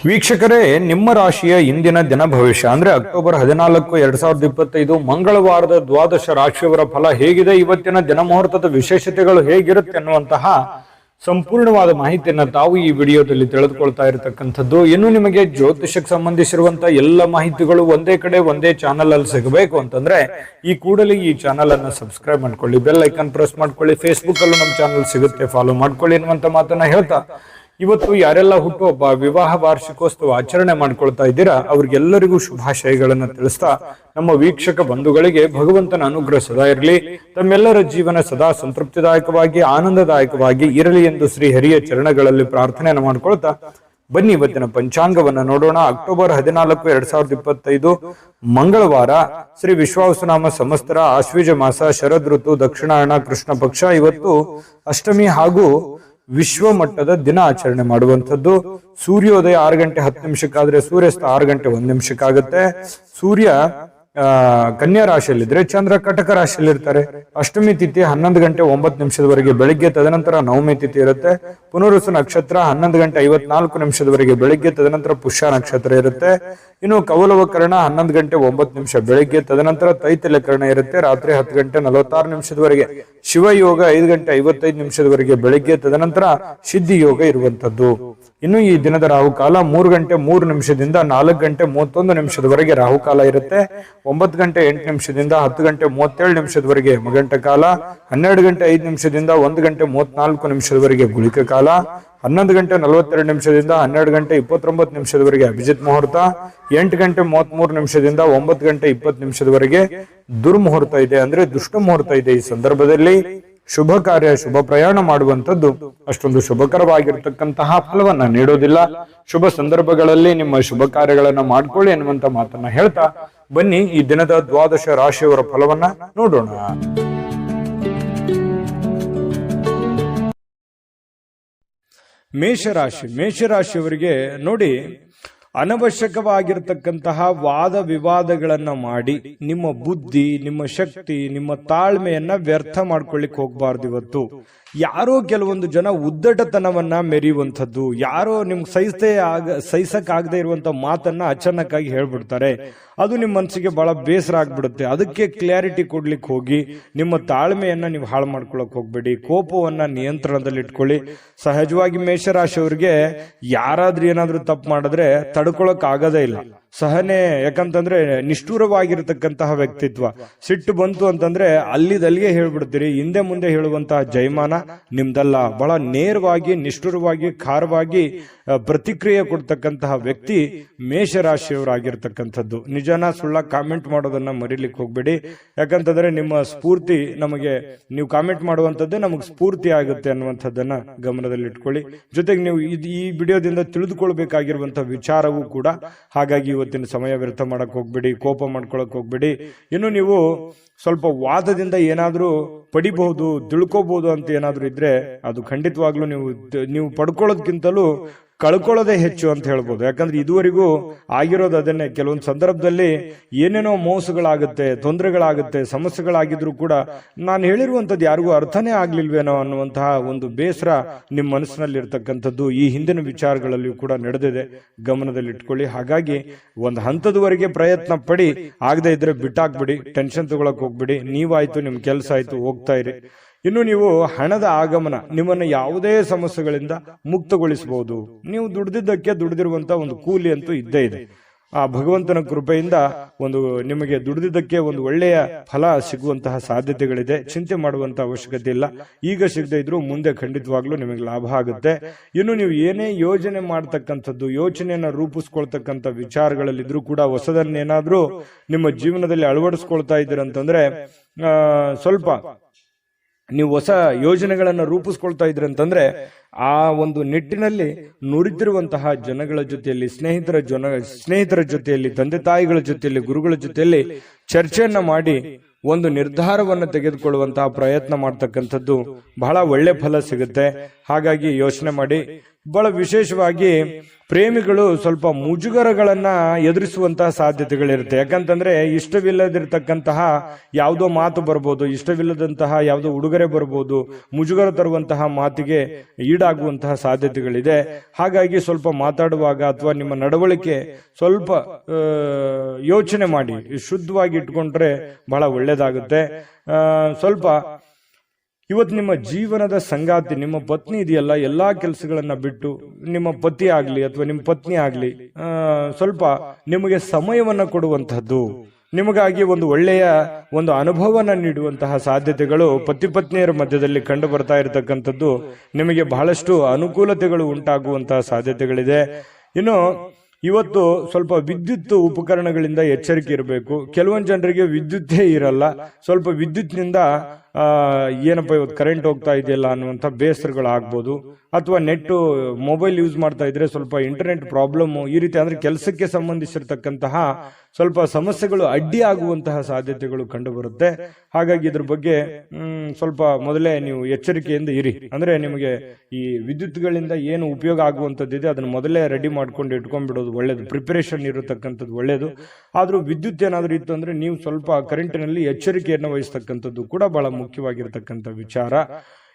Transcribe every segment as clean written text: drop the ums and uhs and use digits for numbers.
ವೀಕ್ಷಕರೇ, ನಿಮ್ಮ ರಾಶಿಯ ಇಂದಿನ ದಿನ ಭವಿಷ್ಯ ಅಂದ್ರೆ ಅಕ್ಟೋಬರ್ 14, 2025 ಮಂಗಳವಾರದ ದ್ವಾದಶ ರಾಶಿಯವರ ಫಲ ಹೇಗಿದೆ, ಇವತ್ತಿನ ದಿನ ಮುಹೂರ್ತದ ವಿಶೇಷತೆಗಳು ಹೇಗಿರುತ್ತೆ ಅನ್ನುವಂತಹ ಸಂಪೂರ್ಣವಾದ ಮಾಹಿತಿಯನ್ನು ತಾವು ಈ ವಿಡಿಯೋದಲ್ಲಿ ತಿಳಿದುಕೊಳ್ತಾ ಇರತಕ್ಕಂಥದ್ದು. ಇನ್ನು ನಿಮಗೆ ಜ್ಯೋತಿಷಕ್ಕೆ ಸಂಬಂಧಿಸಿರುವಂತಹ ಎಲ್ಲ ಮಾಹಿತಿಗಳು ಒಂದೇ ಕಡೆ ಒಂದೇ ಚಾನಲ್ ಅಲ್ಲಿ ಸಿಗಬೇಕು ಅಂತಂದ್ರೆ ಈ ಕೂಡಲೇ ಈ ಚಾನಲ್ ಅನ್ನ ಸಬ್ಸ್ಕ್ರೈಬ್ ಮಾಡ್ಕೊಳ್ಳಿ, ಬೆಲ್ ಐಕಾನ್ ಪ್ರೆಸ್ ಮಾಡ್ಕೊಳ್ಳಿ, ಫೇಸ್ಬುಕ್ ಅಲ್ಲೂ ನಮ್ಮ ಚಾನಲ್ ಸಿಗುತ್ತೆ, ಫಾಲೋ ಮಾಡ್ಕೊಳ್ಳಿ ಅನ್ನುವಂತ ಮಾತನ್ನ ಹೇಳ್ತಾ, ಇವತ್ತು ಯಾರೆಲ್ಲ ಹುಟ್ಟುಹಬ್ಬ, ವಿವಾಹ ವಾರ್ಷಿಕೋತ್ಸವ ಆಚರಣೆ ಮಾಡ್ಕೊಳ್ತಾ ಇದ್ದೀರಾ ಅವ್ರಿಗೆಲ್ಲರಿಗೂ ಶುಭಾಶಯಗಳನ್ನ ತಿಳಿಸ್ತಾ, ನಮ್ಮ ವೀಕ್ಷಕ ಬಂಧುಗಳಿಗೆ ಭಗವಂತನ ಅನುಗ್ರಹ ಸದಾ ಇರಲಿ, ತಮ್ಮೆಲ್ಲರ ಜೀವನ ಸದಾ ಸಂತೃಪ್ತಿದಾಯಕವಾಗಿ ಆನಂದದಾಯಕವಾಗಿ ಇರಲಿ ಎಂದು ಶ್ರೀ ಹರಿಯ ಚರಣಗಳಲ್ಲಿ ಪ್ರಾರ್ಥನೆಯನ್ನು ಮಾಡ್ಕೊಳ್ತಾ ಬನ್ನಿ ಇವತ್ತಿನ ಪಂಚಾಂಗವನ್ನ ನೋಡೋಣ. ಅಕ್ಟೋಬರ್ 14, 2025 ಮಂಗಳವಾರ, ಶ್ರೀ ವಿಶ್ವಾವಸುನಾಮ ಸಂವತ್ಸರ, ಆಶ್ವೀಜ ಮಾಸ, ಶರದ್ ಋತು, ದಕ್ಷಿಣಾಯಣ, ಕೃಷ್ಣ ಪಕ್ಷ. ಇವತ್ತು ಅಷ್ಟಮಿ ಹಾಗೂ ವಿಶ್ವ ಮಟ್ಟದ ದಿನ ಆಚರಣೆ ಮಾಡುವಂಥದ್ದು. ಸೂರ್ಯೋದಯ 6 ಗಂಟೆ 10 ನಿಮಿಷಕ್ಕಾದ್ರೆ ಸೂರ್ಯಾಸ್ತ 6 ಗಂಟೆ 1 ನಿಮಿಷಕ್ಕಾಗತ್ತೆ. ಸೂರ್ಯ ಕನ್ಯಾ ರಾಶಿಯಲ್ಲಿದ್ರೆ ಚಂದ್ರ ಕಟಕ ರಾಶಿಯಲ್ಲಿ ಇರ್ತಾರೆ. ಅಷ್ಟಮಿ ತಿಥಿ 11 ಗಂಟೆ 9 ನಿಮಿಷದವರೆಗೆ ಬೆಳಿಗ್ಗೆ, ತದನಂತರ ನವಮಿ ತಿಥಿ ಇರುತ್ತೆ. ಪುನರುಸು ನಕ್ಷತ್ರ 11 ಗಂಟೆ 54 ನಿಮಿಷದವರೆಗೆ ಬೆಳಿಗ್ಗೆ, ತದನಂತರ ಪುಷ್ಯ ನಕ್ಷತ್ರ ಇರುತ್ತೆ. ಇನ್ನು ಕೌಲವಕರಣ 11 ಗಂಟೆ 9 ನಿಮಿಷ ಬೆಳಿಗ್ಗೆ, ತದನಂತರ ತೈತಲಕರಣ ಇರುತ್ತೆ ರಾತ್ರಿ 10 ಗಂಟೆ 46 ನಿಮಿಷದವರೆಗೆ. ಶಿವಯೋಗ 5 ಗಂಟೆ 55 ನಿಮಿಷದವರೆಗೆ ಬೆಳಿಗ್ಗೆ, ತದನಂತರ ಸಿದ್ಧಿ ಯೋಗ ಇರುವಂತದ್ದು. ಇನ್ನು ಈ ದಿನದ ರಾಹುಕಾಲ 3 ಗಂಟೆ 3 ನಿಮಿಷದಿಂದ 4 ಗಂಟೆ 31 ನಿಮಿಷದವರೆಗೆ ರಾಹುಕಾಲ ಇರುತ್ತೆ. 9 ಗಂಟೆ 8 ನಿಮಿಷದಿಂದ 10 ಗಂಟೆ 37 ನಿಮಿಷದವರೆಗೆ ಯಮಗಂಟ ಕಾಲ. 12 ಗಂಟೆ 5 ನಿಮಿಷದಿಂದ 1 ಗಂಟೆ 34 ನಿಮಿಷದವರೆಗೆ ಗುಳಿಕ ಕಾಲ. 11 ಗಂಟೆ 42 ನಿಮಿಷದಿಂದ 12 ಗಂಟೆ 29 ನಿಮಿಷದವರೆಗೆ ಅಭಿಜಿತ್ ಮುಹೂರ್ತ. 8 ಗಂಟೆ 33 ನಿಮಿಷದಿಂದ 9 ಗಂಟೆ 20 ನಿಮಿಷದವರೆಗೆ ದುರ್ಮುಹೂರ್ತ ಇದೆ, ಅಂದ್ರೆ ದುಷ್ಟ ಮುಹೂರ್ತ ಇದೆ. ಈ ಸಂದರ್ಭದಲ್ಲಿ ಶುಭ ಕಾರ್ಯ, ಶುಭ ಪ್ರಯಾಣ ಮಾಡುವಂತದ್ದು ಅಷ್ಟೊಂದು ಶುಭಕರವಾಗಿರ್ತಕ್ಕಂತಹ ಫಲವನ್ನ ನೀಡೋದಿಲ್ಲ. ಶುಭ ಸಂದರ್ಭಗಳಲ್ಲಿ ನಿಮ್ಮ ಶುಭ ಕಾರ್ಯಗಳನ್ನ ಮಾಡ್ಕೊಳ್ಳಿ ಅನ್ನುವಂತ ಮಾತನ್ನ ಹೇಳ್ತಾ ಬನ್ನಿ ಈ ದಿನದ ದ್ವಾದಶ ರಾಶಿಯವರ ಫಲವನ್ನ ನೋಡೋಣ. ಮೇಷರಾಶಿಯವರಿಗೆ ನೋಡಿ, ಅನವಶ್ಯಕವಾಗಿರ್ತಕ್ಕಂತಹ ವಾದ ವಿವಾದಗಳನ್ನ ಮಾಡಿ ನಿಮ್ಮ ಬುದ್ಧಿ, ನಿಮ್ಮ ಶಕ್ತಿ, ನಿಮ್ಮ ತಾಳ್ಮೆಯನ್ನ ವ್ಯರ್ಥ ಮಾಡ್ಕೊಳ್ಳಿಕ್ ಹೋಗ್ಬಾರ್ದು. ಇವತ್ತು ಯಾರೋ ಕೆಲವೊಂದು ಜನ ಉದ್ದಟತನವನ್ನ ಮೆರೆಯುವಂಥದ್ದು, ಯಾರೋ ನಿಮ್ಗೆ ಸಹಿಸಕ್ಕಾಗದೆ ಇರುವಂತ ಮಾತನ್ನ ಅಚಾನಕ್ಕಾಗಿ ಹೇಳ್ಬಿಡ್ತಾರೆ. ಅದು ನಿಮ್ಮ ಮನಸ್ಸಿಗೆ ಬಹಳ ಬೇಸರ ಆಗ್ಬಿಡುತ್ತೆ. ಅದಕ್ಕೆ ಕ್ಲಾರಿಟಿ ಕೊಡ್ಲಿಕ್ಕೆ ಹೋಗಿ ನಿಮ್ಮ ತಾಳ್ಮೆಯನ್ನ ನೀವು ಹಾಳು ಮಾಡ್ಕೊಳಕ್ ಹೋಗ್ಬೇಡಿ. ಕೋಪವನ್ನ ನಿಯಂತ್ರಣದಲ್ಲಿ ಇಟ್ಕೊಳ್ಳಿ. ಸಹಜವಾಗಿ ಮೇಷರಾಶಿಯವರಿಗೆ ಯಾರಾದ್ರೂ ಏನಾದ್ರೂ ತಪ್ಪು ಮಾಡಿದ್ರೆ ತಡ್ಕೊಳಕ್ ಆಗದೇ ಇಲ್ಲ. ಸಹನೆ, ಯಾಕಂತಂದ್ರೆ ನಿಷ್ಠೂರವಾಗಿರತಕ್ಕಂತಹ ವ್ಯಕ್ತಿತ್ವ. ಸಿಟ್ಟು ಬಂತು ಅಂತಂದ್ರೆ ಅಲ್ಲಿದಲ್ಲಿಗೆ ಹೇಳ್ಬಿಡ್ತೀರಿ. ಹಿಂದೆ ಮುಂದೆ ಹೇಳುವಂತಹ ಜೈಮಾನ ನಿಮ್ದಲ್ಲ. ಬಹಳ ನೇರವಾಗಿ, ನಿಷ್ಠುರವಾಗಿ, ಖಾರವಾಗಿ ಪ್ರತಿಕ್ರಿಯೆ ಕೊಡ್ತಕ್ಕಂತಹ ವ್ಯಕ್ತಿ ಮೇಷರಾಶಿಯವರಾಗಿರ್ತಕ್ಕಂಥದ್ದು. ನಿಜನ ಸುಳ್ಳ ಕಾಮೆಂಟ್ ಮಾಡೋದನ್ನ ಮರಿಲಿಕ್ಕೆ ಹೋಗ್ಬೇಡಿ. ಯಾಕಂತಂದ್ರೆ ನಿಮ್ಮ ಸ್ಫೂರ್ತಿ ನಮಗೆ, ನೀವು ಕಾಮೆಂಟ್ ಮಾಡುವಂತದ್ದೇ ನಮಗೆ ಸ್ಫೂರ್ತಿ ಆಗುತ್ತೆ ಅನ್ನುವಂಥದ್ದನ್ನ ಗಮನದಲ್ಲಿ ಇಟ್ಕೊಳ್ಳಿ. ಜೊತೆಗೆ ನೀವು ಈ ವಿಡಿಯೋದಿಂದ ತಿಳಿದುಕೊಳ್ಬೇಕಾಗಿರುವಂತಹ ವಿಚಾರವೂ ಕೂಡ. ಹಾಗಾಗಿ ಇವತ್ತಿನ ಸಮಯ ವ್ಯರ್ಥ ಮಾಡಕ್ ಹೋಗ್ಬೇಡಿ, ಕೋಪ ಮಾಡ್ಕೊಳಕ್ ಹೋಗ್ಬೇಡಿ. ಇನ್ನು ನೀವು ಸ್ವಲ್ಪ ವಾದದಿಂದ ಏನಾದ್ರೂ ಪಡಿಬಹುದು, ತಿಳ್ಕೋಬಹುದು ಅಂತ ಏನಾದ್ರೂ ಇದ್ರೆ ಅದು ಖಂಡಿತವಾಗ್ಲೂ ನೀವು ಪಡ್ಕೊಳ್ಳೋದಕ್ಕಿಂತಲೂ ಕಳ್ಕೊಳ್ಳೋದೇ ಹೆಚ್ಚು ಅಂತ ಹೇಳ್ಬೋದು. ಯಾಕಂದ್ರೆ ಇದುವರೆಗೂ ಆಗಿರೋದು ಅದನ್ನೇ. ಕೆಲವೊಂದು ಸಂದರ್ಭದಲ್ಲಿ ಏನೇನೋ ಮೋಸಗಳಾಗುತ್ತೆ, ತೊಂದರೆಗಳಾಗುತ್ತೆ, ಸಮಸ್ಯೆಗಳಾಗಿದ್ರು ಕೂಡ ನಾನು ಹೇಳಿರುವಂತದ್ದು ಯಾರಿಗೂ ಅರ್ಥನೇ ಆಗ್ಲಿಲ್ವೇನೋ ಅನ್ನುವಂತಹ ಒಂದು ಬೇಸರ ನಿಮ್ಮ ಮನಸ್ಸಿನಲ್ಲಿ ಇರ್ತಕ್ಕಂಥದ್ದು ಈ ಹಿಂದಿನ ವಿಚಾರಗಳಲ್ಲಿಯೂ ಕೂಡ ನಡೆದಿದೆ. ಗಮನದಲ್ಲಿ ಇಟ್ಕೊಳ್ಳಿ. ಹಾಗಾಗಿ ಒಂದು ಹಂತದವರೆಗೆ ಪ್ರಯತ್ನ ಪಡಿ, ಆಗದೆ ಇದ್ರೆ ಬಿಟ್ಟಾಕ್ಬಿಡಿ, ಟೆನ್ಷನ್ ತಗೊಳಕ್ ಹೋಗ್ಬಿಡಿ. ನೀವಾಯ್ತು, ನಿಮ್ ಕೆಲಸ ಆಯ್ತು, ಹೋಗ್ತಾ ಇರಿ. ಇನ್ನು ನೀವು ಹಣದ ಆಗಮನ ನಿಮ್ಮನ್ನ ಯಾವುದೇ ಸಮಸ್ಯೆಗಳಿಂದ ಮುಕ್ತಗೊಳಿಸಬಹುದು. ನೀವು ದುಡಿದಿರುವಂತಹ ಒಂದು ಕೂಲಿ ಅಂತೂ ಇದ್ದೇ ಇದೆ. ಆ ಭಗವಂತನ ಕೃಪೆಯಿಂದ ನಿಮಗೆ ದುಡಿದಿದ್ದಕ್ಕೆ ಒಂದು ಒಳ್ಳೆಯ ಫಲ ಸಿಗುವಂತಹ ಸಾಧ್ಯತೆಗಳಿದೆ. ಚಿಂತೆ ಮಾಡುವಂತಹ ಅವಶ್ಯಕತೆ ಇಲ್ಲ. ಈಗ ಸಿಗದೆ ಇದ್ರು ಮುಂದೆ ಖಂಡಿತವಾಗ್ಲೂ ನಿಮಗೆ ಲಾಭ ಆಗುತ್ತೆ. ಇನ್ನು ನೀವು ಏನೇ ಯೋಜನೆ ಮಾಡ್ತಕ್ಕಂಥದ್ದು, ಯೋಚನೆಯನ್ನ ರೂಪಿಸ್ಕೊಳ್ತಕ್ಕಂಥ ವಿಚಾರಗಳಲ್ಲಿದ್ರು ಕೂಡ ಹೊಸದನ್ನೇನಾದ್ರೂ ನಿಮ್ಮ ಜೀವನದಲ್ಲಿ ಅಳವಡಿಸ್ಕೊಳ್ತಾ ಇದ್ದೀರಂತಂದ್ರೆ ಸ್ವಲ್ಪ ನೀವು ಹೊಸ ಯೋಜನೆಗಳನ್ನ ರೂಪಿಸ್ಕೊಳ್ತಾ ಇದ್ರಿ ಅಂತಂದ್ರೆ ಆ ಒಂದು ನಿಟ್ಟಿನಲ್ಲಿ ನುರಿತಿರುವಂತಹ ಜನಗಳ ಜೊತೆಯಲ್ಲಿ, ಸ್ನೇಹಿತರ ಜೊತೆಯಲ್ಲಿ, ತಂದೆ ತಾಯಿಗಳ ಜೊತೆಯಲ್ಲಿ, ಗುರುಗಳ ಜೊತೆಯಲ್ಲಿ ಚರ್ಚೆಯನ್ನ ಮಾಡಿ ಒಂದು ನಿರ್ಧಾರವನ್ನು ತೆಗೆದುಕೊಳ್ಳುವಂತಹ ಪ್ರಯತ್ನ ಮಾಡ್ತಕ್ಕಂಥದ್ದು ಬಹಳ ಒಳ್ಳೆ ಫಲ ಸಿಗುತ್ತೆ. ಹಾಗಾಗಿ ಯೋಚನೆ ಮಾಡಿ. ಬಹಳ ವಿಶೇಷವಾಗಿ ಪ್ರೇಮಿಗಳು ಸ್ವಲ್ಪ ಮುಜುಗರಗಳನ್ನ ಎದುರಿಸುವಂತಹ ಸಾಧ್ಯತೆಗಳಿರುತ್ತೆ. ಯಾಕಂತಂದ್ರೆ ಇಷ್ಟವಿಲ್ಲದಿರ್ತಕ್ಕಂತಹ ಯಾವುದೋ ಮಾತು ಬರ್ಬೋದು, ಇಷ್ಟವಿಲ್ಲದಂತಹ ಯಾವುದೋ ಉಡುಗೊರೆ ಬರ್ಬೋದು, ಮುಜುಗರ ತರುವಂತಹ ಮಾತಿಗೆ ಈಡಾಗುವಂತಹ ಸಾಧ್ಯತೆಗಳಿದೆ. ಹಾಗಾಗಿ ಸ್ವಲ್ಪ ಮಾತಾಡುವಾಗ ಅಥವಾ ನಿಮ್ಮ ನಡವಳಿಕೆ ಸ್ವಲ್ಪ ಯೋಚನೆ ಮಾಡಿ ಶುದ್ಧವಾಗಿ ಇಟ್ಕೊಂಡ್ರೆ ಬಹಳ ಒಳ್ಳೇದಾಗುತ್ತೆ. ಸ್ವಲ್ಪ ಇವತ್ತು ನಿಮ್ಮ ಜೀವನದ ಸಂಗಾತಿ ನಿಮ್ಮ ಪತ್ನಿ ಇದೆಯಲ್ಲ, ಎಲ್ಲಾ ಕೆಲಸಗಳನ್ನ ಬಿಟ್ಟು ನಿಮ್ಮ ಪತಿ ಆಗ್ಲಿ ಅಥವಾ ನಿಮ್ಮ ಪತ್ನಿ ಆಗ್ಲಿ ಸ್ವಲ್ಪ ನಿಮಗೆ ಸಮಯವನ್ನ ಕೊಡುವಂತಹದ್ದು, ನಿಮಗಾಗಿ ಒಂದು ಒಳ್ಳೆಯ ಒಂದು ಅನುಭವನ ನೀಡುವಂತಹ ಸಾಧ್ಯತೆಗಳು ಪತಿ ಪತ್ನಿಯರ ಮಧ್ಯದಲ್ಲಿ ಕಂಡು ಬರ್ತಾ ಇರತಕ್ಕಂಥದ್ದು. ನಿಮಗೆ ಬಹಳಷ್ಟು ಅನುಕೂಲತೆಗಳು ಉಂಟಾಗುವಂತಹ ಸಾಧ್ಯತೆಗಳಿದೆ. ಇನ್ನು ಇವತ್ತು ಸ್ವಲ್ಪ ವಿದ್ಯುತ್ ಉಪಕರಣಗಳಿಂದ ಎಚ್ಚರಿಕೆ ಇರಬೇಕು. ಕೆಲವೊಂದು ಜನರಿಗೆ ವಿದ್ಯುತ್ತೇ ಇರಲ್ಲ, ಸ್ವಲ್ಪ ವಿದ್ಯುತ್ನಿಂದ ಏನಪ್ಪ ಇವತ್ತು ಕರೆಂಟ್ ಹೋಗ್ತಾ ಇದೆಯಲ್ಲ ಅನ್ನುವಂಥ ಬೇಸರಗಳಾಗ್ಬೋದು. ಅಥವಾ ನೆಟ್ ಮೊಬೈಲ್ ಯೂಸ್ ಮಾಡ್ತಾ ಇದ್ರೆ ಸ್ವಲ್ಪ ಇಂಟರ್ನೆಟ್ ಪ್ರಾಬ್ಲಮ್, ಈ ರೀತಿ ಅಂದ್ರೆ ಕೆಲಸಕ್ಕೆ ಸಂಬಂಧಿಸಿರ್ತಕ್ಕಂತಹ ಸ್ವಲ್ಪ ಸಮಸ್ಯೆಗಳು ಅಡ್ಡಿ ಆಗುವಂತಹ ಸಾಧ್ಯತೆಗಳು ಕಂಡು ಬರುತ್ತೆ. ಹಾಗಾಗಿ ಇದ್ರ ಬಗ್ಗೆ ಸ್ವಲ್ಪ ಮೊದಲೇ ನೀವು ಎಚ್ಚರಿಕೆಯಿಂದ ಇರಿ. ಅಂದ್ರೆ ನಿಮಗೆ ಈ ವಿದ್ಯುತ್ಗಳಿಂದ ಏನು ಉಪಯೋಗ ಆಗುವಂತದ್ದಿದೆ ಅದನ್ನ ಮೊದಲೇ ರೆಡಿ ಮಾಡ್ಕೊಂಡು ಇಟ್ಕೊಂಡ್ಬಿಡೋದು ಒಳ್ಳೇದು, ಪ್ರಿಪರೇಷನ್ ಇರತಕ್ಕಂಥದ್ದು ಒಳ್ಳೇದು. ಆದ್ರೂ ವಿದ್ಯುತ್ ಏನಾದ್ರೂ ಇತ್ತು ಅಂದ್ರೆ ನೀವು ಸ್ವಲ್ಪ ಕರೆಂಟಿನಲ್ಲಿ ಎಚ್ಚರಿಕೆಯನ್ನು ವಹಿಸ್ತಕ್ಕಂಥದ್ದು ಕೂಡ ಬಹಳ ಮುಖ್ಯವಾಗಿರ್ತಕ್ಕಂಥ ವಿಚಾರ.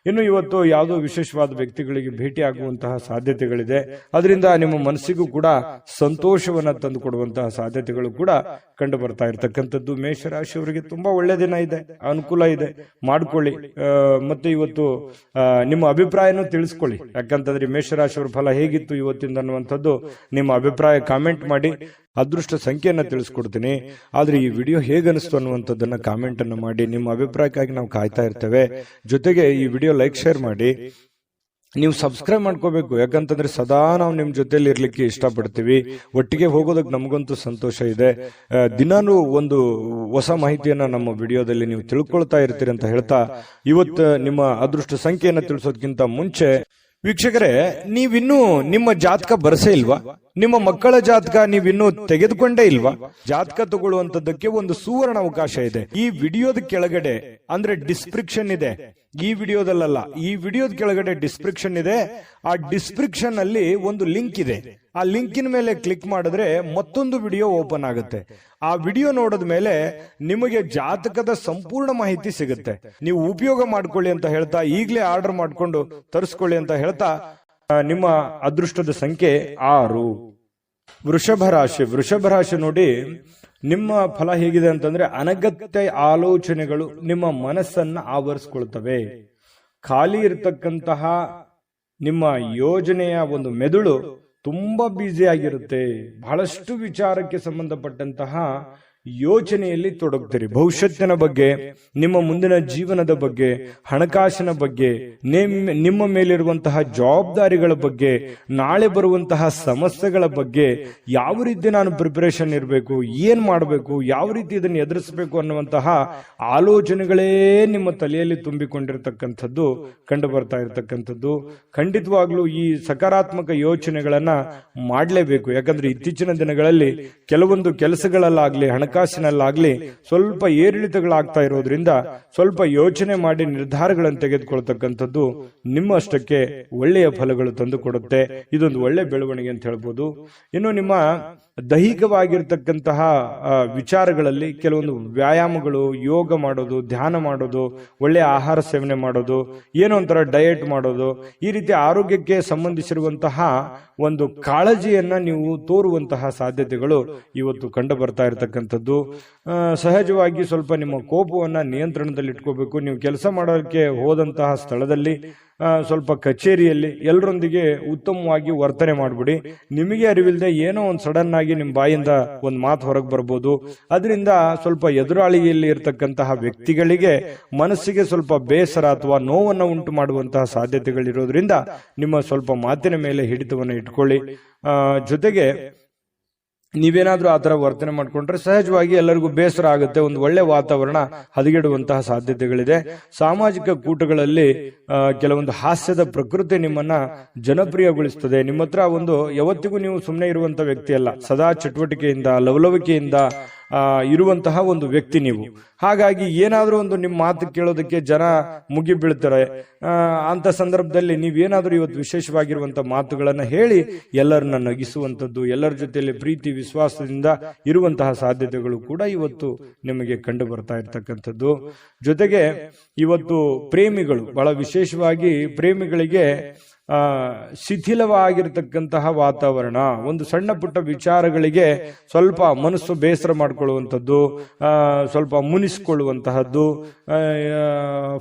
ಇನ್ನು ಇವತ್ತು ಯಾವುದೋ ವಿಶೇಷವಾದ ವ್ಯಕ್ತಿಗಳಿಗೆ ಭೇಟಿ ಆಗುವಂತಹ ಸಾಧ್ಯತೆಗಳಿದೆ. ಅದರಿಂದ ನಿಮ್ಮ ಮನಸ್ಸಿಗೂ ಕೂಡ ಸಂತೋಷವನ್ನ ತಂದು ಕೊಡುವಂತಹ ಸಾಧ್ಯತೆಗಳು ಕೂಡ ಕಂಡು ಬರ್ತಾ ಇರತಕ್ಕಂಥದ್ದು. ಮೇಷರಾಶಿಯವರಿಗೆ ತುಂಬಾ ಒಳ್ಳೆ ದಿನ ಇದೆ, ಅನುಕೂಲ ಇದೆ, ಮಾಡ್ಕೊಳ್ಳಿ. ಮತ್ತೆ ಇವತ್ತು ನಿಮ್ಮ ಅಭಿಪ್ರಾಯನೂ ತಿಳಿಸ್ಕೊಳ್ಳಿ. ಯಾಕಂತಂದ್ರೆ ಮೇಷರಾಶಿಯವರ ಫಲ ಹೇಗಿತ್ತು ಇವತ್ತಿಂದ ಅನ್ನುವಂಥದ್ದು ನಿಮ್ಮ ಅಭಿಪ್ರಾಯ ಕಾಮೆಂಟ್ ಮಾಡಿ. ಅದೃಷ್ಟ ಸಂಖ್ಯೆಯನ್ನ ತಿಳಿಸ್ಕೊಡ್ತೀನಿ. ಆದ್ರೆ ಈ ವಿಡಿಯೋ ಹೇಗನಿಸ್ತು ಅನ್ನುವಂಥದ್ದನ್ನ ಕಾಮೆಂಟ್ ಅನ್ನು ಮಾಡಿ. ನಿಮ್ಮ ಅಭಿಪ್ರಾಯಕ್ಕಾಗಿ ನಾವು ಕಾಯ್ತಾ ಇರ್ತೇವೆ. ಜೊತೆಗೆ ಈ ವಿಡಿಯೋ ಲೈಕ್ ಶೇರ್ ಮಾಡಿ. ನೀವು ಸಬ್ಸ್ಕ್ರೈಬ್ ಮಾಡ್ಕೋಬೇಕು. ಯಾಕಂತಂದ್ರೆ ಸದಾ ನಾವು ನಿಮ್ ಜೊತೆಲಿ ಇರ್ಲಿಕ್ಕೆ ಇಷ್ಟಪಡ್ತೀವಿ. ಒಟ್ಟಿಗೆ ಹೋಗೋದಕ್ಕೆ ನಮಗಂತೂ ಸಂತೋಷ ಇದೆ. ದಿನಾನು ಒಂದು ಹೊಸ ಮಾಹಿತಿಯನ್ನ ನಮ್ಮ ವಿಡಿಯೋದಲ್ಲಿ ನೀವು ತಿಳ್ಕೊಳ್ತಾ ಇರ್ತೀರಿ ಅಂತ ಹೇಳ್ತಾ, ಇವತ್ತು ನಿಮ್ಮ ಅದೃಷ್ಟ ಸಂಖ್ಯೆಯನ್ನ ತಿಳಿಸೋದಕ್ಕಿಂತ ಮುಂಚೆ ವೀಕ್ಷಕರೇ, ನೀವಿನ್ನೂ ನಿಮ್ಮ ಜಾತಕ ಬರಸೇ ಇಲ್ವಾ? ನಿಮ್ಮ ಮಕ್ಕಳ ಜಾತಕ ನೀವಿನ್ನೂ ತೆಗೆದುಕೊಂಡೇ ಇಲ್ವಾ? ಜಾತಕ ತಗೊಳ್ಳುವಂತದ್ದಕ್ಕೆ ಒಂದು ಸುವರ್ಣ ಅವಕಾಶ ಇದೆ. ಈ ವಿಡಿಯೋದ ಕೆಳಗಡೆ ಅಂದ್ರೆ ಡಿಸ್ಕ್ರಿಪ್ಷನ್ ಇದೆ. ಈ ವಿಡಿಯೋದಲ್ಲ, ಈ ವಿಡಿಯೋದ ಕೆಳಗಡೆ ಡಿಸ್ಕ್ರಿಪ್ಷನ್ ಇದೆ. ಆ ಡಿಸ್ಕ್ರಿಪ್ಷನ್ ಅಲ್ಲಿ ಒಂದು ಲಿಂಕ್ ಇದೆ. ಆ ಲಿಂಕಿನ ಮೇಲೆ ಕ್ಲಿಕ್ ಮಾಡಿದ್ರೆ ಮತ್ತೊಂದು ವಿಡಿಯೋ ಓಪನ್ ಆಗುತ್ತೆ. ಆ ವಿಡಿಯೋ ನೋಡಿದ ಮೇಲೆ ನಿಮಗೆ ಜಾತಕದ ಸಂಪೂರ್ಣ ಮಾಹಿತಿ ಸಿಗುತ್ತೆ. ನೀವು ಉಪಯೋಗ ಮಾಡ್ಕೊಳ್ಳಿ ಅಂತ ಹೇಳ್ತಾ, ಈಗಲೇ ಆರ್ಡರ್ ಮಾಡ್ಕೊಂಡು ತರಿಸ್ಕೊಳ್ಳಿ ಅಂತ ಹೇಳ್ತಾ, ನಿಮ್ಮ ಅದೃಷ್ಟದ ಸಂಖ್ಯೆ 6. ವೃಷಭ ರಾಶಿ ನೋಡಿ, ನಿಮ್ಮ ಫಲ ಹೇಗಿದೆ ಅಂತಂದ್ರೆ ಅನಗತ್ಯ ಆಲೋಚನೆಗಳು ನಿಮ್ಮ ಮನಸ್ಸನ್ನ ಆವರಿಸ್ಕೊಳ್ತವೆ. ಖಾಲಿ ಇರತಕ್ಕಂತಹ ನಿಮ್ಮ ಯೋಜನೆಯ ಒಂದು ಮೆದುಳು ತುಂಬಾ ಬ್ಯುಸಿ ಆಗಿರುತ್ತೆ. ಬಹಳಷ್ಟು ವಿಚಾರಕ್ಕೆ ಸಂಬಂಧಪಟ್ಟಂತಹ ಯೋಚನೆಯಲ್ಲಿ ತೊಡಗ್ತೀರಿ. ಭವಿಷ್ಯತ್ತಿನ ಬಗ್ಗೆ, ನಿಮ್ಮ ಮುಂದಿನ ಜೀವನದ ಬಗ್ಗೆ, ಹಣಕಾಸಿನ ಬಗ್ಗೆ, ನಿಮ್ಮ ಮೇಲಿರುವಂತಹ ಜವಾಬ್ದಾರಿಗಳ ಬಗ್ಗೆ, ನಾಳೆ ಬರುವಂತಹ ಸಮಸ್ಯೆಗಳ ಬಗ್ಗೆ, ಯಾವ ರೀತಿ ನಾನು ಪ್ರಿಪರೇಷನ್ ಇರಬೇಕು, ಏನ್ ಮಾಡಬೇಕು, ಯಾವ ರೀತಿ ಇದನ್ನು ಎದುರಿಸಬೇಕು ಅನ್ನುವಂತಹ ಆಲೋಚನೆಗಳೇ ನಿಮ್ಮ ತಲೆಯಲ್ಲಿ ತುಂಬಿಕೊಂಡಿರ್ತಕ್ಕಂಥದ್ದು ಕಂಡು ಬರ್ತಾ ಇರತಕ್ಕಂಥದ್ದು. ಖಂಡಿತವಾಗ್ಲೂ ಈ ಸಕಾರಾತ್ಮಕ ಯೋಚನೆಗಳನ್ನ ಮಾಡಲೇಬೇಕು. ಯಾಕಂದ್ರೆ ಇತ್ತೀಚಿನ ದಿನಗಳಲ್ಲಿ ಕೆಲವೊಂದು ಕೆಲಸಗಳಲ್ಲಾಗ್ಲಿ, ಹಣಕಾಸಿನಲ್ಲಾಗ್ಲಿ ಸ್ವಲ್ಪ ಏರಿಳಿತಗಳಾಗ್ತಾ ಇರೋದ್ರಿಂದ ಸ್ವಲ್ಪ ಯೋಚನೆ ಮಾಡಿ ನಿರ್ಧಾರಗಳನ್ನು ತೆಗೆದುಕೊಳ್ತಕ್ಕಂಥದ್ದು ನಿಮ್ಮಷ್ಟಕ್ಕೆ ಒಳ್ಳೆಯ ಫಲಗಳು ತಂದು ಕೊಡುತ್ತೆ. ಇದೊಂದು ಒಳ್ಳೆ ಬೆಳವಣಿಗೆ ಅಂತ ಹೇಳ್ಬೋದು. ಇನ್ನು ನಿಮ್ಮ ದೈಹಿಕವಾಗಿರ್ತಕ್ಕಂತಹ ವಿಚಾರಗಳಲ್ಲಿ ಕೆಲವೊಂದು ವ್ಯಾಯಾಮಗಳು, ಯೋಗ ಮಾಡೋದು, ಧ್ಯಾನ ಮಾಡೋದು, ಒಳ್ಳೆಯ ಆಹಾರ ಸೇವನೆ ಮಾಡೋದು, ಏನೋ ಒಂಥರ ಡಯಟ್ ಮಾಡೋದು, ಈ ರೀತಿ ಆರೋಗ್ಯಕ್ಕೆ ಸಂಬಂಧಿಸಿರುವಂತಹ ಒಂದು ಕಾಳಜಿಯನ್ನ ನೀವು ತೋರುವಂತಹ ಸಾಧ್ಯತೆಗಳು ಇವತ್ತು ಕಂಡು ಬರ್ತಾ ಇರತಕ್ಕಂಥದ್ದು. ಸಹಜವಾಗಿ ಸ್ವಲ್ಪ ನಿಮ್ಮ ಕೋಪವನ್ನ ನಿಯಂತ್ರಣದಲ್ಲಿ ಇಟ್ಕೋಬೇಕು. ನೀವು ಕೆಲಸ ಮಾಡೋಕ್ಕೆ ಹೋದಂತಹ ಸ್ಥಳದಲ್ಲಿ, ಸ್ವಲ್ಪ ಕಚೇರಿಯಲ್ಲಿ ಎಲ್ಲರೊಂದಿಗೆ ಉತ್ತಮವಾಗಿ ವರ್ತನೆ ಮಾಡ್ಬಿಡಿ. ನಿಮಗೆ ಅರಿವಿಲ್ಲದೆ ಏನೋ ಒಂದು ಸಡನ್ ಆಗಿ ನಿಮ್ಮ ಬಾಯಿಂದ ಒಂದು ಮಾತು ಹೊರಗೆ ಬರ್ಬೋದು. ಅದರಿಂದ ಸ್ವಲ್ಪ ಎದುರಾಳಿಯಲ್ಲಿ ಇರತಕ್ಕಂತಹ ವ್ಯಕ್ತಿಗಳಿಗೆ ಮನಸ್ಸಿಗೆ ಸ್ವಲ್ಪ ಬೇಸರ ಅಥವಾ ನೋವನ್ನು ಉಂಟು ಮಾಡುವಂತಹ ಸಾಧ್ಯತೆಗಳಿರೋದ್ರಿಂದ ನಿಮ್ಮ ಸ್ವಲ್ಪ ಮಾತಿನ ಮೇಲೆ ಹಿಡಿತವನ್ನು ಇಟ್ಕೊಳ್ಳಿ. ಜೊತೆಗೆ ನೀವೇನಾದ್ರೂ ಆ ತರ ವರ್ತನೆ ಮಾಡ್ಕೊಂಡ್ರೆ ಸಹಜವಾಗಿ ಎಲ್ಲರಿಗೂ ಬೇಸರ ಆಗುತ್ತೆ. ಒಂದು ಒಳ್ಳೆ ವಾತಾವರಣ ಹದಗೆಡುವಂತಹ ಸಾಧ್ಯತೆಗಳಿದೆ. ಸಾಮಾಜಿಕ ಕೂಟಗಳಲ್ಲಿ ಕೆಲವೊಂದು ಹಾಸ್ಯದ ಪ್ರಕೃತಿ ನಿಮ್ಮನ್ನ ಜನಪ್ರಿಯಗೊಳಿಸ್ತದೆ. ನಿಮ್ಮ ಹತ್ರ ಒಂದು ಯಾವತ್ತಿಗೂ ನೀವು ಸುಮ್ಮನೆ ಇರುವಂತ ವ್ಯಕ್ತಿ ಅಲ್ಲ. ಸದಾ ಚಟುವಟಿಕೆಯಿಂದ, ಲವಲವಿಕೆಯಿಂದ ಇರುವಂತಹ ಒಂದು ವ್ಯಕ್ತಿ ನೀವು. ಹಾಗಾಗಿ ಏನಾದ್ರೂ ಒಂದು ನಿಮ್ಮ ಮಾತು ಕೇಳೋದಕ್ಕೆ ಜನ ಮುಗಿ ಬೀಳ್ತಾರೆ. ಅಂತ ಸಂದರ್ಭದಲ್ಲಿ ನೀವೇನಾದ್ರೂ ಇವತ್ತು ವಿಶೇಷವಾಗಿರುವಂತಹ ಮಾತುಗಳನ್ನ ಹೇಳಿ ಎಲ್ಲರನ್ನ ನಗಿಸುವಂತದ್ದು, ಎಲ್ಲರ ಜೊತೆಯಲ್ಲಿ ಪ್ರೀತಿ ವಿಶ್ವಾಸದಿಂದ ಇರುವಂತಹ ಸಾಧ್ಯತೆಗಳು ಕೂಡ ಇವತ್ತು ನಿಮಗೆ ಕಂಡು ಬರ್ತಾ ಇರ್ತಕ್ಕಂಥದ್ದು. ಜೊತೆಗೆ ಇವತ್ತು ಪ್ರೇಮಿಗಳು, ಬಹಳ ವಿಶೇಷವಾಗಿ ಪ್ರೇಮಿಗಳಿಗೆ ಶಿಥಿಲವಾಗಿರ್ತಕ್ಕಂತಹ ವಾತಾವರಣ, ಒಂದು ಸಣ್ಣ ಪುಟ್ಟ ವಿಚಾರಗಳಿಗೆ ಸ್ವಲ್ಪ ಮನಸ್ಸು ಬೇಸರ ಮಾಡಿಕೊಳ್ಳುವಂಥದ್ದು, ಸ್ವಲ್ಪ ಮುನಿಸಿಕೊಳ್ಳುವಂತಹದ್ದು,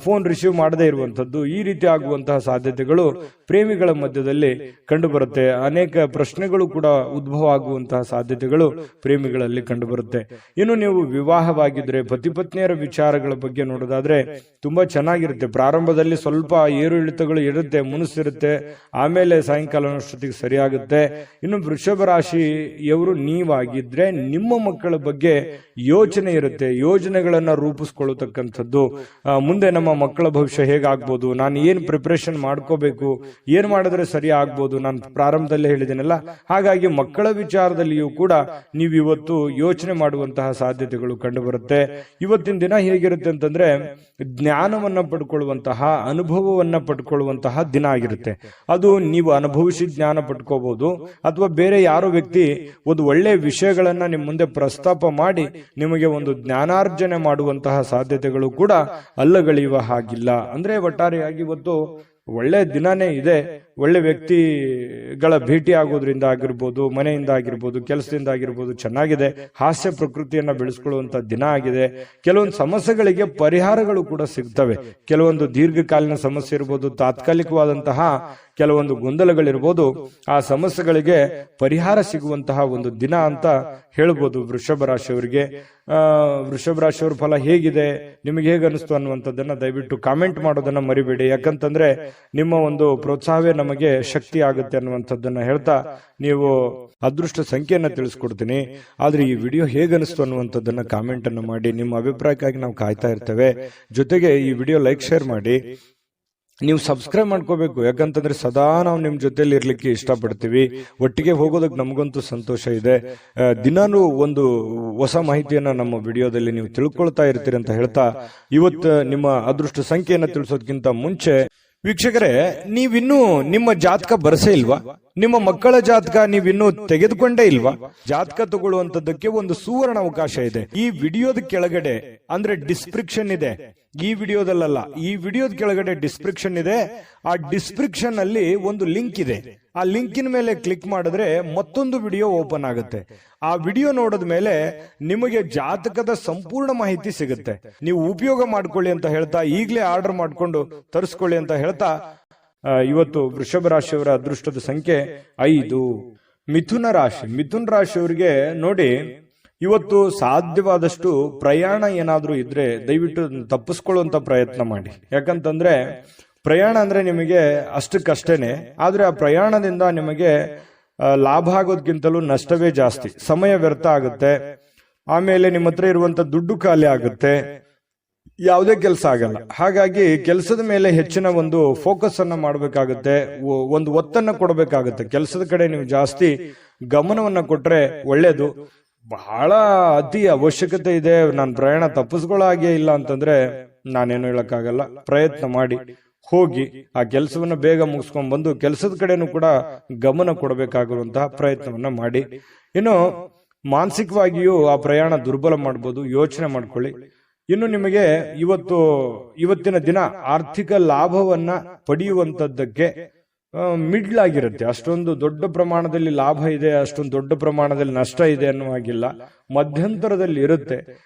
ಫೋನ್ ರಿಸೀವ್ ಮಾಡದೇ ಇರುವಂಥದ್ದು, ಈ ರೀತಿ ಆಗುವಂತಹ ಸಾಧ್ಯತೆಗಳು ಪ್ರೇಮಿಗಳ ಮಧ್ಯದಲ್ಲಿ ಕಂಡು ಬರುತ್ತೆ. ಅನೇಕ ಪ್ರಶ್ನೆಗಳು ಕೂಡ ಉದ್ಭವ ಆಗುವಂತಹ ಸಾಧ್ಯತೆಗಳು ಪ್ರೇಮಿಗಳಲ್ಲಿ ಕಂಡು ಬರುತ್ತೆ. ಇನ್ನು ನೀವು ವಿವಾಹವಾಗಿದ್ರೆ ಪತಿ ಪತ್ನಿಯರ ವಿಚಾರಗಳ ಬಗ್ಗೆ ನೋಡೋದಾದ್ರೆ ತುಂಬಾ ಚೆನ್ನಾಗಿರುತ್ತೆ. ಪ್ರಾರಂಭದಲ್ಲಿ ಸ್ವಲ್ಪ ಏರು ಇಳಿತಗಳು ಇರುತ್ತೆ, ಮುನಿಸಿರುತ್ತೆ, ಆಮೇಲೆ ಸಾಯಂಕಾಲನಷ್ಟೊತ್ತಿಗೆ ಸರಿಯಾಗುತ್ತೆ. ಇನ್ನು ವೃಷಭ ರಾಶಿಯವರು ನೀವಾಗಿದ್ರೆ ನಿಮ್ಮ ಮಕ್ಕಳ ಬಗ್ಗೆ ಯೋಚನೆ ಇರುತ್ತೆ, ಯೋಜನೆಗಳನ್ನ ರೂಪಿಸ್ಕೊಳ್ಳತಕ್ಕಂಥದ್ದು. ಮುಂದೆ ನಮ್ಮ ಮಕ್ಕಳ ಭವಿಷ್ಯ ಹೇಗಾಗ್ಬೋದು, ನಾನು ಏನ್ ಪ್ರಿಪರೇಷನ್ ಮಾಡ್ಕೋಬೇಕು, ಏನ್ ಮಾಡಿದ್ರೆ ಸರಿ ಆಗ್ಬೋದು, ನಾನು ಪ್ರಾರಂಭದಲ್ಲೇ ಹೇಳಿದ್ದೇನಲ್ಲ. ಹಾಗಾಗಿ ಮಕ್ಕಳ ವಿಚಾರದಲ್ಲಿಯೂ ಕೂಡ ನೀವು ಇವತ್ತು ಯೋಚನೆ ಮಾಡುವಂತಹ ಸಾಧ್ಯತೆಗಳು ಕಂಡು ಬರುತ್ತೆ. ಇವತ್ತಿನ ದಿನ ಹೇಗಿರುತ್ತೆ ಅಂತಂದ್ರೆ ಜ್ಞಾನವನ್ನ ಪಡ್ಕೊಳ್ಳುವಂತಹ, ಅನುಭವವನ್ನ ಪಡ್ಕೊಳ್ಳುವಂತಹ ದಿನ ಆಗಿರುತ್ತೆ. ಅದು ನೀವು ಅನುಭವಿಸಿ ಜ್ಞಾನ ಪಡ್ಕೋಬಹುದು, ಅಥವಾ ಬೇರೆ ಯಾರೋ ವ್ಯಕ್ತಿ ಒಂದು ಒಳ್ಳೆ ವಿಷಯಗಳನ್ನ ನಿಮ್ಮ ಮುಂದೆ ಪ್ರಸ್ತಾಪ ಮಾಡಿ ನಿಮಗೆ ಒಂದು ಜ್ಞಾನಾರ್ಜನೆ ಮಾಡುವಂತಹ ಸಾಧ್ಯತೆಗಳು ಕೂಡ ಅಲ್ಲಗಳೆಯುವ ಹಾಗಿಲ್ಲ. ಅಂದ್ರೆ ಒಟ್ಟಾರೆಯಾಗಿ ಇವತ್ತು ಒಳ್ಳೆ ದಿನನೇ ಇದೆ. ಒಳ್ಳೆ ವ್ಯಕ್ತಿಗಳ ಭೇಟಿ ಆಗೋದ್ರಿಂದ ಆಗಿರ್ಬೋದು, ಮನೆಯಿಂದ ಆಗಿರ್ಬೋದು, ಕೆಲಸದಿಂದ ಆಗಿರ್ಬೋದು ಚೆನ್ನಾಗಿದೆ. ಹಾಸ್ಯ ಪ್ರಕೃತಿಯನ್ನ ಬೆಳೆಸ್ಕೊಳ್ಳುವಂತ ದಿನ ಆಗಿದೆ. ಕೆಲವೊಂದು ಸಮಸ್ಯೆಗಳಿಗೆ ಪರಿಹಾರಗಳು ಕೂಡ ಸಿಗ್ತವೆ. ಕೆಲವೊಂದು ದೀರ್ಘಕಾಲೀನ ಸಮಸ್ಯೆ ಇರ್ಬೋದು, ತಾತ್ಕಾಲಿಕವಾದಂತಹ ಕೆಲವೊಂದು ಗೊಂದಲಗಳಿರ್ಬೋದು, ಆ ಸಮಸ್ಯೆಗಳಿಗೆ ಪರಿಹಾರ ಸಿಗುವಂತಹ ಒಂದು ದಿನ ಅಂತ ಹೇಳ್ಬೋದು ವೃಷಭ ರಾಶಿಯವರಿಗೆ. ವೃಷಭ ರಾಶಿಯವರ ಫಲ ಹೇಗಿದೆ, ನಿಮಗೆ ಹೇಗೆ ಅನಿಸ್ತು ಅನ್ನುವಂಥದ್ದನ್ನ ದಯವಿಟ್ಟು ಕಾಮೆಂಟ್ ಮಾಡೋದನ್ನ ಮರಿಬೇಡಿ. ಯಾಕಂತಂದ್ರೆ ನಿಮ್ಮ ಒಂದು ಪ್ರೋತ್ಸಾಹವೇ ನಮಗೆ ಶಕ್ತಿ ಆಗುತ್ತೆ ಅನ್ನುವಂಥದ್ದನ್ನ ಹೇಳ್ತಾ ನೀವು ಅದೃಷ್ಟ ಸಂಖ್ಯೆಯನ್ನ ತಿಳಿಸ್ಕೊಡ್ತೀನಿ. ಆದ್ರೆ ಈ ವಿಡಿಯೋ ಹೇಗೆ ಅನಿಸ್ತು ಅನ್ನುವಂಥದ್ದನ್ನ ಕಾಮೆಂಟ್ ಅನ್ನು ಮಾಡಿ. ನಿಮ್ಮ ಅಭಿಪ್ರಾಯಕ್ಕಾಗಿ ನಾವು ಕಾಯ್ತಾ ಇರ್ತೇವೆ. ಜೊತೆಗೆ ಈ ವಿಡಿಯೋ ಲೈಕ್, ಶೇರ್ ಮಾಡಿ. ನೀವು ಸಬ್ಸ್ಕ್ರೈಬ್ ಮಾಡ್ಕೋಬೇಕು, ಯಾಕಂತಂದ್ರೆ ಸದಾ ನಾವು ನಿಮ್ ಜೊತೆಲಿ ಇರ್ಲಿಕ್ಕೆ ಇಷ್ಟಪಡ್ತೀವಿ. ಒಟ್ಟಿಗೆ ಹೋಗೋದಕ್ಕೆ ನಮಗಂತೂ ಸಂತೋಷ ಇದೆ. ದಿನಾನು ಒಂದು ಹೊಸ ಮಾಹಿತಿಯನ್ನ ನಮ್ಮ ವಿಡಿಯೋದಲ್ಲಿ ನೀವು ತಿಳ್ಕೊಳ್ತಾ ಇರ್ತೀರಿ ಅಂತ ಹೇಳ್ತಾ, ಇವತ್ತು ನಿಮ್ಮ ಅದೃಷ್ಟ ಸಂಖ್ಯೆಯನ್ನ ತಿಳಿಸೋದಕ್ಕಿಂತ ಮುಂಚೆ ವೀಕ್ಷಕರೇ, ನೀವಿನ್ನೂ ನಿಮ್ಮ ಜಾತಕ ಬರಸೇ ಇಲ್ವಾ? ನಿಮ್ಮ ಮಕ್ಕಳ ಜಾತಕ ನೀವಿನ್ನೂ ತೆಗೆದುಕೊಂಡೇ ಇಲ್ವಾ? ಜಾತಕ ತಗೊಳ್ಳುವಂತದ್ದಕ್ಕೆ ಒಂದು ಸುವರ್ಣ ಅವಕಾಶ ಇದೆ. ಈ ವಿಡಿಯೋದ ಕೆಳಗಡೆ ಅಂದ್ರೆ ಡಿಸ್ಕ್ರಿಪ್ಷನ್ ಇದೆ. ಈ ವಿಡಿಯೋದಲ್ಲ, ಈ ವಿಡಿಯೋದ ಕೆಳಗಡೆ ಡಿಸ್ಕ್ರಿಪ್ಷನ್ ಇದೆ. ಆ ಡಿಸ್ಕ್ರಿಪ್ಷನ್ ಅಲ್ಲಿ ಒಂದು ಲಿಂಕ್ ಇದೆ. ಆ ಲಿಂಕಿನ ಮೇಲೆ ಕ್ಲಿಕ್ ಮಾಡಿದ್ರೆ ಮತ್ತೊಂದು ವಿಡಿಯೋ ಓಪನ್ ಆಗುತ್ತೆ. ಆ ವಿಡಿಯೋ ನೋಡಿದ ಮೇಲೆ ನಿಮಗೆ ಜಾತಕದ ಸಂಪೂರ್ಣ ಮಾಹಿತಿ ಸಿಗುತ್ತೆ. ನೀವು ಉಪಯೋಗ ಮಾಡ್ಕೊಳ್ಳಿ ಅಂತ ಹೇಳ್ತಾ, ಈಗಲೇ ಆರ್ಡರ್ ಮಾಡ್ಕೊಂಡು ತರಿಸ್ಕೊಳ್ಳಿ ಅಂತ ಹೇಳ್ತಾ, ಇವತ್ತು ವೃಷಭ ರಾಶಿಯವರ ಅದೃಷ್ಟದ ಸಂಖ್ಯೆ 5. ಮಿಥುನ ರಾಶಿ. ಮಿಥುನ ರಾಶಿಯವರಿಗೆ ನೋಡಿ, ಇವತ್ತು ಸಾಧ್ಯವಾದಷ್ಟು ಪ್ರಯಾಣ ಏನಾದ್ರೂ ಇದ್ರೆ ದಯವಿಟ್ಟು ತಪ್ಪಿಸ್ಕೊಳ್ಳುವಂತ ಪ್ರಯತ್ನ ಮಾಡಿ. ಯಾಕಂತಂದ್ರೆ ಪ್ರಯಾಣ ಅಂದ್ರೆ ನಿಮಗೆ ಅಷ್ಟಕ್ಕಷ್ಟೇನೆ, ಆದ್ರೆ ಆ ಪ್ರಯಾಣದಿಂದ ನಿಮಗೆ ಲಾಭ ಆಗೋದ್ಕಿಂತಲೂ ನಷ್ಟವೇ ಜಾಸ್ತಿ. ಸಮಯ ವ್ಯರ್ಥ ಆಗುತ್ತೆ, ಆಮೇಲೆ ನಿಮ್ಮ ಹತ್ರ ಇರುವಂತ ದುಡ್ಡು ಖಾಲಿ ಆಗುತ್ತೆ, ಯಾವುದೇ ಕೆಲಸ ಆಗಲ್ಲ. ಹಾಗಾಗಿ ಕೆಲಸದ ಮೇಲೆ ಹೆಚ್ಚಿನ ಒಂದು ಫೋಕಸ್ ಅನ್ನ ಮಾಡಬೇಕಾಗುತ್ತೆ, ಒಂದು ಒತ್ತನ್ನ ಕೊಡಬೇಕಾಗುತ್ತೆ. ಕೆಲಸದ ಕಡೆ ನೀವು ಜಾಸ್ತಿ ಗಮನವನ್ನ ಕೊಟ್ರೆ ಒಳ್ಳೇದು. ಬಹಳ ಅತಿ ಅವಶ್ಯಕತೆ ಇದೆ, ನಾನು ಪ್ರಯಾಣ ತಪ್ಪಿಸ್ಕೊಳ್ಳೋ ಹಾಗೆ ಇಲ್ಲ ಅಂತಂದ್ರೆ ನಾನೇನು ಹೇಳಕ್ಕಾಗಲ್ಲ. ಪ್ರಯತ್ನ ಮಾಡಿ ಹೋಗಿ ಆ ಕೆಲಸವನ್ನ ಬೇಗ ಮುಗಿಸ್ಕೊಂಡ್ ಬಂದು ಕೆಲಸದ ಕಡೆನೂ ಕೂಡ ಗಮನ ಕೊಡಬೇಕಾಗಿರುವಂತಹ ಪ್ರಯತ್ನವನ್ನ ಮಾಡಿ. ಇನ್ನು ಮಾನಸಿಕವಾಗಿಯೂ ಆ ಪ್ರಯಾಣ ದುರ್ಬಲ ಮಾಡ್ಬೋದು, ಯೋಚನೆ ಮಾಡ್ಕೊಳ್ಳಿ. ಇನ್ನು ನಿಮಗೆ ಇವತ್ತಿನ ದಿನ ಆರ್ಥಿಕ ಲಾಭವನ್ನ ಪಡೆಯುವಂತದ್ದಕ್ಕೆ ಮಿಡ್ಲ್ ಆಗಿರುತ್ತೆ. ಅಷ್ಟೊಂದು ದೊಡ್ಡ ಪ್ರಮಾಣದಲ್ಲಿ ಲಾಭ ಇದೆ, ಅಷ್ಟೊಂದು ದೊಡ್ಡ ಪ್ರಮಾಣದಲ್ಲಿ ನಷ್ಟ ಇದೆ ಅನ್ನೋ ಹಾಗಿಲ್ಲ, ಮಧ್ಯಂತರದಲ್ಲಿ ಇರುತ್ತೆ.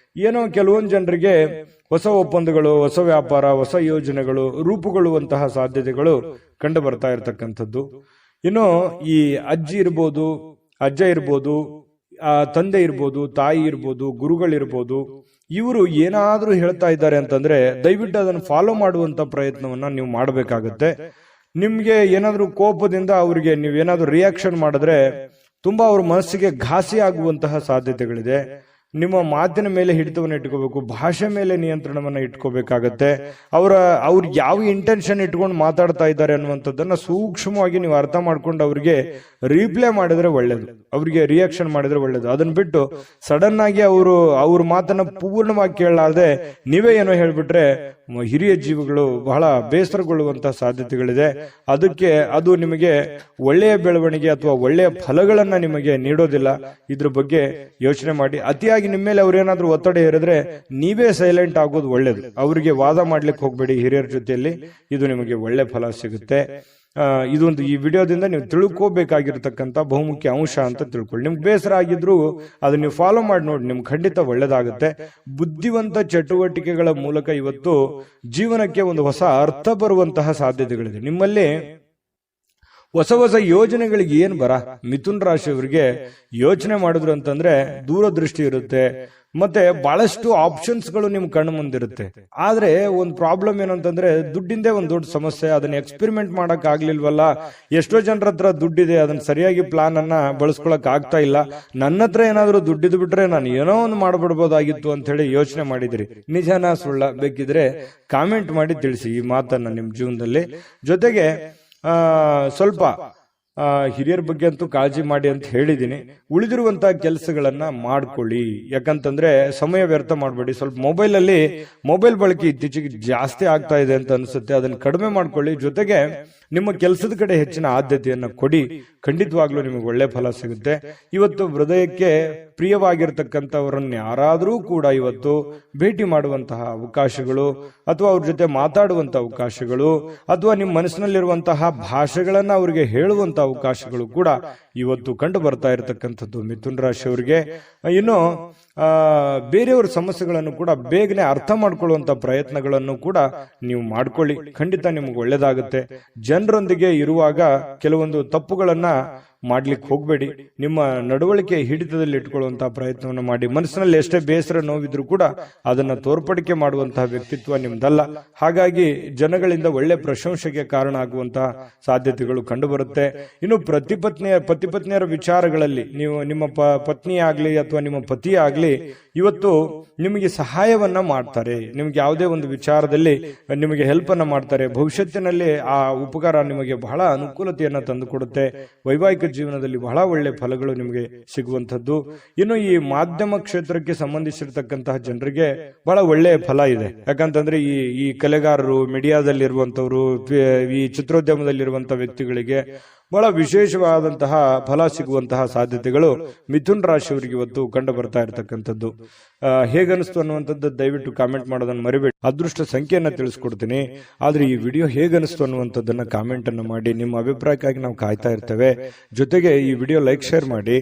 ಏನೋ ಕೆಲವೊಂದು ಜನರಿಗೆ ಹೊಸ ಒಪ್ಪಂದಗಳು, ಹೊಸ ವ್ಯಾಪಾರ, ಹೊಸ ಯೋಜನೆಗಳು ರೂಪುಗೊಳ್ಳುವಂತಹ ಸಾಧ್ಯತೆಗಳು ಕಂಡು ಬರ್ತಾ ಇರತಕ್ಕಂಥದ್ದು. ಇನ್ನು ಈ ಅಜ್ಜಿ ಇರ್ಬೋದು, ಅಜ್ಜ ಇರ್ಬೋದು, ತಂದೆ ಇರ್ಬೋದು, ತಾಯಿ ಇರ್ಬೋದು, ಗುರುಗಳಿರ್ಬೋದು, ಇವರು ಏನಾದ್ರೂ ಹೇಳ್ತಾ ಇದ್ದಾರೆ ಅಂತಂದ್ರೆ ದಯವಿಟ್ಟು ಅದನ್ನು ಫಾಲೋ ಮಾಡುವಂತ ಪ್ರಯತ್ನವನ್ನ ನೀವು ಮಾಡಬೇಕಾಗತ್ತೆ. ನಿಮ್ಗೆ ಏನಾದ್ರೂ ಕೋಪದಿಂದ ಅವರಿಗೆ ನೀವೇನಾದ್ರೂ ರಿಯಾಕ್ಷನ್ ಮಾಡಿದ್ರೆ ತುಂಬಾ ಅವ್ರ ಮನಸ್ಸಿಗೆ ಘಾಸಿ ಆಗುವಂತಹ ಸಾಧ್ಯತೆಗಳಿದೆ. ನಿಮ್ಮ ಮಾತಿನ ಮೇಲೆ ಹಿಡಿತವನ್ನು ಇಟ್ಕೋಬೇಕು, ಭಾಷೆ ಮೇಲೆ ನಿಯಂತ್ರಣವನ್ನ ಇಟ್ಕೋಬೇಕಾಗತ್ತೆ. ಅವ್ರು ಯಾವ ಇಂಟೆನ್ಷನ್ ಇಟ್ಕೊಂಡು ಮಾತಾಡ್ತಾ ಇದ್ದಾರೆ ಅನ್ನುವಂಥದ್ದನ್ನ ಸೂಕ್ಷ್ಮವಾಗಿ ನೀವು ಅರ್ಥ ಮಾಡ್ಕೊಂಡು ಅವ್ರಿಗೆ ರೀಪ್ಲೈ ಮಾಡಿದ್ರೆ ಒಳ್ಳೇದು, ಅವ್ರಿಗೆ ರಿಯಾಕ್ಷನ್ ಮಾಡಿದ್ರೆ ಒಳ್ಳೇದು. ಅದನ್ನ ಬಿಟ್ಟು ಸಡನ್ ಆಗಿ ಅವ್ರ ಮಾತನ್ನ ಪೂರ್ಣವಾಗಿ ಕೇಳಲಾರದೆ ನೀವೇ ಏನೋ ಹೇಳ್ಬಿಟ್ರೆ ಹಿರಿಯ ಜೀವಿಗಳು ಬಹಳ ಬೇಸರಗೊಳ್ಳುವಂತಹ ಸಾಧ್ಯತೆಗಳಿದೆ. ಅದು ನಿಮಗೆ ಒಳ್ಳೆಯ ಬೆಳವಣಿಗೆ ಅಥವಾ ಒಳ್ಳೆಯ ಫಲಗಳನ್ನ ನಿಮಗೆ ನೀಡೋದಿಲ್ಲ. ಇದ್ರ ಬಗ್ಗೆ ಯೋಚನೆ ಮಾಡಿ. ಅತಿಯಾಗಿ ನಿಮ್ಮ ಮೇಲೆ ಅವ್ರೇನಾದ್ರೂ ಒತ್ತಡ ಹೇರಿದ್ರೆ ನೀವೇ ಸೈಲೆಂಟ್ ಆಗೋದು ಒಳ್ಳೇದು. ಅವರಿಗೆ ವಾದ ಮಾಡ್ಲಿಕ್ಕೆ ಹೋಗ್ಬೇಡಿ ಹಿರಿಯರ ಜೊತೆಯಲ್ಲಿ, ಇದು ನಿಮಗೆ ಒಳ್ಳೆ ಫಲ ಸಿಗುತ್ತೆ. ಇದೊಂದು ಈ ವಿಡಿಯೋದಿಂದ ನೀವು ತಿಳ್ಕೋಬೇಕಾಗಿರ್ತಕ್ಕಂಥ ಬಹುಮುಖ್ಯ ಅಂಶ ಅಂತ ತಿಳ್ಕೊಳ್ಳಿ. ನಿಮ್ಗೆ ಬೇಸರ ಆಗಿದ್ರು ಅದನ್ನ ನೀವು ಫಾಲೋ ಮಾಡಿ ನೋಡಿ, ನಿಮ್ಗೆ ಖಂಡಿತ ಒಳ್ಳೇದಾಗುತ್ತೆ. ಬುದ್ಧಿವಂತ ಚಟುವಟಿಕೆಗಳ ಮೂಲಕ ಇವತ್ತು ಜೀವನಕ್ಕೆ ಒಂದು ಹೊಸ ಅರ್ಥ ಬರುವಂತಹ ಸಾಧ್ಯತೆಗಳಿದೆ. ನಿಮ್ಮಲ್ಲಿ ಹೊಸ ಹೊಸ ಯೋಜನೆಗಳಿಗೆ ಏನ್ ಮಿಥುನ್ ರಾಶಿಯವರಿಗೆ ಯೋಚನೆ ಮಾಡಿದ್ರು ಅಂತಂದ್ರೆ ದೂರದೃಷ್ಟಿ ಇರುತ್ತೆ, ಮತ್ತೆ ಬಹಳಷ್ಟು ಆಪ್ಷನ್ಸ್ ಗಳು ನಿಮ್ ಕಣ್ಣು ಮುಂದಿರುತ್ತೆ. ಆದ್ರೆ ಒಂದು ಪ್ರಾಬ್ಲಮ್ ಏನಂತಂದ್ರೆ ದುಡ್ಡಿಂದೇ ಒಂದು ದೊಡ್ಡ ಸಮಸ್ಯೆ. ಅದನ್ನ ಎಕ್ಸ್ಪೆರಿಮೆಂಟ್ ಮಾಡಕ್ ಆಗ್ಲಿಲ್ವಲ್ಲ, ಎಷ್ಟೋ ಜನರ ಹತ್ರ ದುಡ್ಡಿದೆ, ಅದನ್ನ ಸರಿಯಾಗಿ ಪ್ಲಾನ್ ಅನ್ನ ಬಳಸ್ಕೊಳಕ್ ಆಗ್ತಾ ಇಲ್ಲ, ನನ್ನ ಹತ್ರ ಏನಾದ್ರೂ ದುಡ್ಡಿದ್ದು ಬಿಟ್ರೆ ನಾನು ಏನೋ ಒಂದು ಮಾಡ್ಬಿಡ್ಬೋದಾಗಿತ್ತು ಅಂತ ಹೇಳಿ ಯೋಚನೆ ಮಾಡಿದಿರಿ. ನಿಜಾನ ಸುಳ್ಳ ಬೇಕಿದ್ರೆ ಕಾಮೆಂಟ್ ಮಾಡಿ ತಿಳಿಸಿ ಈ ಮಾತನ್ನ ನಿಮ್ ಜೀವನದಲ್ಲಿ. ಜೊತೆಗೆ ಸ್ವಲ್ಪ ಹಿರಿಯರ ಬಗ್ಗೆ ಅಂತೂ ಕಾಳಜಿ ಮಾಡಿ ಅಂತ ಹೇಳಿದೀನಿ. ಉಳಿದಿರುವಂತಹ ಕೆಲಸಗಳನ್ನ ಮಾಡ್ಕೊಳ್ಳಿ, ಯಾಕಂತಂದ್ರೆ ಸಮಯ ವ್ಯರ್ಥ ಮಾಡಬೇಡಿ. ಸ್ವಲ್ಪ ಮೊಬೈಲ್ ಬಳಕೆ ಇತ್ತೀಚೆಗೆ ಜಾಸ್ತಿ ಆಗ್ತಾ ಇದೆ ಅಂತ ಅನ್ಸುತ್ತೆ, ಅದನ್ನ ಕಡಿಮೆ ಮಾಡ್ಕೊಳ್ಳಿ. ಜೊತೆಗೆ ನಿಮ್ಮ ಕೆಲಸದ ಕಡೆ ಹೆಚ್ಚಿನ ಆದ್ಯತೆಯನ್ನ ಕೊಡಿ, ಖಂಡಿತವಾಗ್ಲೂ ನಿಮಗೆ ಒಳ್ಳೆ ಫಲ ಸಿಗುತ್ತೆ. ಇವತ್ತು ಹೃದಯಕ್ಕೆ ಪ್ರಿಯವಾಗಿರ್ತಕ್ಕಂಥವರನ್ನ ಯಾರಾದರೂ ಕೂಡ ಇವತ್ತು ಭೇಟಿ ಮಾಡುವಂತಹ ಅವಕಾಶಗಳು, ಅಥವಾ ಅವ್ರ ಜೊತೆ ಮಾತಾಡುವಂತಹ ಅವಕಾಶಗಳು, ಅಥವಾ ನಿಮ್ಮ ಮನಸ್ಸಿನಲ್ಲಿರುವಂತಹ ಭಾಷೆಗಳನ್ನ ಅವರಿಗೆ ಹೇಳುವಂತಹ ಅವಕಾಶಗಳು ಕೂಡ ಇವತ್ತು ಕಂಡು ಬರ್ತಾ ಇರತಕ್ಕಂಥದ್ದು ಮಿಥುನ್ ರಾಶಿಯವರಿಗೆ. ಇನ್ನು ಬೇರೆಯವರ ಸಮಸ್ಯೆಗಳನ್ನು ಕೂಡ ಬೇಗನೆ ಅರ್ಥ ಮಾಡ್ಕೊಳ್ಳುವಂತ ಪ್ರಯತ್ನಗಳನ್ನು ಕೂಡ ನೀವು ಮಾಡ್ಕೊಳ್ಳಿ, ಖಂಡಿತ ನಿಮ್ಗೆ ಒಳ್ಳೇದಾಗುತ್ತೆ. ಜನರೊಂದಿಗೆ ಇರುವಾಗ ಕೆಲವೊಂದು ತಪ್ಪುಗಳನ್ನ ಮಾಡ್ಲಿಕ್ಕೆ ಹೋಗ್ಬೇಡಿ. ನಿಮ್ಮ ನಡವಳಿಕೆ ಹಿಡಿತದಲ್ಲಿ ಇಟ್ಕೊಳ್ಳುವಂತಹ ಪ್ರಯತ್ನವನ್ನು ಮಾಡಿ. ಮನಸ್ಸಿನಲ್ಲಿ ಎಷ್ಟೇ ಬೇಸರ ನೋವಿದ್ರು ಕೂಡ ಅದನ್ನ ತೋರ್ಪಡಿಕೆ ಮಾಡುವಂತಹ ವ್ಯಕ್ತಿತ್ವ ನಿಮ್ದಲ್ಲ. ಹಾಗಾಗಿ ಜನಗಳಿಂದ ಒಳ್ಳೆ ಪ್ರಶಂಸೆಗೆ ಕಾರಣ ಆಗುವಂತಹ ಸಾಧ್ಯತೆಗಳು ಕಂಡು ಬರುತ್ತೆ. ಇನ್ನು ಪತಿ ಪತ್ನಿಯರ ವಿಚಾರಗಳಲ್ಲಿ ನೀವು ನಿಮ್ಮ ಪತ್ನಿ ಆಗ್ಲಿ ಅಥವಾ ನಿಮ್ಮ ಪತಿ ಆಗ್ಲಿ ಇವತ್ತು ನಿಮಗೆ ಸಹಾಯವನ್ನ ಮಾಡ್ತಾರೆ. ನಿಮ್ಗೆ ಯಾವುದೇ ಒಂದು ವಿಚಾರದಲ್ಲಿ ನಿಮಗೆ ಹೆಲ್ಪ್ ಅನ್ನ ಮಾಡ್ತಾರೆ. ಭವಿಷ್ಯತ್ತಿನಲ್ಲಿ ಆ ಉಪಕಾರ ನಿಮಗೆ ಬಹಳ ಅನುಕೂಲತೆಯನ್ನ ತಂದುಕೊಡುತ್ತೆ. ವೈವಾಹಿಕ ಜೀವನದಲ್ಲಿ ಬಹಳ ಒಳ್ಳೆ ಫಲಗಳು ನಿಮಗೆ ಸಿಗುವಂತದ್ದು. ಇನ್ನು ಈ ಮಾಧ್ಯಮ ಕ್ಷೇತ್ರಕ್ಕೆ ಸಂಬಂಧಿಸಿರ್ತಕ್ಕಂತಹ ಜನರಿಗೆ ಬಹಳ ಒಳ್ಳೆಯ ಫಲ ಇದೆ. ಯಾಕಂತಂದ್ರೆ ಈ ಕಲೆಗಾರರು, ಮೀಡಿಯಾದಲ್ಲಿರುವಂತವ್ರು, ಈ ಚಿತ್ರೋದ್ಯಮದಲ್ಲಿರುವಂತಹ ವ್ಯಕ್ತಿಗಳಿಗೆ ಬಹಳ ವಿಶೇಷವಾದಂತಹ ಫಲ ಸಿಗುವಂತಹ ಸಾಧ್ಯತೆಗಳು ಮಿಥುನ್ ರಾಶಿಯವರಿಗೆ ಇವತ್ತು ಕಂಡು ಬರ್ತಾ ಇರತಕ್ಕಂಥದ್ದು. ಹೇಗನಿಸ್ತು ಅನ್ನುವಂಥದ್ದು ದಯವಿಟ್ಟು ಕಾಮೆಂಟ್ ಮಾಡೋದನ್ನ ಮರಿಬೇಡಿ. ಅದೃಷ್ಟ ಸಂಖ್ಯೆಯನ್ನ ತಿಳಿಸ್ಕೊಡ್ತೀನಿ, ಆದ್ರೆ ಈ ವಿಡಿಯೋ ಹೇಗನಿಸ್ತು ಅನ್ನುವಂಥದ್ದನ್ನ ಕಾಮೆಂಟ್ ಅನ್ನು ಮಾಡಿ. ನಿಮ್ಮ ಅಭಿಪ್ರಾಯಕ್ಕಾಗಿ ನಾವು ಕಾಯ್ತಾ ಇರ್ತೇವೆ. ಜೊತೆಗೆ ಈ ವಿಡಿಯೋ ಲೈಕ್, ಶೇರ್ ಮಾಡಿ.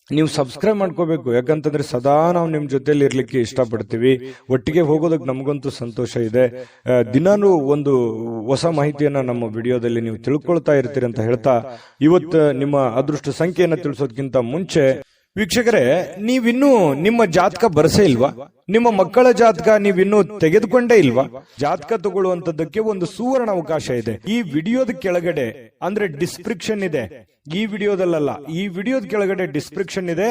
ನೀವು ಸಬ್ಸ್ಕ್ರೈಬ್ ಮಾಡ್ಕೋಬೇಕು, ಯಾಕಂತಂದ್ರೆ ಸದಾ ನಾವು ನಿಮ್ ಜೊತೆಲಿ ಇರ್ಲಿಕ್ಕೆ ಇಷ್ಟಪಡ್ತೀವಿ. ಒಟ್ಟಿಗೆ ಹೋಗೋದಕ್ಕೆ ನಮಗಂತೂ ಸಂತೋಷ ಇದೆ. ದಿನಾನು ಒಂದು ಹೊಸ ಮಾಹಿತಿಯನ್ನ ನಮ್ಮ ವಿಡಿಯೋದಲ್ಲಿ ನೀವು ತಿಳ್ಕೊಳ್ತಾ ಇರ್ತೀರಿ ಅಂತ ಹೇಳ್ತಾ, ಇವತ್ತು ನಿಮ್ಮ ಅದೃಷ್ಟ ಸಂಖ್ಯೆಯನ್ನ ತಿಳಿಸೋದಕ್ಕಿಂತ ಮುಂಚೆ ವೀಕ್ಷಕರೇ, ನೀವಿನ್ನೂ ನಿಮ್ಮ ಜಾತಕ ಬರಸೇ ಇಲ್ವಾ? ನಿಮ್ಮ ಮಕ್ಕಳ ಜಾತಕ ನೀವಿನ್ನೂ ತೆಗೆದುಕೊಂಡೇ ಇಲ್ವಾ? ಜಾತಕ ತಗೊಳ್ಳುವಂತದ್ದಕ್ಕೆ ಒಂದು ಸುವರ್ಣ ಅವಕಾಶ ಇದೆ. ಈ ವಿಡಿಯೋದ ಕೆಳಗಡೆ ಅಂದ್ರೆ ಡಿಸ್ಕ್ರಿಪ್ಷನ್ ಇದೆ, ಈ ವಿಡಿಯೋದಲ್ಲ, ಈ ವಿಡಿಯೋದ ಕೆಳಗಡೆ ಡಿಸ್ಕ್ರಿಪ್ಷನ್ ಇದೆ.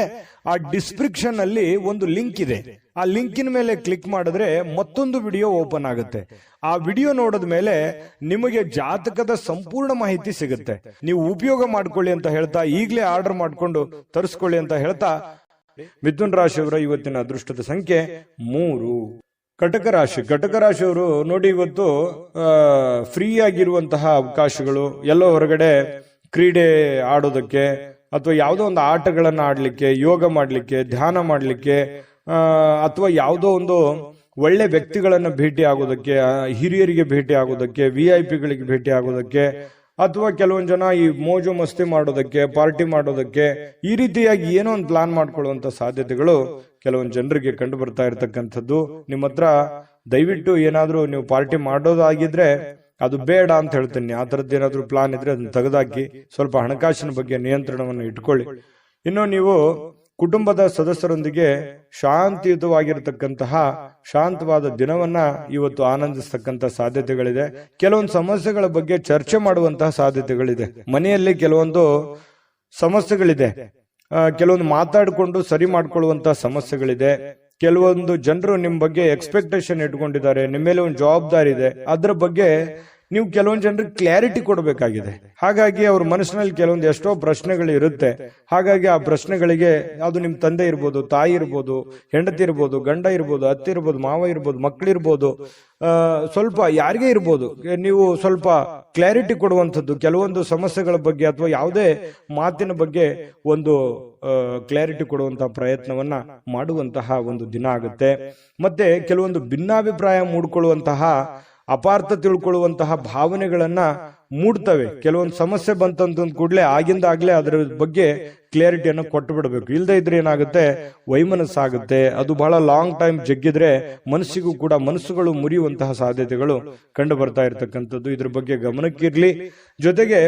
ಆ ಡಿಸ್ಕ್ರಿಪ್ಷನ್ ಅಲ್ಲಿ ಒಂದು ಲಿಂಕ್ ಇದೆ. ಆ ಲಿಂಕಿನ ಮೇಲೆ ಕ್ಲಿಕ್ ಮಾಡಿದ್ರೆ ಮತ್ತೊಂದು ವಿಡಿಯೋ ಓಪನ್ ಆಗುತ್ತೆ. ಆ ವಿಡಿಯೋ ನೋಡಿದ ಮೇಲೆ ನಿಮಗೆ ಜಾತಕದ ಸಂಪೂರ್ಣ ಮಾಹಿತಿ ಸಿಗುತ್ತೆ. ನೀವು ಉಪಯೋಗ ಮಾಡ್ಕೊಳ್ಳಿ ಅಂತ ಹೇಳ್ತಾ, ಈಗಲೇ ಆರ್ಡರ್ ಮಾಡ್ಕೊಂಡು ತರಿಸ್ಕೊಳ್ಳಿ ಅಂತ ಹೇಳ್ತಾ, ಮಿಥುನ್ ರಾಶಿಯವರ ಇವತ್ತಿನ ಅದೃಷ್ಟದ ಸಂಖ್ಯೆ 3. ಕಟಕ ರಾಶಿಯವರು ನೋಡಿ, ಇವತ್ತು ಫ್ರೀ ಆಗಿರುವಂತಹ ಅವಕಾಶಗಳು, ಎಲ್ಲೋ ಹೊರಗಡೆ ಕ್ರೀಡೆ ಆಡೋದಕ್ಕೆ ಅಥವಾ ಯಾವುದೋ ಒಂದು ಆಟಗಳನ್ನ ಆಡ್ಲಿಕ್ಕೆ, ಯೋಗ ಮಾಡ್ಲಿಕ್ಕೆ, ಧ್ಯಾನ ಮಾಡ್ಲಿಕ್ಕೆ, ಅಥವಾ ಯಾವುದೋ ಒಂದು ಒಳ್ಳೆ ವ್ಯಕ್ತಿಗಳನ್ನ ಭೇಟಿ ಆಗೋದಕ್ಕೆ, ಹಿರಿಯರಿಗೆ ಭೇಟಿ ಆಗೋದಕ್ಕೆ, VIP-ಗಳಿಗೆ ಭೇಟಿ ಆಗೋದಕ್ಕೆ, ಅಥವಾ ಕೆಲವೊಂದು ಜನ ಈ ಮೋಜು ಮಸ್ತಿ ಮಾಡೋದಕ್ಕೆ, ಪಾರ್ಟಿ ಮಾಡೋದಕ್ಕೆ, ಈ ರೀತಿಯಾಗಿ ಏನೋ ಒಂದು ಪ್ಲಾನ್ ಮಾಡ್ಕೊಳ್ಳುವಂತ ಸಾಧ್ಯತೆಗಳು ಕೆಲವೊಂದು ಜನರಿಗೆ ಕಂಡು ಬರ್ತಾ ಇರತಕ್ಕಂಥದ್ದು. ನಿಮ್ಮ ಹತ್ರ ದಯವಿಟ್ಟು ಏನಾದ್ರೂ ನೀವು ಪಾರ್ಟಿ ಮಾಡೋದಾಗಿದ್ರೆ ಅದು ಬೇಡ ಅಂತ ಹೇಳ್ತೀನಿ. ಆ ತರದ್ದು ಏನಾದ್ರೂ ಪ್ಲಾನ್ ಇದ್ರೆ ಅದನ್ನ ತೆಗೆದಾಕಿ ಸ್ವಲ್ಪ ಹಣಕಾಸಿನ ಬಗ್ಗೆ ನಿಯಂತ್ರಣವನ್ನು ಇಟ್ಕೊಳ್ಳಿ. ಇನ್ನು ನೀವು ಕುಟುಂಬದ ಸದಸ್ಯರೊಂದಿಗೆ ಶಾಂತಿಯುತವಾಗಿರತಕ್ಕಂತಹ ಶಾಂತವಾದ ದಿನವನ್ನ ಇವತ್ತು ಆನಂದಿಸ್ತಕ್ಕಂಥ ಸಾಧ್ಯತೆಗಳಿದೆ. ಕೆಲವೊಂದು ಸಮಸ್ಯೆಗಳ ಬಗ್ಗೆ ಚರ್ಚೆ ಮಾಡುವಂತಹ ಸಾಧ್ಯತೆಗಳಿದೆ. ಮನೆಯಲ್ಲಿ ಕೆಲವೊಂದು ಸಮಸ್ಯೆಗಳಿದೆ, ಕೆಲವೊಂದು ಮಾತಾಡಿಕೊಂಡು ಸರಿ ಮಾಡ್ಕೊಳ್ಳುವಂತ ಸಮಸ್ಯೆಗಳಿದೆ. ಕೆಲವೊಂದು ಜನರು ನಿಮ್ ಬಗ್ಗೆ ಎಕ್ಸ್ಪೆಕ್ಟೇಷನ್ ಇಟ್ಕೊಂಡಿದ್ದಾರೆ, ನಿಮ್ಮ ಮೇಲೆ ಒಂದು ಜವಾಬ್ದಾರಿ ಇದೆ, ಅದ್ರ ಬಗ್ಗೆ ನೀವು ಕೆಲವೊಂದು ಜನರಿಗೆ ಕ್ಲಾರಿಟಿ ಕೊಡಬೇಕಾಗಿದೆ. ಹಾಗಾಗಿ ಅವ್ರ ಮನಸ್ಸಿನಲ್ಲಿ ಕೆಲವೊಂದು ಎಷ್ಟೋ ಪ್ರಶ್ನೆಗಳು ಇರುತ್ತೆ. ಹಾಗಾಗಿ ಆ ಪ್ರಶ್ನೆಗಳಿಗೆ ಅದು ನಿಮ್ ತಂದೆ ಇರ್ಬೋದು, ತಾಯಿ ಇರ್ಬೋದು, ಹೆಂಡತಿ ಇರ್ಬೋದು, ಗಂಡ ಇರ್ಬೋದು, ಅತ್ತೆ ಇರ್ಬೋದು, ಮಾವ ಇರ್ಬೋದು, ಮಕ್ಕಳಿರ್ಬೋದು, ಸ್ವಲ್ಪ ಯಾರಿಗೇ ಇರ್ಬೋದು, ನೀವು ಸ್ವಲ್ಪ ಕ್ಲಾರಿಟಿ ಕೊಡುವಂಥದ್ದು ಕೆಲವೊಂದು ಸಮಸ್ಯೆಗಳ ಬಗ್ಗೆ ಅಥವಾ ಯಾವುದೇ ಮಾತಿನ ಬಗ್ಗೆ ಒಂದು ಕ್ಲಾರಿಟಿ ಕೊಡುವಂತಹ ಪ್ರಯತ್ನವನ್ನ ಮಾಡುವಂತಹ ಒಂದು ದಿನ ಆಗುತ್ತೆ. ಮತ್ತೆ ಕೆಲವೊಂದು ಭಿನ್ನಾಭಿಪ್ರಾಯ ಮೂಡ್ಕೊಳ್ಳುವಂತಹ, ಅಪಾರ್ಥ ತಿಳ್ಕೊಳ್ಳುವಂತಹ ಭಾವನೆಗಳನ್ನ ಮೂಡ್ತವೆ. ಕೆಲವೊಂದು ಸಮಸ್ಯೆ ಬಂತಂತ ಕೂಡಲೇ ಆಗಿಂದಾಗ್ಲೇ ಅದರ ಬಗ್ಗೆ ಕ್ಲಾರಿಟಿಯನ್ನು ಕೊಟ್ಟು ಬಿಡಬೇಕು. ಇಲ್ಲದೆ ಇದ್ರೆ ಏನಾಗುತ್ತೆ, ವೈಮನಸ್ಸಾಗುತ್ತೆ. ಅದು ಬಹಳ ಲಾಂಗ್ ಟೈಮ್ ಜಗ್ಗಿದ್ರೆ ಮನಸ್ಸಿಗೂ ಕೂಡ ಮನಸ್ಸುಗಳು ಮುರಿಯುವಂತಹ ಸಾಧ್ಯತೆಗಳು ಕಂಡು ಬರ್ತಾ ಇರತಕ್ಕಂಥದ್ದು. ಇದ್ರ ಬಗ್ಗೆ ಗಮನಕ್ಕಿರ್ಲಿ. ಜೊತೆಗೆ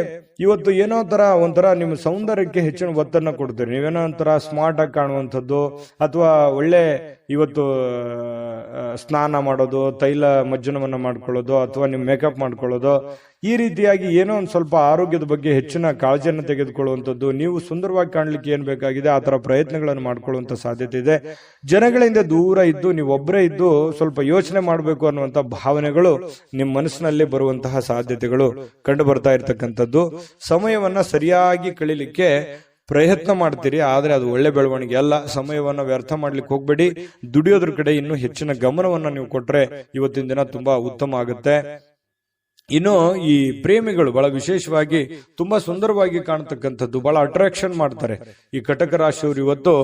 ಇವತ್ತು ಏನೋ ಒಂಥರ ನಿಮ್ಮ ಸೌಂದರ್ಯಕ್ಕೆ ಹೆಚ್ಚಿನ ಒತ್ತನ್ನ ಕೊಡ್ತೀರಿ. ನೀವೇನೋ ಒಂಥರ ಸ್ಮಾರ್ಟ್ ಆಗಿ ಕಾಣುವಂಥದ್ದು, ಅಥವಾ ಒಳ್ಳೆ ಇವತ್ತು ಸ್ನಾನ ಮಾಡೋದು, ತೈಲ ಮಜ್ಜನವನ್ನ ಮಾಡ್ಕೊಳ್ಳೋದು, ಅಥವಾ ನಿಮ್ ಮೇಕಪ್ ಮಾಡ್ಕೊಳ್ಳೋದು, ಈ ರೀತಿಯಾಗಿ ಏನೋ ಒಂದು ಸ್ವಲ್ಪ ಆರೋಗ್ಯದ ಬಗ್ಗೆ ಹೆಚ್ಚಿನ ಕಾಳಜಿಯನ್ನು ತೆಗೆದುಕೊಳ್ಳುವಂಥದ್ದು, ನೀವು ಸುಂದರವಾಗಿ ಕಾಣಲಿಕ್ಕೆ ಏನ್ ಬೇಕಾಗಿದೆ ಆ ತರ ಪ್ರಯತ್ನಗಳನ್ನು ಮಾಡ್ಕೊಳ್ಳುವಂತ ಸಾಧ್ಯತೆ ಇದೆ. ಜನಗಳಿಂದ ದೂರ ಇದ್ದು ನೀವು ಒಬ್ಬರೇ ಇದ್ದು ಸ್ವಲ್ಪ ಯೋಚನೆ ಮಾಡಬೇಕು ಅನ್ನುವಂತ ಭಾವನೆಗಳು ನಿಮ್ಮ ಮನಸ್ಸಿನಲ್ಲಿ ಬರುವಂತಹ ಸಾಧ್ಯತೆಗಳು ಕಂಡು ಬರ್ತಾ ಇರತಕ್ಕಂಥದ್ದು. ಸಮಯವನ್ನ ಸರಿಯಾಗಿ ಕಳೀಲಿಕ್ಕೆ ಪ್ರಯತ್ನ ಮಾಡ್ತೀರಿ, ಆದ್ರೆ ಅದು ಒಳ್ಳೆ ಬೆಳವಣಿಗೆ ಅಲ್ಲ. ಸಮಯವನ್ನ ವ್ಯರ್ಥ ಮಾಡ್ಲಿಕ್ಕೆ ಹೋಗ್ಬೇಡಿ. ದುಡಿಯೋದ್ರ ಕಡೆ ಇನ್ನೂ ಹೆಚ್ಚಿನ ಗಮನವನ್ನ ನೀವು ಕೊಟ್ರೆ ಇವತ್ತಿನ ದಿನ ತುಂಬಾ ಉತ್ತಮ ಆಗುತ್ತೆ. ಇನ್ನು ಈ ಪ್ರೇಮಿಗಳು ಬಹಳ ವಿಶೇಷವಾಗಿ ತುಂಬಾ ಸುಂದರವಾಗಿ ಕಾಣತಕ್ಕಂಥದ್ದು, ಬಹಳ ಅಟ್ರಾಕ್ಷನ್ ಮಾಡ್ತಾರೆ. ಈ ಕಟಕ ರಾಶಿಯವರು ಇವತ್ತು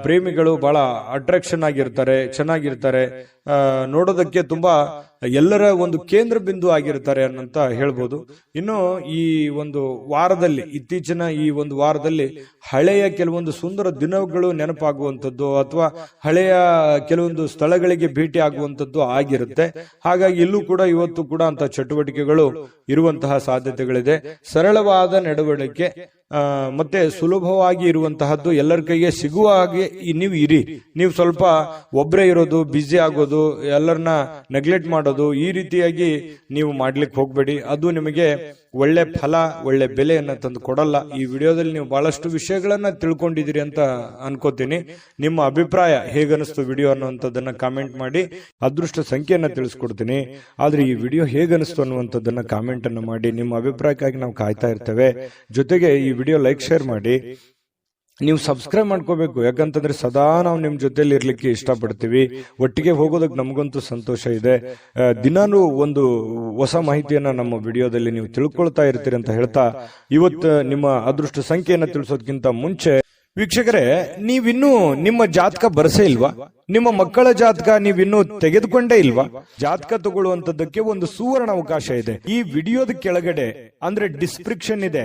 ಪ್ರೇಮಿಗಳು ಬಹಳ ಅಟ್ರಾಕ್ಷನ್ ಆಗಿರ್ತಾರೆ, ಚೆನ್ನಾಗಿರ್ತಾರೆ, ನೋಡೋದಕ್ಕೆ ತುಂಬಾ ಎಲ್ಲರ ಒಂದು ಕೇಂದ್ರ ಬಿಂದು ಆಗಿರ್ತಾರೆ ಅನ್ನಂತ ಹೇಳ್ಬೋದು. ಇನ್ನು ಈ ಒಂದು ವಾರದಲ್ಲಿ, ಇತ್ತೀಚಿನ ಈ ಒಂದು ವಾರದಲ್ಲಿ ಹಳೆಯ ಕೆಲವೊಂದು ಸುಂದರ ದಿನಗಳು ನೆನಪಾಗುವಂಥದ್ದು ಅಥವಾ ಹಳೆಯ ಕೆಲವೊಂದು ಸ್ಥಳಗಳಿಗೆ ಭೇಟಿ ಆಗುವಂಥದ್ದು ಆಗಿರುತ್ತೆ. ಹಾಗಾಗಿ ಇಲ್ಲೂ ಕೂಡ ಇವತ್ತು ಕೂಡ ಅಂತ ಚಟುವಟಿಕೆಗಳು ಇರುವಂತಹ ಸಾಧ್ಯತೆಗಳಿದೆ. ಸರಳವಾದ ನಡವಳಿಕೆ ಮತ್ತೆ ಸುಲಭವಾಗಿ ಇರುವಂತಹದ್ದು, ಎಲ್ಲರ ಕೈಗೆ ಸಿಗುವ ಹಾಗೆ ನೀವು ಇರಿ. ನೀವು ಸ್ವಲ್ಪ ಒಬ್ಬರೇ ಇರೋದು, ಬ್ಯುಸಿ ಆಗೋದು, ಎಲ್ಲರನ್ನ ನೆಗ್ಲೆಕ್ಟ್ ಮಾಡೋದು, ಈ ರೀತಿಯಾಗಿ ನೀವು ಮಾಡ್ಲಿಕ್ಕೆ ಹೋಗ್ಬೇಡಿ. ಅದು ನಿಮಗೆ ಒಳ್ಳೆ ಫಲ, ಒಳ್ಳೆ ಬೆಲೆಯನ್ನ ತಂದು ಕೊಡಲ್ಲ. ಈ ವಿಡಿಯೋದಲ್ಲಿ ನೀವು ಬಹಳಷ್ಟು ವಿಷಯಗಳನ್ನ ತಿಳ್ಕೊಂಡಿದ್ದೀರಿ ಅಂತ ಅನ್ಕೋತೀನಿ. ನಿಮ್ಮ ಅಭಿಪ್ರಾಯ ಹೇಗನಿಸ್ತು ವಿಡಿಯೋ ಅನ್ನುವಂಥದ್ದನ್ನ ಕಾಮೆಂಟ್ ಮಾಡಿ. ಅದೃಷ್ಟ ಸಂಖ್ಯೆಯನ್ನ ತಿಳಿಸ್ಕೊಡ್ತೀನಿ. ಆದ್ರೆ ಈ ವಿಡಿಯೋ ಹೇಗನಿಸ್ತು ಅನ್ನುವಂಥದ್ದನ್ನ ಕಾಮೆಂಟ್ ಅನ್ನು ಮಾಡಿ. ನಿಮ್ಮ ಅಭಿಪ್ರಾಯಕ್ಕಾಗಿ ನಾವು ಕಾಯ್ತಾ ಇರ್ತೇವೆ. ಜೊತೆಗೆ ಈ ವಿಡಿಯೋ ಲೈಕ್, ಶೇರ್ ಮಾಡಿ. ನೀವು ಸಬ್ಸ್ಕ್ರೈಬ್ ಮಾಡ್ಕೋಬೇಕು, ಯಾಕಂತಂದ್ರೆ ಸದಾ ನಾವು ನಿಮ್ ಜೊತೆಲಿ ಇರ್ಲಿಕ್ಕೆ ಇಷ್ಟಪಡ್ತೀವಿ. ಒಟ್ಟಿಗೆ ಹೋಗೋದಕ್ಕೆ ನಮಗಂತೂ ಸಂತೋಷ ಇದೆ. ದಿನಾನು ಒಂದು ಹೊಸ ಮಾಹಿತಿಯನ್ನ ನಮ್ಮ ವಿಡಿಯೋದಲ್ಲಿ ನೀವು ತಿಳ್ಕೊಳ್ತಾ ಇರ್ತೀರಿ ಅಂತ ಹೇಳ್ತಾ, ಇವತ್ತು ನಿಮ್ಮ ಅದೃಷ್ಟ ಸಂಖ್ಯೆಯನ್ನ ತಿಳಿಸೋದಕ್ಕಿಂತ ಮುಂಚೆ ವೀಕ್ಷಕರೇ, ನೀವಿನ್ನೂ ನಿಮ್ಮ ಜಾತಕ ಬರಸೇ ಇಲ್ವಾ? ನಿಮ್ಮ ಮಕ್ಕಳ ಜಾತಕ ನೀವಿನ್ನೂ ತೆಗೆದುಕೊಂಡೇ ಇಲ್ವಾ? ಜಾತಕ ತಗೊಳ್ಳುವಂತದ್ದಕ್ಕೆ ಒಂದು ಸುವರ್ಣ ಅವಕಾಶ ಇದೆ. ಈ ವಿಡಿಯೋದ ಕೆಳಗಡೆ ಅಂದ್ರೆ ಡಿಸ್ಕ್ರಿಪ್ಷನ್ ಇದೆ.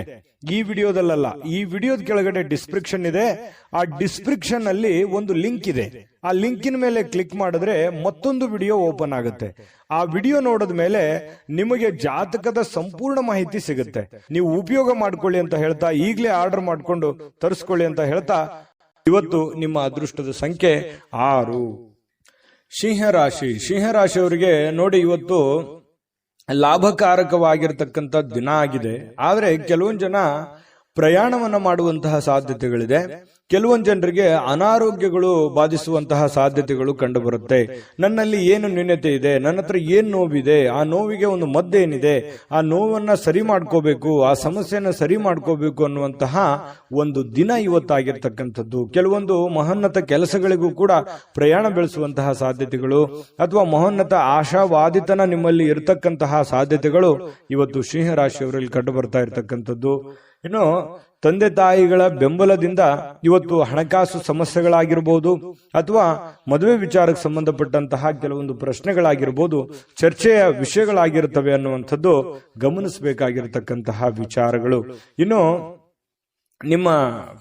ಈ ವಿಡಿಯೋದಲ್ಲ, ಈ ವಿಡಿಯೋದ ಕೆಳಗಡೆ ಡಿಸ್ಕ್ರಿಪ್ಷನ್ ಇದೆ. ಆ ಡಿಸ್ಕ್ರಿಪ್ಷನ್ ಅಲ್ಲಿ ಒಂದು ಲಿಂಕ್ ಇದೆ. ಆ ಲಿಂಕಿನ ಮೇಲೆ ಕ್ಲಿಕ್ ಮಾಡಿದ್ರೆ ಮತ್ತೊಂದು ವಿಡಿಯೋ ಓಪನ್ ಆಗುತ್ತೆ. ಆ ವಿಡಿಯೋ ನೋಡಿದ ಮೇಲೆ ನಿಮಗೆ ಜಾತಕದ ಸಂಪೂರ್ಣ ಮಾಹಿತಿ ಸಿಗುತ್ತೆ. ನೀವು ಉಪಯೋಗ ಮಾಡ್ಕೊಳ್ಳಿ ಅಂತ ಹೇಳ್ತಾ, ಈಗಲೇ ಆರ್ಡರ್ ಮಾಡ್ಕೊಂಡು ತರಿಸ್ಕೊಳ್ಳಿ ಅಂತ ಹೇಳ್ತಾ, ಇವತ್ತು ನಿಮ್ಮ ಅದೃಷ್ಟದ ಸಂಖ್ಯೆ 6. ಸಿಂಹರಾಶಿ. ಸಿಂಹರಾಶಿಯವರಿಗೆ ನೋಡಿ, ಇವತ್ತು ಲಾಭಕಾರಕವಾಗಿರ್ತಕ್ಕಂಥ ದಿನ ಆಗಿದೆ. ಆದ್ರೆ ಕೆಲವೊಂದು ಜನ ಪ್ರಯಾಣವನ್ನ ಮಾಡುವಂತಹ ಸಾಧ್ಯತೆಗಳಿದೆ. ಕೆಲವೊಂದು ಜನರಿಗೆ ಅನಾರೋಗ್ಯಗಳು ಬಾಧಿಸುವಂತಹ ಸಾಧ್ಯತೆಗಳು ಕಂಡು ಬರುತ್ತೆ. ನನ್ನಲ್ಲಿ ಏನು ನ್ಯೂನತೆ ಇದೆ, ನನ್ನ ಹತ್ರ ಏನ್ ನೋವಿದೆ, ಆ ನೋವಿಗೆ ಒಂದು ಮದ್ದೇನಿದೆ, ಆ ನೋವನ್ನ ಸರಿ ಮಾಡ್ಕೋಬೇಕು, ಆ ಸಮಸ್ಯೆಯನ್ನ ಸರಿ ಮಾಡ್ಕೋಬೇಕು ಅನ್ನುವಂತಹ ಒಂದು ದಿನ ಇವತ್ತಾಗಿರ್ತಕ್ಕಂಥದ್ದು. ಕೆಲವೊಂದು ಮಹೋನ್ನತ ಕೆಲಸಗಳಿಗೂ ಕೂಡ ಪ್ರಯಾಣ ಬೆಳೆಸುವಂತಹ ಸಾಧ್ಯತೆಗಳು ಅಥವಾ ಮಹೋನ್ನತ ಆಶಾವಾದಿತನ ನಿಮ್ಮಲ್ಲಿ ಇರತಕ್ಕಂತಹ ಸಾಧ್ಯತೆಗಳು ಇವತ್ತು ಸಿಂಹರಾಶಿಯವರಲ್ಲಿ ಕಂಡು ಬರ್ತಾ ಇರತಕ್ಕಂಥದ್ದು. ಇನ್ನು ತಂದೆ ತಾಯಿಗಳ ಬೆಂಬಲದಿಂದ ಇವತ್ತು ಹಣಕಾಸು ಸಮಸ್ಯೆಗಳಾಗಿರ್ಬೋದು ಅಥವಾ ಮದುವೆ ವಿಚಾರಕ್ಕೆ ಸಂಬಂಧಪಟ್ಟಂತಹ ಕೆಲವೊಂದು ಪ್ರಶ್ನೆಗಳಾಗಿರ್ಬೋದು, ಚರ್ಚೆಯ ವಿಷಯಗಳಾಗಿರುತ್ತವೆ ಅನ್ನುವಂಥದ್ದು ಗಮನಿಸಬೇಕಾಗಿರತಕ್ಕಂತಹ ವಿಚಾರಗಳು. ಇನ್ನು ನಿಮ್ಮ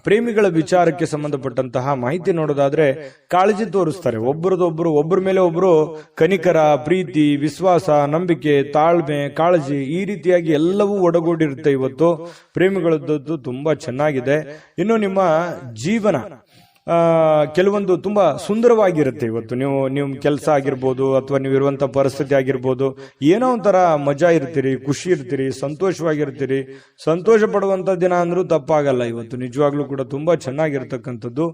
ಪ್ರೇಮಿಗಳ ವಿಚಾರಕ್ಕೆ ಸಂಬಂಧಪಟ್ಟಂತಹ ಮಾಹಿತಿ ನೋಡೋದಾದ್ರೆ, ಕಾಳಜಿ ತೋರಿಸ್ತಾರೆ. ಒಬ್ಬರ ಮೇಲೆ ಒಬ್ರು ಕನಿಕರ, ಪ್ರೀತಿ, ವಿಶ್ವಾಸ, ನಂಬಿಕೆ, ತಾಳ್ಮೆ, ಕಾಳಜಿ, ಈ ರೀತಿಯಾಗಿ ಎಲ್ಲವೂ ಒಡಗೂಡಿರುತ್ತೆ. ಇವತ್ತು ಪ್ರೇಮಿಗಳದ್ದು ತುಂಬಾ ಚೆನ್ನಾಗಿದೆ. ಇನ್ನು ನಿಮ್ಮ ಜೀವನ ಕೆಲವೊಂದು ತುಂಬಾ ಸುಂದರವಾಗಿರುತ್ತೆ. ಇವತ್ತು ನೀವು ಕೆಲಸ ಆಗಿರ್ಬೋದು ಅಥವಾ ನೀವು ಇರುವಂತ ಪರಿಸ್ಥಿತಿ ಆಗಿರ್ಬೋದು, ಏನೋ ಒಂಥರ ಮಜಾ ಇರ್ತೀರಿ, ಖುಷಿ ಇರ್ತೀರಿ, ಸಂತೋಷವಾಗಿರ್ತೀರಿ. ಸಂತೋಷ ಪಡುವಂತ ದಿನ ಅಂದ್ರೂ ತಪ್ಪಾಗಲ್ಲ. ಇವತ್ತು ನಿಜವಾಗ್ಲೂ ಕೂಡ ತುಂಬಾ ಚೆನ್ನಾಗಿರ್ತಕ್ಕಂಥದ್ದು.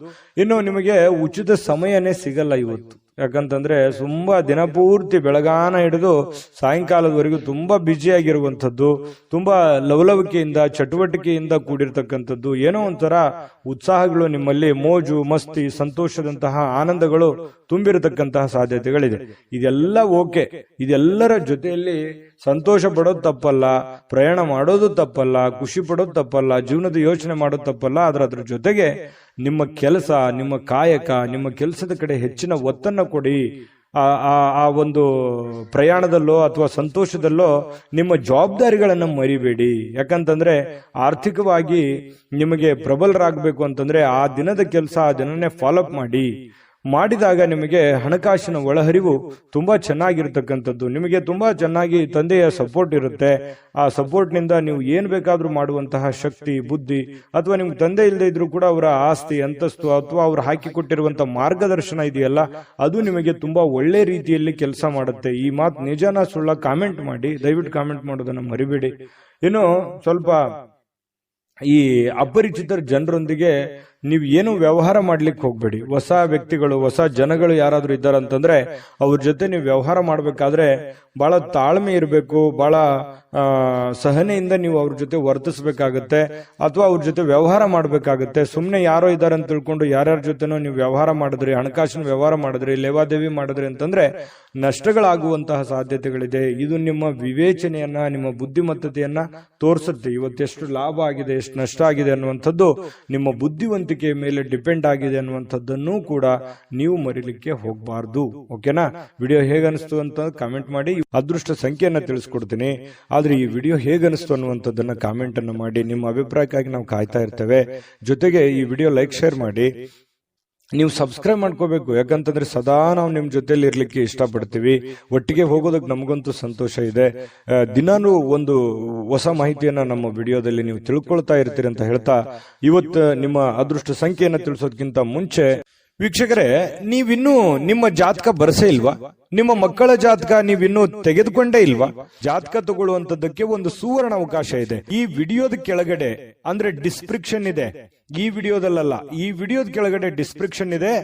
ಇನ್ನು ನಿಮಗೆ ಉಚಿತ ಸಮಯನೇ ಸಿಗಲ್ಲ ಇವತ್ತು. ಯಾಕಂತಂದ್ರೆ ತುಂಬಾ ದಿನಪೂರ್ತಿ ಬೆಳಗಾನ ಹಿಡಿದು ಸಾಯಂಕಾಲದವರೆಗೂ ತುಂಬಾ ಬ್ಯುಸಿ ಆಗಿರುವಂಥದ್ದು, ತುಂಬಾ ಲವಲವಿಕೆಯಿಂದ ಚಟುವಟಿಕೆಯಿಂದ ಕೂಡಿರ್ತಕ್ಕಂಥದ್ದು, ಏನೋ ಒಂಥರ ಉತ್ಸಾಹಗಳು ನಿಮ್ಮಲ್ಲಿ, ಮೋಜು ಮಸ್ತಿ ಸಂತೋಷದಂತಹ ಆನಂದಗಳು ತುಂಬಿರತಕ್ಕಂತಹ ಸಾಧ್ಯತೆಗಳಿದೆ. ಇದೆಲ್ಲ ಓಕೆ, ಇದೆಲ್ಲರ ಜೊತೆಯಲ್ಲಿ ಸಂತೋಷ ಪಡೋದು ತಪ್ಪಲ್ಲ, ಪ್ರಯಾಣ ಮಾಡೋದು ತಪ್ಪಲ್ಲ, ಖುಷಿ ಪಡೋದು ತಪ್ಪಲ್ಲ, ಜೀವನದ ಯೋಚನೆ ಮಾಡೋದು ತಪ್ಪಲ್ಲ. ಅದ್ರ ಜೊತೆಗೆ ನಿಮ್ಮ ಕೆಲಸ, ನಿಮ್ಮ ಕಾಯಕ, ನಿಮ್ಮ ಕೆಲಸದ ಕಡೆ ಹೆಚ್ಚಿನ ಒತ್ತನ್ನು ಕೊಡಿ. ಆ ಒಂದು ಪ್ರಯಾಣದಲ್ಲೋ ಅಥವಾ ಸಂತೋಷದಲ್ಲೋ ನಿಮ್ಮ ಜವಾಬ್ದಾರಿಗಳನ್ನ ಮರಿಬೇಡಿ. ಯಾಕಂತಂದ್ರೆ ಆರ್ಥಿಕವಾಗಿ ನಿಮಗೆ ಪ್ರಬಲರಾಗಬೇಕು ಅಂತಂದ್ರೆ ಆ ದಿನದ ಕೆಲಸ ಆ ದಿನನೇ ಫಾಲೋ ಅಪ್ ಮಾಡಿದಾಗ ನಿಮಗೆ ಹಣಕಾಸಿನ ಒಳಹರಿವು ತುಂಬಾ ಚೆನ್ನಾಗಿರ್ತಕ್ಕಂಥದ್ದು. ನಿಮಗೆ ತುಂಬಾ ಚೆನ್ನಾಗಿ ತಂದೆಯ ಸಪೋರ್ಟ್ ಇರುತ್ತೆ. ಆ ಸಪೋರ್ಟ್ ನಿಂದ ನೀವು ಏನ್ ಬೇಕಾದ್ರೂ ಮಾಡುವಂತಹ ಶಕ್ತಿ, ಬುದ್ಧಿ, ಅಥವಾ ನಿಮ್ಗೆ ತಂದೆ ಇಲ್ಲದೆ ಇದ್ರೂ ಕೂಡ ಅವರ ಆಸ್ತಿ, ಅಂತಸ್ತು ಅಥವಾ ಅವ್ರು ಹಾಕಿಕೊಟ್ಟಿರುವಂತಹ ಮಾರ್ಗದರ್ಶನ ಇದೆಯಲ್ಲ, ಅದು ನಿಮಗೆ ತುಂಬಾ ಒಳ್ಳೆ ರೀತಿಯಲ್ಲಿ ಕೆಲಸ ಮಾಡುತ್ತೆ. ಈ ಮಾತು ನಿಜಾನ ಸುಳ್ಳ ಕಾಮೆಂಟ್ ಮಾಡಿ, ದಯವಿಟ್ಟು ಕಾಮೆಂಟ್ ಮಾಡೋದನ್ನ ಮರಿಬೇಡಿ. ಇನ್ನು ಸ್ವಲ್ಪ ಈ ಅಪರಿಚಿತರ ಜನರೊಂದಿಗೆ ನೀವು ಏನು ವ್ಯವಹಾರ ಮಾಡ್ಲಿಕ್ಕೆ ಹೋಗ್ಬೇಡಿ. ಹೊಸ ವ್ಯಕ್ತಿಗಳು, ಹೊಸ ಜನಗಳು ಯಾರಾದ್ರೂ ಇದ್ದಾರಂತಂದ್ರೆ ಅವ್ರ ಜೊತೆ ನೀವು ವ್ಯವಹಾರ ಮಾಡ್ಬೇಕಾದ್ರೆ ಬಹಳ ತಾಳ್ಮೆ ಇರಬೇಕು, ಬಹಳ ಸಹನೆಯಿಂದ ನೀವು ಅವ್ರ ಜೊತೆ ವರ್ತಿಸ್ಬೇಕಾಗತ್ತೆ ಅಥವಾ ಅವ್ರ ಜೊತೆ ವ್ಯವಹಾರ ಮಾಡ್ಬೇಕಾಗತ್ತೆ. ಸುಮ್ನೆ ಯಾರೋ ಇದ್ದಾರೆ ಅಂತ ತಿಳ್ಕೊಂಡು ಯಾರ್ಯಾರ ಜೊತೆನೋ ನೀವು ವ್ಯವಹಾರ ಮಾಡಿದ್ರಿ, ಹಣಕಾಸಿನ ವ್ಯವಹಾರ ಮಾಡಿದ್ರಿ, ಲೇವಾದೇವಿ ಮಾಡಿದ್ರಿ ಅಂತಂದ್ರೆ ನಷ್ಟಗಳಾಗುವಂತಹ ಸಾಧ್ಯತೆಗಳಿದೆ. ಇದು ನಿಮ್ಮ ವಿವೇಚನೆಯನ್ನ, ನಿಮ್ಮ ಬುದ್ಧಿಮತ್ತತೆಯನ್ನ ತೋರಿಸುತ್ತೆ. ಇವತ್ತೆಷ್ಟು ಲಾಭ ಆಗಿದೆ, ಎಷ್ಟು ನಷ್ಟ ಆಗಿದೆ ಅನ್ನುವಂಥದ್ದು ನಿಮ್ಮ ಬುದ್ಧಿವಂತಿಕೆಯ ಮೇಲೆ ಡಿಪೆಂಡ್ ಆಗಿದೆ ಅನ್ನುವಂಥದ್ದನ್ನು ಕೂಡ ನೀವು ಮರಿಲಿಕ್ಕೆ ಹೋಗಬಾರ್ದು. ಓಕೆನಾ? ವಿಡಿಯೋ ಹೇಗನಿಸ್ತು ಅಂತ ಕಾಮೆಂಟ್ ಮಾಡಿ. ಅದೃಷ್ಟ ಸಂಖ್ಯೆಯನ್ನ ತಿಳಿಸ್ಕೊಡ್ತೀನಿ. ಆದ್ರೆ ಈ ವಿಡಿಯೋ ಹೇಗನಿಸ್ತು ಅನ್ನುವಂಥದ್ದನ್ನ ಕಾಮೆಂಟ್ ಅನ್ನು ಮಾಡಿ. ನಿಮ್ಮ ಅಭಿಪ್ರಾಯಕ್ಕಾಗಿ ನಾವು ಕಾಯ್ತಾ ಇರ್ತೇವೆ. ಜೊತೆಗೆ ಈ ವಿಡಿಯೋ ಲೈಕ್, ಶೇರ್ ಮಾಡಿ. ನೀವು ಸಬ್ಸ್ಕ್ರೈಬ್ ಮಾಡ್ಕೋಬೇಕು. ಯಾಕಂತಂದ್ರೆ ಸದಾ ನಾವು ನಿಮ್ ಜೊತೆಲಿ ಇರ್ಲಿಕ್ಕೆ ಇಷ್ಟಪಡ್ತೀವಿ. ಒಟ್ಟಿಗೆ ಹೋಗೋದಕ್ಕೆ ನಮಗಂತೂ ಸಂತೋಷ ಇದೆ. ದಿನಾನು ಒಂದು ಹೊಸ ಮಾಹಿತಿಯನ್ನ ನಮ್ಮ ವಿಡಿಯೋದಲ್ಲಿ ನೀವು ತಿಳ್ಕೊಳ್ತಾ ಇರ್ತೀರಿ ಅಂತ ಹೇಳ್ತಾ, ಇವತ್ತು ನಿಮ್ಮ ಅದೃಷ್ಟ ಸಂಖ್ಯೆಯನ್ನ ತಿಳಿಸೋದಕ್ಕಿಂತ ಮುಂಚೆ ವೀಕ್ಷಕರೇ, ನೀವಿನ್ನೂ ನಿಮ್ಮ ಜಾತಕ ಬರಸೇ ಇಲ್ವಾ? ನಿಮ್ಮ ಮಕ್ಕಳ ಜಾತಕ ನೀವಿನ್ನೂ ತೆಗೆದುಕೊಂಡೇ ಇಲ್ವಾ? ಜಾತಕ ತಗೊಳ್ಳುವಂತದ್ದಕ್ಕೆ ಒಂದು ಸುವರ್ಣ ಅವಕಾಶ ಇದೆ. ಈ ವಿಡಿಯೋದ ಕೆಳಗಡೆ ಅಂದ್ರೆ ಡಿಸ್ಕ್ರಿಪ್ಷನ್ ಇದೆ. ಈ ವಿಡಿಯೋದಲ್ಲ, ಈ ವಿಡಿಯೋದ ಕೆಳಗಡೆ ಡಿಸ್ಕ್ರಿಪ್ಷನ್ ಇದೆ.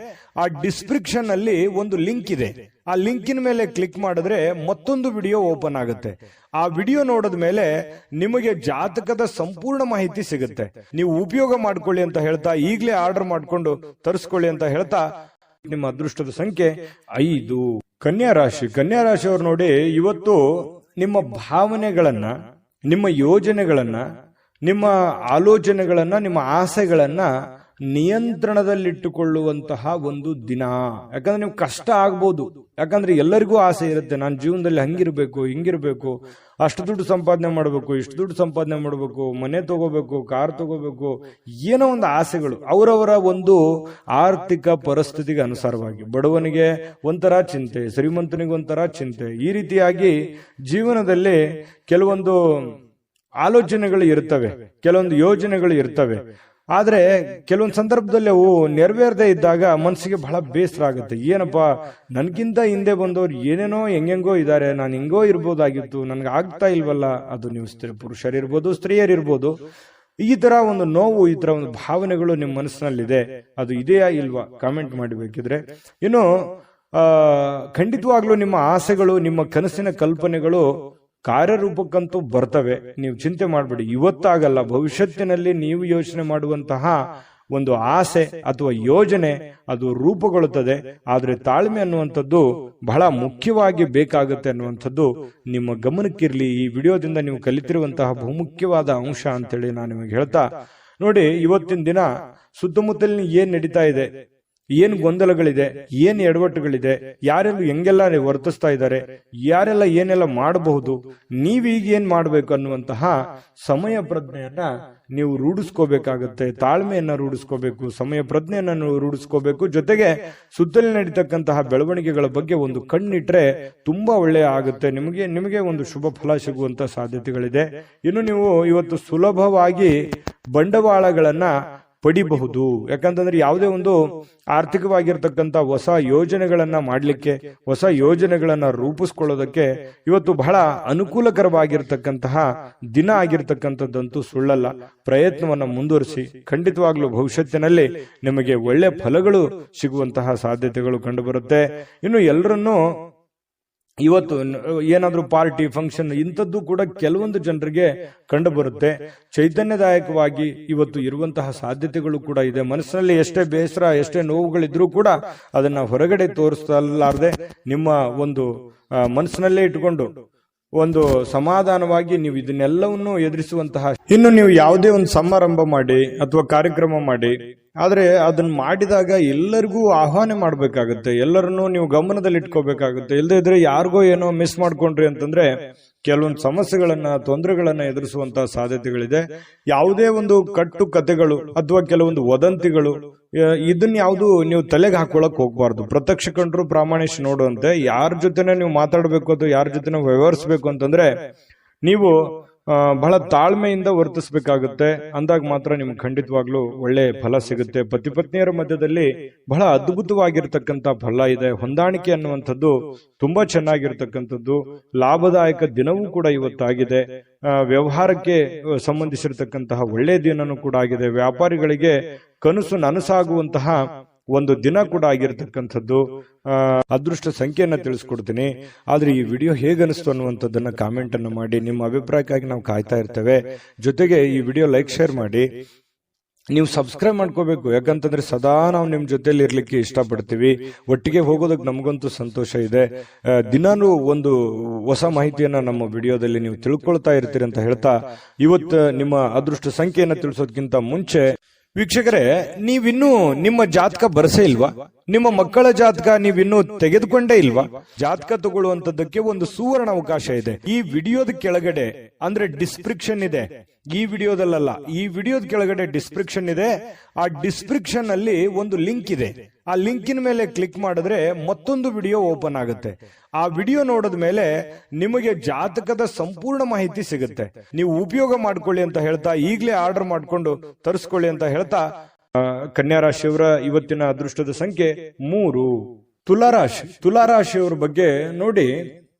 ಆ ಡಿಸ್ಕ್ರಿಪ್ಷನ್ ಅಲ್ಲಿ ಒಂದು ಲಿಂಕ್ ಇದೆ. ಆ ಲಿಂಕಿನ ಮೇಲೆ ಕ್ಲಿಕ್ ಮಾಡಿದ್ರೆ ಮತ್ತೊಂದು ವಿಡಿಯೋ ಓಪನ್ ಆಗುತ್ತೆ. ಆ ವಿಡಿಯೋ ನೋಡಿದ ಮೇಲೆ ನಿಮಗೆ ಜಾತಕದ ಸಂಪೂರ್ಣ ಮಾಹಿತಿ ಸಿಗುತ್ತೆ. ನೀವು ಉಪಯೋಗ ಮಾಡ್ಕೊಳ್ಳಿ ಅಂತ ಹೇಳ್ತಾ, ಈಗಲೇ ಆರ್ಡರ್ ಮಾಡ್ಕೊಂಡು ತರಿಸ್ಕೊಳ್ಳಿ ಅಂತ ಹೇಳ್ತಾ, ನಿಮ್ಮ ಅದೃಷ್ಟದ ಸಂಖ್ಯೆ 5. ಕನ್ಯಾ ರಾಶಿ. ಕನ್ಯಾ ರಾಶಿಯವರು ನೋಡಿ, ಇವತ್ತು ನಿಮ್ಮ ಭಾವನೆಗಳನ್ನ, ನಿಮ್ಮ ಯೋಜನೆಗಳನ್ನ, ನಿಮ್ಮ ಆಲೋಚನೆಗಳನ್ನ, ನಿಮ್ಮ ಆಸೆಗಳನ್ನ ನಿಯಂತ್ರಣದಲ್ಲಿಟ್ಟುಕೊಳ್ಳುವಂತಹ ಒಂದು ದಿನ. ಯಾಕಂದ್ರೆ ನೀವು ಕಷ್ಟ ಆಗ್ಬೋದು. ಯಾಕಂದ್ರೆ ಎಲ್ಲರಿಗೂ ಆಸೆ ಇರುತ್ತೆ, ನಾನು ಜೀವನದಲ್ಲಿ ಹಂಗಿರ್ಬೇಕು, ಹಿಂಗಿರ್ಬೇಕು, ಅಷ್ಟು ದುಡ್ಡು ಸಂಪಾದನೆ ಮಾಡಬೇಕು, ಇಷ್ಟು ದುಡ್ಡು ಸಂಪಾದನೆ ಮಾಡಬೇಕು, ಮನೆ ತಗೋಬೇಕು, ಕಾರ್ ತಗೋಬೇಕು, ಏನೋ ಒಂದು ಆಸೆಗಳು. ಅವರವರ ಒಂದು ಆರ್ಥಿಕ ಪರಿಸ್ಥಿತಿಗೆ ಅನುಸಾರವಾಗಿ ಬಡವನಿಗೆ ಒಂಥರ ಚಿಂತೆ, ಶ್ರೀಮಂತನಿಗೆ ಒಂಥರ ಚಿಂತೆ. ಈ ರೀತಿಯಾಗಿ ಜೀವನದಲ್ಲಿ ಕೆಲವೊಂದು ಆಲೋಚನೆಗಳು ಇರ್ತವೆ, ಕೆಲವೊಂದು ಯೋಜನೆಗಳು ಇರ್ತವೆ. ಆದ್ರೆ ಕೆಲವೊಂದು ಸಂದರ್ಭದಲ್ಲಿ ಅವು ನೆರವೇರದೇ ಇದ್ದಾಗ ಮನಸ್ಸಿಗೆ ಬಹಳ ಬೇಸರ ಆಗುತ್ತೆ. ಏನಪ್ಪಾ, ನನ್ಗಿಂತ ಹಿಂದೆ ಬಂದವ್ರು ಏನೇನೋ ಹೆಂಗೆಂಗೋ ಇದ್ದಾರೆ, ನಾನು ಹಿಂಗೋ ಇರ್ಬೋದಾಗಿತ್ತು, ನನ್ಗೆ ಆಗ್ತಾ ಇಲ್ವಲ್ಲ. ಅದು ನೀವು ಪುರುಷರಿರ್ಬೋದು, ಸ್ತ್ರೀಯರಿರ್ಬೋದು. ಈ ತರ ಒಂದು ನೋವು, ಈ ತರ ಒಂದು ಭಾವನೆಗಳು ನಿಮ್ಮ ಮನಸ್ಸಿನಲ್ಲಿದೆ. ಅದು ಇದೆಯಾ ಇಲ್ವಾ ಕಾಮೆಂಟ್ ಮಾಡಬೇಕಿದ್ರೆ. ಇನ್ನು ಖಂಡಿತವಾಗ್ಲೂ ನಿಮ್ಮ ಆಸೆಗಳು, ನಿಮ್ಮ ಕನಸಿನ ಕಲ್ಪನೆಗಳು ಕಾರ್ಯರೂಪಕ್ಕಂತೂ ಬರ್ತವೆ. ನೀವು ಚಿಂತೆ ಮಾಡಬೇಡಿ. ಇವತ್ತಾಗಲ್ಲ, ಭವಿಷ್ಯತ್ತಿನಲ್ಲಿ ನೀವು ಯೋಚನೆ ಮಾಡುವಂತಹ ಒಂದು ಆಸೆ ಅಥವಾ ಯೋಜನೆ ಅದು ರೂಪುಗೊಳ್ಳುತ್ತದೆ. ಆದ್ರೆ ತಾಳ್ಮೆ ಅನ್ನುವಂಥದ್ದು ಬಹಳ ಮುಖ್ಯವಾಗಿ ಬೇಕಾಗುತ್ತೆ ಅನ್ನುವಂಥದ್ದು ನಿಮ್ಮ ಗಮನಕ್ಕಿರ್ಲಿ. ಈ ವಿಡಿಯೋದಿಂದ ನೀವು ಕಲಿತಿರುವಂತಹ ಬಹುಮುಖ್ಯವಾದ ಅಂಶ ಅಂತೇಳಿ ನಾನು ನಿಮಗೆ ಹೇಳ್ತಾ, ನೋಡಿ, ಇವತ್ತಿನ ದಿನ ಸುತ್ತಮುತ್ತಲಿನ ಏನ್ ನಡೀತಾ ಇದೆ, ಏನ್ ಗೊಂದಲಗಳಿದೆ, ಏನ್ ಎಡವಟ್ಟುಗಳಿದೆ, ಯಾರೆಲ್ಲ ಹೆಂಗೆಲ್ಲ ವರ್ತಿಸ್ತಾ ಇದ್ದಾರೆ, ಯಾರೆಲ್ಲ ಏನೆಲ್ಲ ಮಾಡಬಹುದು, ನೀವೀಗ ಏನ್ ಮಾಡ್ಬೇಕು ಅನ್ನುವಂತಹ ಸಮಯ ಪ್ರಜ್ಞೆಯನ್ನ ನೀವು ರೂಢಿಸ್ಕೋಬೇಕಾಗತ್ತೆ. ತಾಳ್ಮೆಯನ್ನ ರೂಢಿಸ್ಕೋಬೇಕು, ಸಮಯ ಪ್ರಜ್ಞೆಯನ್ನ ರೂಢಿಸ್ಕೋಬೇಕು. ಜೊತೆಗೆ ಸುತ್ತಲೇ ನಡೀತಕ್ಕಂತಹ ಬೆಳವಣಿಗೆಗಳ ಬಗ್ಗೆ ಒಂದು ಕಣ್ಣಿಟ್ರೆ ತುಂಬಾ ಒಳ್ಳೆಯ ಆಗುತ್ತೆ. ನಿಮಗೆ ಒಂದು ಶುಭ ಫಲ ಸಿಗುವಂತ ಸಾಧ್ಯತೆಗಳಿದೆ. ಇನ್ನು ನೀವು ಇವತ್ತು ಸುಲಭವಾಗಿ ಬಂಡವಾಳಗಳನ್ನ ಪಡಿಬಹುದು. ಯಾಕಂತಂದ್ರೆ ಯಾವುದೇ ಒಂದು ಆರ್ಥಿಕವಾಗಿರ್ತಕ್ಕಂಥ ಹೊಸ ಯೋಜನೆಗಳನ್ನ ಮಾಡ್ಲಿಕ್ಕೆ, ಹೊಸ ಯೋಜನೆಗಳನ್ನ ರೂಪಿಸ್ಕೊಳ್ಳೋದಕ್ಕೆ ಇವತ್ತು ಬಹಳ ಅನುಕೂಲಕರವಾಗಿರ್ತಕ್ಕಂತಹ ದಿನ ಆಗಿರ್ತಕ್ಕಂಥದ್ದಂತೂ ಸುಳ್ಳಲ್ಲ. ಪ್ರಯತ್ನವನ್ನ ಮುಂದುವರಿಸಿ, ಖಂಡಿತವಾಗ್ಲೂ ಭವಿಷ್ಯತ್ತಿನಲ್ಲಿ ನಿಮಗೆ ಒಳ್ಳೆ ಫಲಗಳು ಸಿಗುವಂತಹ ಸಾಧ್ಯತೆಗಳು ಕಂಡುಬರುತ್ತೆ. ಇನ್ನು ಎಲ್ಲರನ್ನೂ ಇವತ್ತು ಏನಾದ್ರೂ ಪಾರ್ಟಿ ಫಂಕ್ಷನ್ ಇಂಥದ್ದು ಕೂಡ ಕೆಲವೊಂದು ಜನರಿಗೆ ಕಂಡು ಬರುತ್ತೆ. ಚೈತನ್ಯದಾಯಕವಾಗಿ ಇವತ್ತು ಇರುವಂತಹ ಸಾಧ್ಯತೆಗಳು ಕೂಡ ಇದೆ. ಮನಸ್ಸಿನಲ್ಲಿ ಎಷ್ಟೇ ಬೇಸರ, ಎಷ್ಟೇ ನೋವುಗಳಿದ್ರೂ ಕೂಡ ಅದನ್ನ ಹೊರಗಡೆ ತೋರಿಸಲಾರದೆ ನಿಮ್ಮ ಒಂದು ಮನಸ್ಸಿನಲ್ಲೇ ಇಟ್ಟುಕೊಂಡು ಒಂದು ಸಮಾಧಾನವಾಗಿ ನೀವು ಇದನ್ನೆಲ್ಲವನ್ನು ಎದುರಿಸುವಂತಹ, ಇನ್ನು ನೀವು ಯಾವುದೇ ಒಂದು ಸಮಾರಂಭ ಮಾಡಿ ಅಥವಾ ಕಾರ್ಯಕ್ರಮ ಮಾಡಿ, ಆದ್ರೆ ಅದನ್ನ ಮಾಡಿದಾಗ ಎಲ್ಲರಿಗೂ ಆಹ್ವಾನ ಮಾಡ್ಬೇಕಾಗುತ್ತೆ, ಎಲ್ಲರನ್ನೂ ನೀವು ಗಮನದಲ್ಲಿ ಇಟ್ಕೋಬೇಕಾಗುತ್ತೆ. ಇಲ್ಲದೇ ಇದ್ರೆ ಯಾರಿಗೋ ಏನೋ ಮಿಸ್ ಮಾಡ್ಕೊಂಡ್ರಿ ಅಂತಂದ್ರೆ ಕೆಲವೊಂದು ಸಮಸ್ಯೆಗಳನ್ನ, ತೊಂದರೆಗಳನ್ನ ಎದುರಿಸುವಂತಹ ಸಾಧ್ಯತೆಗಳಿದೆ. ಯಾವುದೇ ಒಂದು ಕಟ್ಟು ಕಥೆಗಳು ಅಥವಾ ಕೆಲವೊಂದು ವದಂತಿಗಳು ಇದನ್ನ ಯಾವುದು ನೀವು ತಲೆಗೆ ಹಾಕೊಳಕ್ ಹೋಗ್ಬಾರ್ದು. ಪ್ರತ್ಯಕ್ಷ ಕಂಡ್ರು ಪ್ರಾಮಾಣಿಸಿ ನೋಡುವಂತೆ ಯಾರ ಜೊತೆನೆ ನೀವು ಮಾತಾಡಬೇಕು ಅಥವಾ ಯಾರ ಜೊತೆ ವ್ಯವಹರಿಸಬೇಕು ಅಂತಂದ್ರೆ ನೀವು ಬಹಳ ತಾಳ್ಮೆಯಿಂದ ವರ್ತಿಸಬೇಕಾಗುತ್ತೆ. ಅಂದಾಗ ಮಾತ್ರ ನಿಮ್ಗೆ ಖಂಡಿತವಾಗ್ಲೂ ಒಳ್ಳೆ ಫಲ ಸಿಗುತ್ತೆ. ಪತಿ ಪತ್ನಿಯರ ಮಧ್ಯದಲ್ಲಿ ಬಹಳ ಅದ್ಭುತವಾಗಿರ್ತಕ್ಕಂಥ ಫಲ ಇದೆ. ಹೊಂದಾಣಿಕೆ ಅನ್ನುವಂಥದ್ದು ತುಂಬಾ ಚೆನ್ನಾಗಿರ್ತಕ್ಕಂಥದ್ದು. ಲಾಭದಾಯಕ ದಿನವೂ ಕೂಡ ಇವತ್ತಾಗಿದೆ. ವ್ಯವಹಾರಕ್ಕೆ ಸಂಬಂಧಿಸಿರ್ತಕ್ಕಂತಹ ಒಳ್ಳೆ ದಿನನೂ ಕೂಡ ಆಗಿದೆ. ವ್ಯಾಪಾರಿಗಳಿಗೆ ಕನಸು ನನಸಾಗುವಂತಹ ಒಂದು ದಿನ ಕೂಡ ಆಗಿರ್ತಕ್ಕಂಥದ್ದು. ಅದೃಷ್ಟ ಸಂಖ್ಯೆಯನ್ನ ತಿಳಿಸ್ಕೊಡ್ತೀನಿ. ಆದ್ರೆ ಈ ವಿಡಿಯೋ ಹೇಗನಿಸ್ತು ಅನ್ನುವಂಥದ್ದನ್ನ ಕಾಮೆಂಟ್ ಅನ್ನು ಮಾಡಿ. ನಿಮ್ಮ ಅಭಿಪ್ರಾಯಕ್ಕಾಗಿ ನಾವು ಕಾಯ್ತಾ ಇರ್ತೇವೆ. ಜೊತೆಗೆ ಈ ವಿಡಿಯೋ ಲೈಕ್, ಶೇರ್ ಮಾಡಿ. ನೀವು ಸಬ್ಸ್ಕ್ರೈಬ್ ಮಾಡ್ಕೋಬೇಕು. ಯಾಕಂತಂದ್ರೆ ಸದಾ ನಾವು ನಿಮ್ ಜೊತೆಲಿ ಇರ್ಲಿಕ್ಕೆ ಇಷ್ಟಪಡ್ತೀವಿ. ಒಟ್ಟಿಗೆ ಹೋಗೋದಕ್ಕೆ ನಮಗಂತೂ ಸಂತೋಷ ಇದೆ. ದಿನಾನು ಒಂದು ಹೊಸ ಮಾಹಿತಿಯನ್ನ ನಮ್ಮ ವಿಡಿಯೋದಲ್ಲಿ ನೀವು ತಿಳ್ಕೊಳ್ತಾ ಇರ್ತೀರಿ ಅಂತ ಹೇಳ್ತಾ, ಇವತ್ತು ನಿಮ್ಮ ಅದೃಷ್ಟ ಸಂಖ್ಯೆಯನ್ನ ತಿಳಿಸೋದಕ್ಕಿಂತ ಮುಂಚೆ ವೀಕ್ಷಕರೇ, ನೀವಿನ್ನೂ ನಿಮ್ಮ ಜಾತಕ ಬರಸೇ ಇಲ್ವಾ? ನಿಮ್ಮ ಮಕ್ಕಳ ಜಾತಕ ನೀವಿನ್ನೂ ತೆಗೆದುಕೊಂಡೇ ಇಲ್ವಾ? ಜಾತಕ ತಗೊಳ್ಳುವಂತದ್ದಕ್ಕೆ ಒಂದು ಸುವರ್ಣ ಅವಕಾಶ ಇದೆ. ಈ ವಿಡಿಯೋದ ಕೆಳಗಡೆ ಅಂದ್ರೆ ಡಿಸ್ಕ್ರಿಪ್ಷನ್ ಇದೆ. ಈ ವಿಡಿಯೋದಲ್ಲ, ಈ ವಿಡಿಯೋದ ಕೆಳಗಡೆ ಡಿಸ್ಕ್ರಿಪ್ಷನ್ ಇದೆ. ಆ ಡಿಸ್ಕ್ರಿಪ್ಷನ್ ಅಲ್ಲಿ ಒಂದು ಲಿಂಕ್ ಇದೆ. ಆ ಲಿಂಕಿನ ಮೇಲೆ ಕ್ಲಿಕ್ ಮಾಡಿದ್ರೆ ಮತ್ತೊಂದು ವಿಡಿಯೋ ಓಪನ್ ಆಗುತ್ತೆ. ಆ ವಿಡಿಯೋ ನೋಡಿದ ಮೇಲೆ ನಿಮಗೆ ಜಾತಕದ ಸಂಪೂರ್ಣ ಮಾಹಿತಿ ಸಿಗುತ್ತೆ. ನೀವು ಉಪಯೋಗ ಮಾಡ್ಕೊಳ್ಳಿ ಅಂತ ಹೇಳ್ತಾ, ಈಗಲೇ ಆರ್ಡರ್ ಮಾಡ್ಕೊಂಡು ತರಿಸ್ಕೊಳ್ಳಿ ಅಂತ ಹೇಳ್ತಾ, ಕನ್ಯಾ ರಾಶಿಯವರ ಇವತ್ತಿನ ಅದೃಷ್ಟದ ಸಂಖ್ಯೆ 3. ತುಲಾರಾಶಿಯವರ ಬಗ್ಗೆ ನೋಡಿ,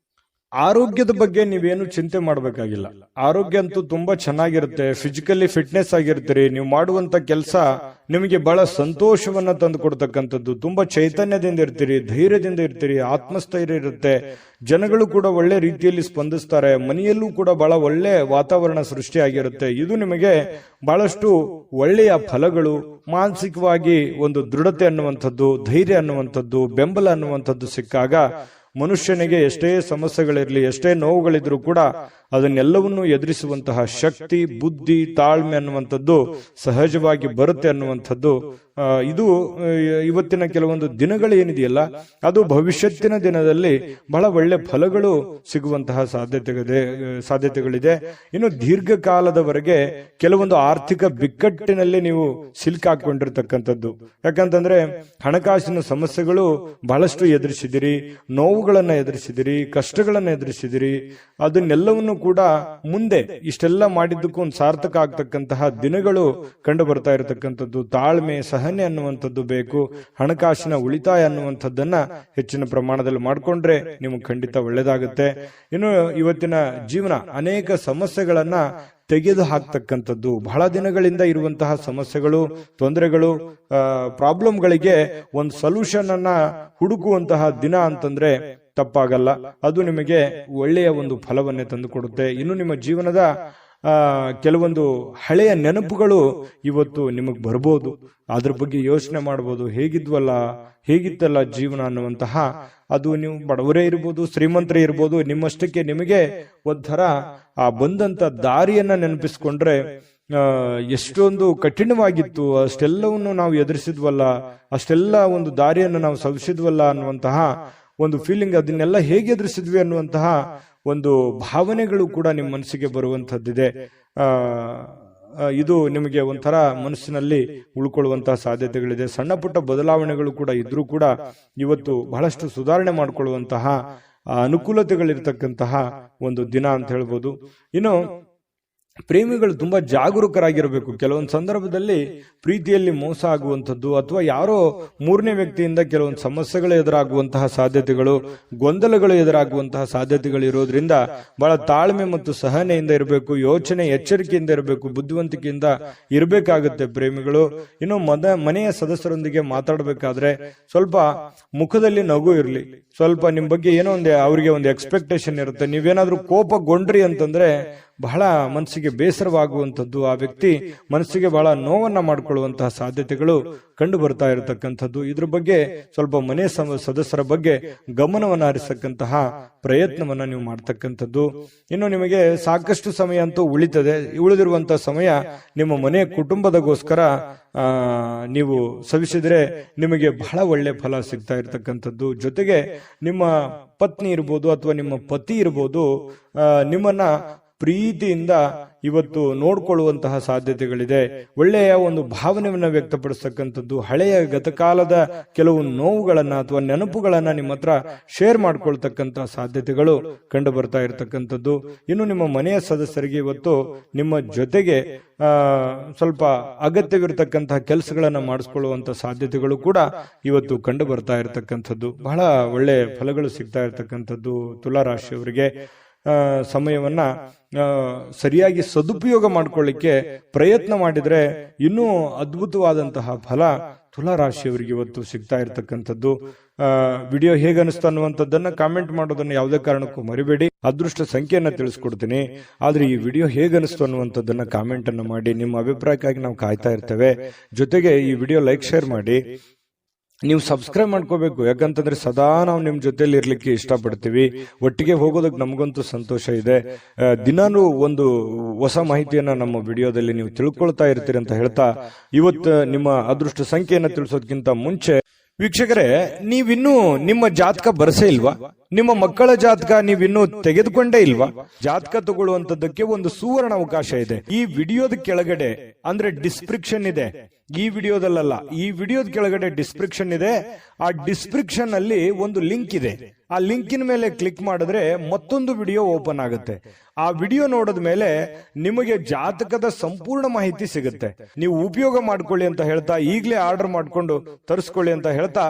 ಆರೋಗ್ಯದ ಬಗ್ಗೆ ನೀವೇನು ಚಿಂತೆ ಮಾಡಬೇಕಾಗಿಲ್ಲ. ಆರೋಗ್ಯ ಅಂತೂ ತುಂಬಾ ಚೆನ್ನಾಗಿರುತ್ತೆ. ಫಿಸಿಕಲಿ ಫಿಟ್ನೆಸ್ ಆಗಿರ್ತೀರಿ. ನೀವು ಮಾಡುವಂತ ಕೆಲಸ ನಿಮಗೆ ಬಹಳ ಸಂತೋಷವನ್ನ ತಂದು ಕೊಡ್ತಕ್ಕಂಥದ್ದು. ತುಂಬಾ ಚೈತನ್ಯದಿಂದ ಇರ್ತೀರಿ, ಧೈರ್ಯದಿಂದ ಇರ್ತೀರಿ, ಆತ್ಮಸ್ಥೈರ್ಯ ಇರುತ್ತೆ. ಜನಗಳು ಕೂಡ ಒಳ್ಳೆ ರೀತಿಯಲ್ಲಿ ಸ್ಪಂದಿಸ್ತಾರೆ. ಮನೆಯಲ್ಲೂ ಕೂಡ ಬಹಳ ಒಳ್ಳೆ ವಾತಾವರಣ ಸೃಷ್ಟಿಯಾಗಿರುತ್ತೆ. ಇದು ನಿಮಗೆ ಬಹಳಷ್ಟು ಒಳ್ಳೆಯ ಫಲಗಳು, ಮಾನಸಿಕವಾಗಿ ಒಂದು ದೃಢತೆ ಅನ್ನುವಂಥದ್ದು, ಧೈರ್ಯ ಅನ್ನುವಂಥದ್ದು, ಬೆಂಬಲ ಅನ್ನುವಂಥದ್ದು ಸಿಕ್ಕಾಗ ಮನುಷ್ಯನಿಗೆ ಎಷ್ಟೇ ಸಮಸ್ಯೆಗಳಿರ್ಲಿ, ಎಷ್ಟೇ ನೋವುಗಳಿದ್ರೂ ಕೂಡ ಅದನ್ನೆಲ್ಲವನ್ನೂ ಎದುರಿಸುವಂತಹ ಶಕ್ತಿ, ಬುದ್ಧಿ, ತಾಳ್ಮೆ ಅನ್ನುವಂಥದ್ದು ಸಹಜವಾಗಿ ಬರುತ್ತೆ ಅನ್ನುವಂಥದ್ದು. ಇದು ಇವತ್ತಿನ ಕೆಲವೊಂದು ದಿನಗಳು ಏನಿದೆಯಲ್ಲ, ಅದು ಭವಿಷ್ಯತ್ತಿನ ದಿನದಲ್ಲಿ ಬಹಳ ಒಳ್ಳೆ ಫಲಗಳು ಸಿಗುವಂತಹ ಸಾಧ್ಯತೆಗಳಿದೆ. ಇನ್ನು ದೀರ್ಘಕಾಲದವರೆಗೆ ಕೆಲವೊಂದು ಆರ್ಥಿಕ ಬಿಕ್ಕಟ್ಟಿನಲ್ಲಿ ನೀವು ಸಿಲುಕಾಕೊಂಡಿರ್ತಕ್ಕಂಥದ್ದು. ಯಾಕಂತಂದ್ರೆ ಹಣಕಾಸಿನ ಸಮಸ್ಯೆಗಳು ಬಹಳಷ್ಟು ಎದುರಿಸಿದಿರಿ, ನೋವುಗಳನ್ನ ಎದುರಿಸಿದಿರಿ, ಕಷ್ಟಗಳನ್ನ ಎದುರಿಸಿದಿರಿ. ಅದನ್ನೆಲ್ಲವನ್ನು ಕೂಡ ಮುಂದೆ ಇಷ್ಟೆಲ್ಲ ಮಾಡಿದ್ದಕ್ಕೂ ಒಂದು ಸಾರ್ಥಕ ಆಗ್ತಕ್ಕಂತಹ ದಿನಗಳು ಕಂಡು ಬರ್ತಾ ಇರತಕ್ಕಂಥದ್ದು. ತಾಳ್ಮೆ, ಸಹನೆ ಅನ್ನುವಂಥದ್ದು ಬೇಕು. ಹಣಕಾಸಿನ ಉಳಿತಾಯ ಅನ್ನುವಂಥದ್ದನ್ನ ಹೆಚ್ಚಿನ ಪ್ರಮಾಣದಲ್ಲಿ ಮಾಡಿಕೊಂಡ್ರೆ ನಿಮಗೆ ಖಂಡಿತ ಒಳ್ಳೇದಾಗುತ್ತೆ. ಇನ್ನು ಇವತ್ತಿನ ಜೀವನ ಅನೇಕ ಸಮಸ್ಯೆಗಳನ್ನ ತೆಗೆದು ಹಾಕ್ತಕ್ಕಂಥದ್ದು. ಬಹಳ ದಿನಗಳಿಂದ ಇರುವಂತಹ ಸಮಸ್ಯೆಗಳು, ತೊಂದರೆಗಳು, ಪ್ರಾಬ್ಲಮ್ಗಳಿಗೆ ಒಂದು ಸೊಲ್ಯೂಷನ್ ಅನ್ನ ಹುಡುಕುವಂತಹ ದಿನ ಅಂತಂದ್ರೆ ತಪ್ಪಾಗಲ್ಲ. ಅದು ನಿಮಗೆ ಒಳ್ಳೆಯ ಒಂದು ಫಲವನ್ನೇ ತಂದು ಕೊಡುತ್ತೆ. ಇನ್ನು ನಿಮ್ಮ ಜೀವನದ ಕೆಲವೊಂದು ಹಳೆಯ ನೆನಪುಗಳು ಇವತ್ತು ನಿಮಗೆ ಬರ್ಬೋದು. ಅದ್ರ ಬಗ್ಗೆ ಯೋಚನೆ ಮಾಡ್ಬೋದು. ಹೇಗಿತ್ತಲ್ಲ ಜೀವನ ಅನ್ನುವಂತಹ, ಅದು ನೀವು ಬಡವರೇ ಇರ್ಬೋದು, ಶ್ರೀಮಂತರೇ ಇರ್ಬೋದು, ನಿಮ್ಮಷ್ಟಕ್ಕೆ ನಿಮಗೆ ಒಂಥರ ಆ ಬಂದಂತ ದಾರಿಯನ್ನ ನೆನಪಿಸ್ಕೊಂಡ್ರೆ ಎಷ್ಟೊಂದು ಕಠಿಣವಾಗಿತ್ತು, ಅಷ್ಟೆಲ್ಲವನ್ನು ನಾವು ಎದುರಿಸಿದ್ವಲ್ಲ, ಅಷ್ಟೆಲ್ಲ ಒಂದು ದಾರಿಯನ್ನು ನಾವು ಸವಿಸಿದ್ವಲ್ಲ ಅನ್ನುವಂತಹ ಒಂದು ಫೀಲಿಂಗ್, ಅದನ್ನೆಲ್ಲ ಹೇಗೆ ಎದುರಿಸಿದ್ವಿ ಅನ್ನುವಂತಹ ಒಂದು ಭಾವನೆಗಳು ಕೂಡ ನಿಮ್ಮ ಮನಸ್ಸಿಗೆ ಬರುವಂತಹದ್ದಿದೆ. ಇದು ನಿಮಗೆ ಒಂಥರ ಮನಸ್ಸಿನಲ್ಲಿ ಉಳ್ಕೊಳ್ಳುವಂತಹ ಸಾಧ್ಯತೆಗಳಿದೆ. ಸಣ್ಣ ಪುಟ್ಟ ಬದಲಾವಣೆಗಳು ಕೂಡ ಇದ್ರೂ ಕೂಡ ಇವತ್ತು ಬಹಳಷ್ಟು ಸುಧಾರಣೆ ಮಾಡಿಕೊಳ್ಳುವಂತಹ ಅನುಕೂಲತೆಗಳಿರ್ತಕ್ಕಂತಹ ಒಂದು ದಿನ ಅಂತ ಹೇಳ್ಬೋದು. ಇನ್ನು ಪ್ರೇಮಿಗಳು ತುಂಬಾ ಜಾಗರೂಕರಾಗಿರಬೇಕು. ಕೆಲವೊಂದು ಸಂದರ್ಭದಲ್ಲಿ ಪ್ರೀತಿಯಲ್ಲಿ ಮೋಸ ಆಗುವಂಥದ್ದು ಅಥವಾ ಯಾರೋ ಮೂರನೇ ವ್ಯಕ್ತಿಯಿಂದ ಕೆಲವೊಂದು ಸಮಸ್ಯೆಗಳು ಎದುರಾಗುವಂತಹ ಸಾಧ್ಯತೆಗಳು, ಗೊಂದಲಗಳು ಎದುರಾಗುವಂತಹ ಸಾಧ್ಯತೆಗಳು ಇರೋದ್ರಿಂದ ಬಹಳ ತಾಳ್ಮೆ ಮತ್ತು ಸಹನೆಯಿಂದ ಇರಬೇಕು, ಯೋಚನೆ ಎಚ್ಚರಿಕೆಯಿಂದ ಇರಬೇಕು, ಬುದ್ಧಿವಂತಿಕೆಯಿಂದ ಇರಬೇಕಾಗುತ್ತೆ ಪ್ರೇಮಿಗಳು. ಇನ್ನು ಮನೆಯ ಸದಸ್ಯರೊಂದಿಗೆ ಮಾತಾಡಬೇಕಾದ್ರೆ ಸ್ವಲ್ಪ ಮುಖದಲ್ಲಿ ನಗು ಇರಲಿ. ಸ್ವಲ್ಪ ನಿಮ್ ಬಗ್ಗೆ ಏನೋ ಅವರಿಗೆ ಒಂದು ಎಕ್ಸ್ಪೆಕ್ಟೇಷನ್ ಇರುತ್ತೆ. ನೀವೇನಾದ್ರೂ ಕೋಪಗೊಂಡ್ರಿ ಅಂತಂದ್ರೆ ಬಹಳ ಮನಸ್ಸಿಗೆ ಬೇಸರವಾಗುವಂಥದ್ದು, ಆ ವ್ಯಕ್ತಿ ಮನಸ್ಸಿಗೆ ಬಹಳ ನೋವನ್ನ ಮಾಡಿಕೊಳ್ಳುವಂತಹ ಸಾಧ್ಯತೆಗಳು ಕಂಡು ಬರ್ತಾ ಇರತಕ್ಕಂಥದ್ದು. ಇದ್ರ ಬಗ್ಗೆ ಸ್ವಲ್ಪ ಮನೆ ಸದಸ್ಯರ ಬಗ್ಗೆ ಗಮನವನ್ನ ಹರಿಸತಕ್ಕಂತಹ ಪ್ರಯತ್ನವನ್ನ ನೀವು ಮಾಡ್ತಕ್ಕಂಥದ್ದು. ಇನ್ನು ನಿಮಗೆ ಸಾಕಷ್ಟು ಸಮಯ ಅಂತೂ ಉಳಿದಿರುವಂತಹ ಸಮಯ ನಿಮ್ಮ ಮನೆ ಕುಟುಂಬದಗೋಸ್ಕರ ನೀವು ಸವಿಸಿದ್ರೆ ನಿಮಗೆ ಬಹಳ ಒಳ್ಳೆ ಫಲ ಸಿಗ್ತಾ ಇರತಕ್ಕಂಥದ್ದು. ಜೊತೆಗೆ ನಿಮ್ಮ ಪತ್ನಿ ಇರ್ಬೋದು ಅಥವಾ ನಿಮ್ಮ ಪತಿ ಇರ್ಬೋದು, ನಿಮ್ಮನ್ನ ಪ್ರೀತಿಯಿಂದ ಇವತ್ತು ನೋಡ್ಕೊಳ್ಳುವಂತಹ ಸಾಧ್ಯತೆಗಳಿದೆ. ಒಳ್ಳೆಯ ಒಂದು ಭಾವನೆಯನ್ನ ವ್ಯಕ್ತಪಡಿಸ್ತಕ್ಕಂಥದ್ದು, ಹಳೆಯ ಗತಕಾಲದ ಕೆಲವು ನೋವುಗಳನ್ನ ಅಥವಾ ನೆನಪುಗಳನ್ನ ನಿಮ್ಮ ಹತ್ರ ಶೇರ್ ಮಾಡ್ಕೊಳ್ತಕ್ಕಂತಹ ಸಾಧ್ಯತೆಗಳು ಕಂಡು ಬರ್ತಾ ಇರತಕ್ಕಂಥದ್ದು. ಇನ್ನು ನಿಮ್ಮ ಮನೆಯ ಸದಸ್ಯರಿಗೆ ಇವತ್ತು ನಿಮ್ಮ ಜೊತೆಗೆ ಸ್ವಲ್ಪ ಅಗತ್ಯವಿರತಕ್ಕಂತಹ ಕೆಲಸಗಳನ್ನ ಮಾಡಿಸ್ಕೊಳ್ಳುವಂತ ಸಾಧ್ಯತೆಗಳು ಕೂಡ ಇವತ್ತು ಕಂಡು ಬರ್ತಾ ಇರತಕ್ಕಂಥದ್ದು. ಬಹಳ ಒಳ್ಳೆ ಫಲಗಳು ಸಿಗ್ತಾ ಇರತಕ್ಕಂಥದ್ದು ತುಲಾ ರಾಶಿಯವರಿಗೆ. ಸಮಯವನ್ನ ಸರಿಯಾಗಿ ಸದುಪಯೋಗ ಮಾಡ್ಕೊಳ್ಳಿಕ್ಕೆ ಪ್ರಯತ್ನ ಮಾಡಿದ್ರೆ ಇನ್ನೂ ಅದ್ಭುತವಾದಂತಹ ಫಲ ತುಲಾ ರಾಶಿಯವರಿಗೆ ಇವತ್ತು ಸಿಗ್ತಾ ಇರತಕ್ಕಂಥದ್ದು. ವಿಡಿಯೋ ಹೇಗೆ ಅನಿಸ್ತಾ ಅನ್ನುವಂಥದ್ದನ್ನ ಕಾಮೆಂಟ್ ಮಾಡೋದನ್ನ ಯಾವುದೇ ಕಾರಣಕ್ಕೂ ಮರಿಬೇಡಿ. ಅದೃಷ್ಟ ಸಂಖ್ಯೆಯನ್ನ ತಿಳಿಸ್ಕೊಡ್ತೀನಿ, ಆದ್ರೆ ಈ ವಿಡಿಯೋ ಹೇಗೆ ಅನಿಸ್ತು ಅನ್ನುವಂಥದ್ದನ್ನ ಕಾಮೆಂಟ್ ಅನ್ನ ಮಾಡಿ. ನಿಮ್ಮ ಅಭಿಪ್ರಾಯಕ್ಕಾಗಿ ನಾವು ಕಾಯ್ತಾ ಇರ್ತೇವೆ. ಜೊತೆಗೆ ಈ ವಿಡಿಯೋ ಲೈಕ್ ಶೇರ್ ಮಾಡಿ. ನೀವು ಸಬ್ಸ್ಕ್ರೈಬ್ ಮಾಡ್ಕೋಬೇಕು, ಯಾಕಂತಂದ್ರೆ ಸದಾ ನಾವು ನಿಮ್ ಜೊತೆಲಿ ಇರ್ಲಿಕ್ಕೆ ಇಷ್ಟಪಡ್ತೀವಿ. ಒಟ್ಟಿಗೆ ಹೋಗೋದಕ್ಕೆ ನಮಗಂತೂ ಸಂತೋಷ ಇದೆ. ದಿನಾನು ಒಂದು ಹೊಸ ಮಾಹಿತಿಯನ್ನ ನಮ್ಮ ವಿಡಿಯೋದಲ್ಲಿ ನೀವು ತಿಳ್ಕೊಳ್ತಾ ಇರ್ತೀರಿ ಅಂತ ಹೇಳ್ತಾ, ಇವತ್ತು ನಿಮ್ಮ ಅದೃಷ್ಟ ಸಂಖ್ಯೆಯನ್ನ ತಿಳಿಸೋದಕ್ಕಿಂತ ಮುಂಚೆ ವೀಕ್ಷಕರೇ, ನೀವಿನ್ನೂ ನಿಮ್ಮ ಜಾತಕ ಬರಸೇ ಇಲ್ವಾ? ನಿಮ್ಮ ಮಕ್ಕಳ ಜಾತಕ ನೀವಿನ್ನೂ ತೆಗೆದುಕೊಂಡೇ ಇಲ್ವಾ? ಜಾತಕ ತಗೊಳ್ಳುವಂತದ್ದಕ್ಕೆ ಒಂದು ಸುವರ್ಣ ಅವಕಾಶ ಇದೆ. ಈ ವಿಡಿಯೋದ ಕೆಳಗಡೆ ಅಂದ್ರೆ ಡಿಸ್ಕ್ರಿಪ್ಷನ್ ಇದೆ, ಈ ವಿಡಿಯೋದಲ್ಲ, ಈ ವಿಡಿಯೋದ ಕೆಳಗಡೆ ಡಿಸ್ಕ್ರಿಪ್ಷನ್ ಇದೆ. ಆ ಡಿಸ್ಕ್ರಿಪ್ಷನ್ ಅಲ್ಲಿ ಒಂದು ಲಿಂಕ್ ಇದೆ. ಆ ಲಿಂಕಿನ ಮೇಲೆ ಕ್ಲಿಕ್ ಮಾಡಿದ್ರೆ ಮತ್ತೊಂದು ವಿಡಿಯೋ ಓಪನ್ ಆಗುತ್ತೆ. ಆ ವಿಡಿಯೋ ನೋಡಿದ ಮೇಲೆ ನಿಮಗೆ ಜಾತಕದ ಸಂಪೂರ್ಣ ಮಾಹಿತಿ ಸಿಗುತ್ತೆ. ನೀವು ಉಪಯೋಗ ಮಾಡ್ಕೊಳ್ಳಿ ಅಂತ ಹೇಳ್ತಾ, ಈಗಲೇ ಆರ್ಡರ್ ಮಾಡ್ಕೊಂಡು ತರಿಸ್ಕೊಳ್ಳಿ ಅಂತ ಹೇಳ್ತಾ,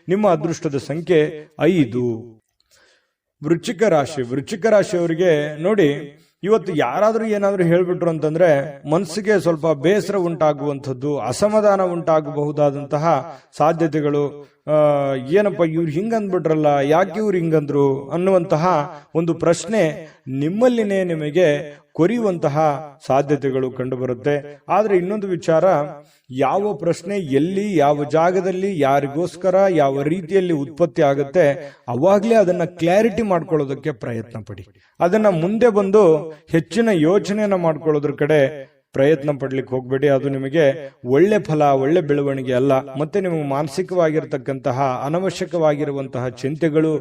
ನಿಮ್ಮ ಅದೃಷ್ಟದ ಸಂಖ್ಯೆ 5. ವೃಶ್ಚಿಕ ರಾಶಿ. ವೃಶ್ಚಿಕ ರಾಶಿಯವರಿಗೆ ನೋಡಿ, ಇವತ್ತು ಯಾರಾದ್ರೂ ಏನಾದ್ರೂ ಹೇಳ್ಬಿಟ್ರು ಅಂತಂದ್ರೆ ಮನಸ್ಸಿಗೆ ಸ್ವಲ್ಪ ಬೇಸರ ಉಂಟಾಗುವಂಥದ್ದು, ಅಸಮಾಧಾನ ಉಂಟಾಗಬಹುದಾದಂತಹ ಸಾಧ್ಯತೆಗಳು. ಏನಪ್ಪ ಇವ್ರು ಹಿಂಗಂದ್ಬಿಟ್ರಲ್ಲ, ಯಾಕೆ ಇವ್ರು ಹಿಂಗಂದ್ರು ಅನ್ನುವಂತಹ ಒಂದು ಪ್ರಶ್ನೆ ನಿಮ್ಮಲ್ಲಿನೇ ನಿಮಗೆ ಕೊರಿಯುವಂತಹ ಸಾಧ್ಯತೆಗಳು ಕಂಡು ಬರುತ್ತೆ. ಆದ್ರೆ ಇನ್ನೊಂದು ವಿಚಾರ, ಯಾವ ಪ್ರಶ್ನೆ ಎಲ್ಲಿ, ಯಾವ ಜಾಗದಲ್ಲಿ, ಯಾರಿಗೋಸ್ಕರ, ಯಾವ ರೀತಿಯಲ್ಲಿ ಉತ್ಪತ್ತಿ ಆಗುತ್ತೆ, ಅವಾಗ್ಲೇ ಅದನ್ನ ಕ್ಲಾರಿಟಿ ಮಾಡ್ಕೊಳ್ಳೋದಕ್ಕೆ ಪ್ರಯತ್ನ ಪಡಿ. ಅದನ್ನ ಮುಂದೆ ಬಂದು ಹೆಚ್ಚಿನ ಯೋಚನೆಯನ್ನ ಮಾಡ್ಕೊಳ್ಳೋದ್ರ ಕಡೆ ಪ್ರಯತ್ನ ಪಡ್ಲಿಕ್ಕೆ ಹೋಗ್ಬೇಡಿ. ಅದು ನಿಮಗೆ ಒಳ್ಳೆ ಫಲ, ಒಳ್ಳೆ ಬೆಳವಣಿಗೆ ಅಲ್ಲ. ಮತ್ತೆ ನಿಮಗೆ ಮಾನಸಿಕವಾಗಿರತಕ್ಕಂತಹ ಅನವಶ್ಯಕವಾಗಿರುವಂತಹ ಚಿಂತೆಗಳು,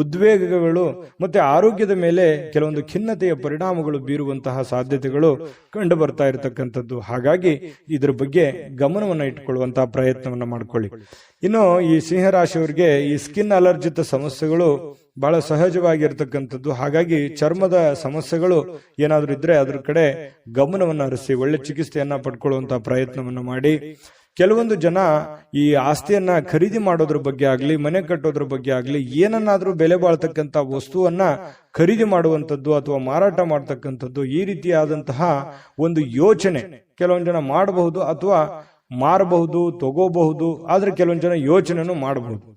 ಉದ್ವೇಗಗಳು ಮತ್ತೆ ಆರೋಗ್ಯದ ಮೇಲೆ ಕೆಲವೊಂದು ಖಿನ್ನತೆಯ ಪರಿಣಾಮಗಳು ಬೀರುವಂತಹ ಸಾಧ್ಯತೆಗಳು ಕಂಡು ಬರ್ತಾ ಇರತಕ್ಕಂಥದ್ದು. ಹಾಗಾಗಿ ಇದ್ರ ಬಗ್ಗೆ ಗಮನವನ್ನ ಇಟ್ಕೊಳ್ಳುವಂತಹ ಪ್ರಯತ್ನವನ್ನ ಮಾಡ್ಕೊಳ್ಳಿ. ಇನ್ನು ಈ ಸಿಂಹರಾಶಿಯವರಿಗೆ ಈ ಸ್ಕಿನ್ ಅಲರ್ಜಿತ ಸಮಸ್ಯೆಗಳು ಬಹಳ ಸಹಜವಾಗಿರ್ತಕ್ಕಂಥದ್ದು. ಹಾಗಾಗಿ ಚರ್ಮದ ಸಮಸ್ಯೆಗಳು ಏನಾದ್ರೂ ಇದ್ರೆ ಅದ್ರ ಕಡೆ ಗಮನವನ್ನ ಹರಿಸಿ ಒಳ್ಳೆ ಚಿಕಿತ್ಸೆಯನ್ನ ಪಡ್ಕೊಳ್ಳುವಂತಹ ಪ್ರಯತ್ನವನ್ನ ಮಾಡಿ. ಕೆಲವೊಂದು ಜನ ಈ ಆಸ್ತಿಯನ್ನ ಖರೀದಿ ಮಾಡೋದ್ರ ಬಗ್ಗೆ ಆಗ್ಲಿ, ಮನೆ ಕಟ್ಟೋದ್ರ ಬಗ್ಗೆ ಆಗ್ಲಿ, ಏನನ್ನಾದ್ರೂ ಬೆಲೆ ಬಾಳ್ತಕ್ಕಂತ ವಸ್ತುವನ್ನ ಖರೀದಿ ಮಾಡುವಂತದ್ದು ಅಥವಾ ಮಾರಾಟ ಮಾಡ್ತಕ್ಕಂಥದ್ದು, ಈ ರೀತಿಯಾದಂತಹ ಒಂದು ಯೋಚನೆ ಕೆಲವೊಂದು ಜನ ಮಾಡಬಹುದು ಅಥವಾ ಮಾರಬಹುದು, ತಗೋಬಹುದು. ಆದ್ರೆ ಕೆಲವೊಂದು ಜನ ಯೋಚನೆಯನ್ನು ಮಾಡಬಹುದು.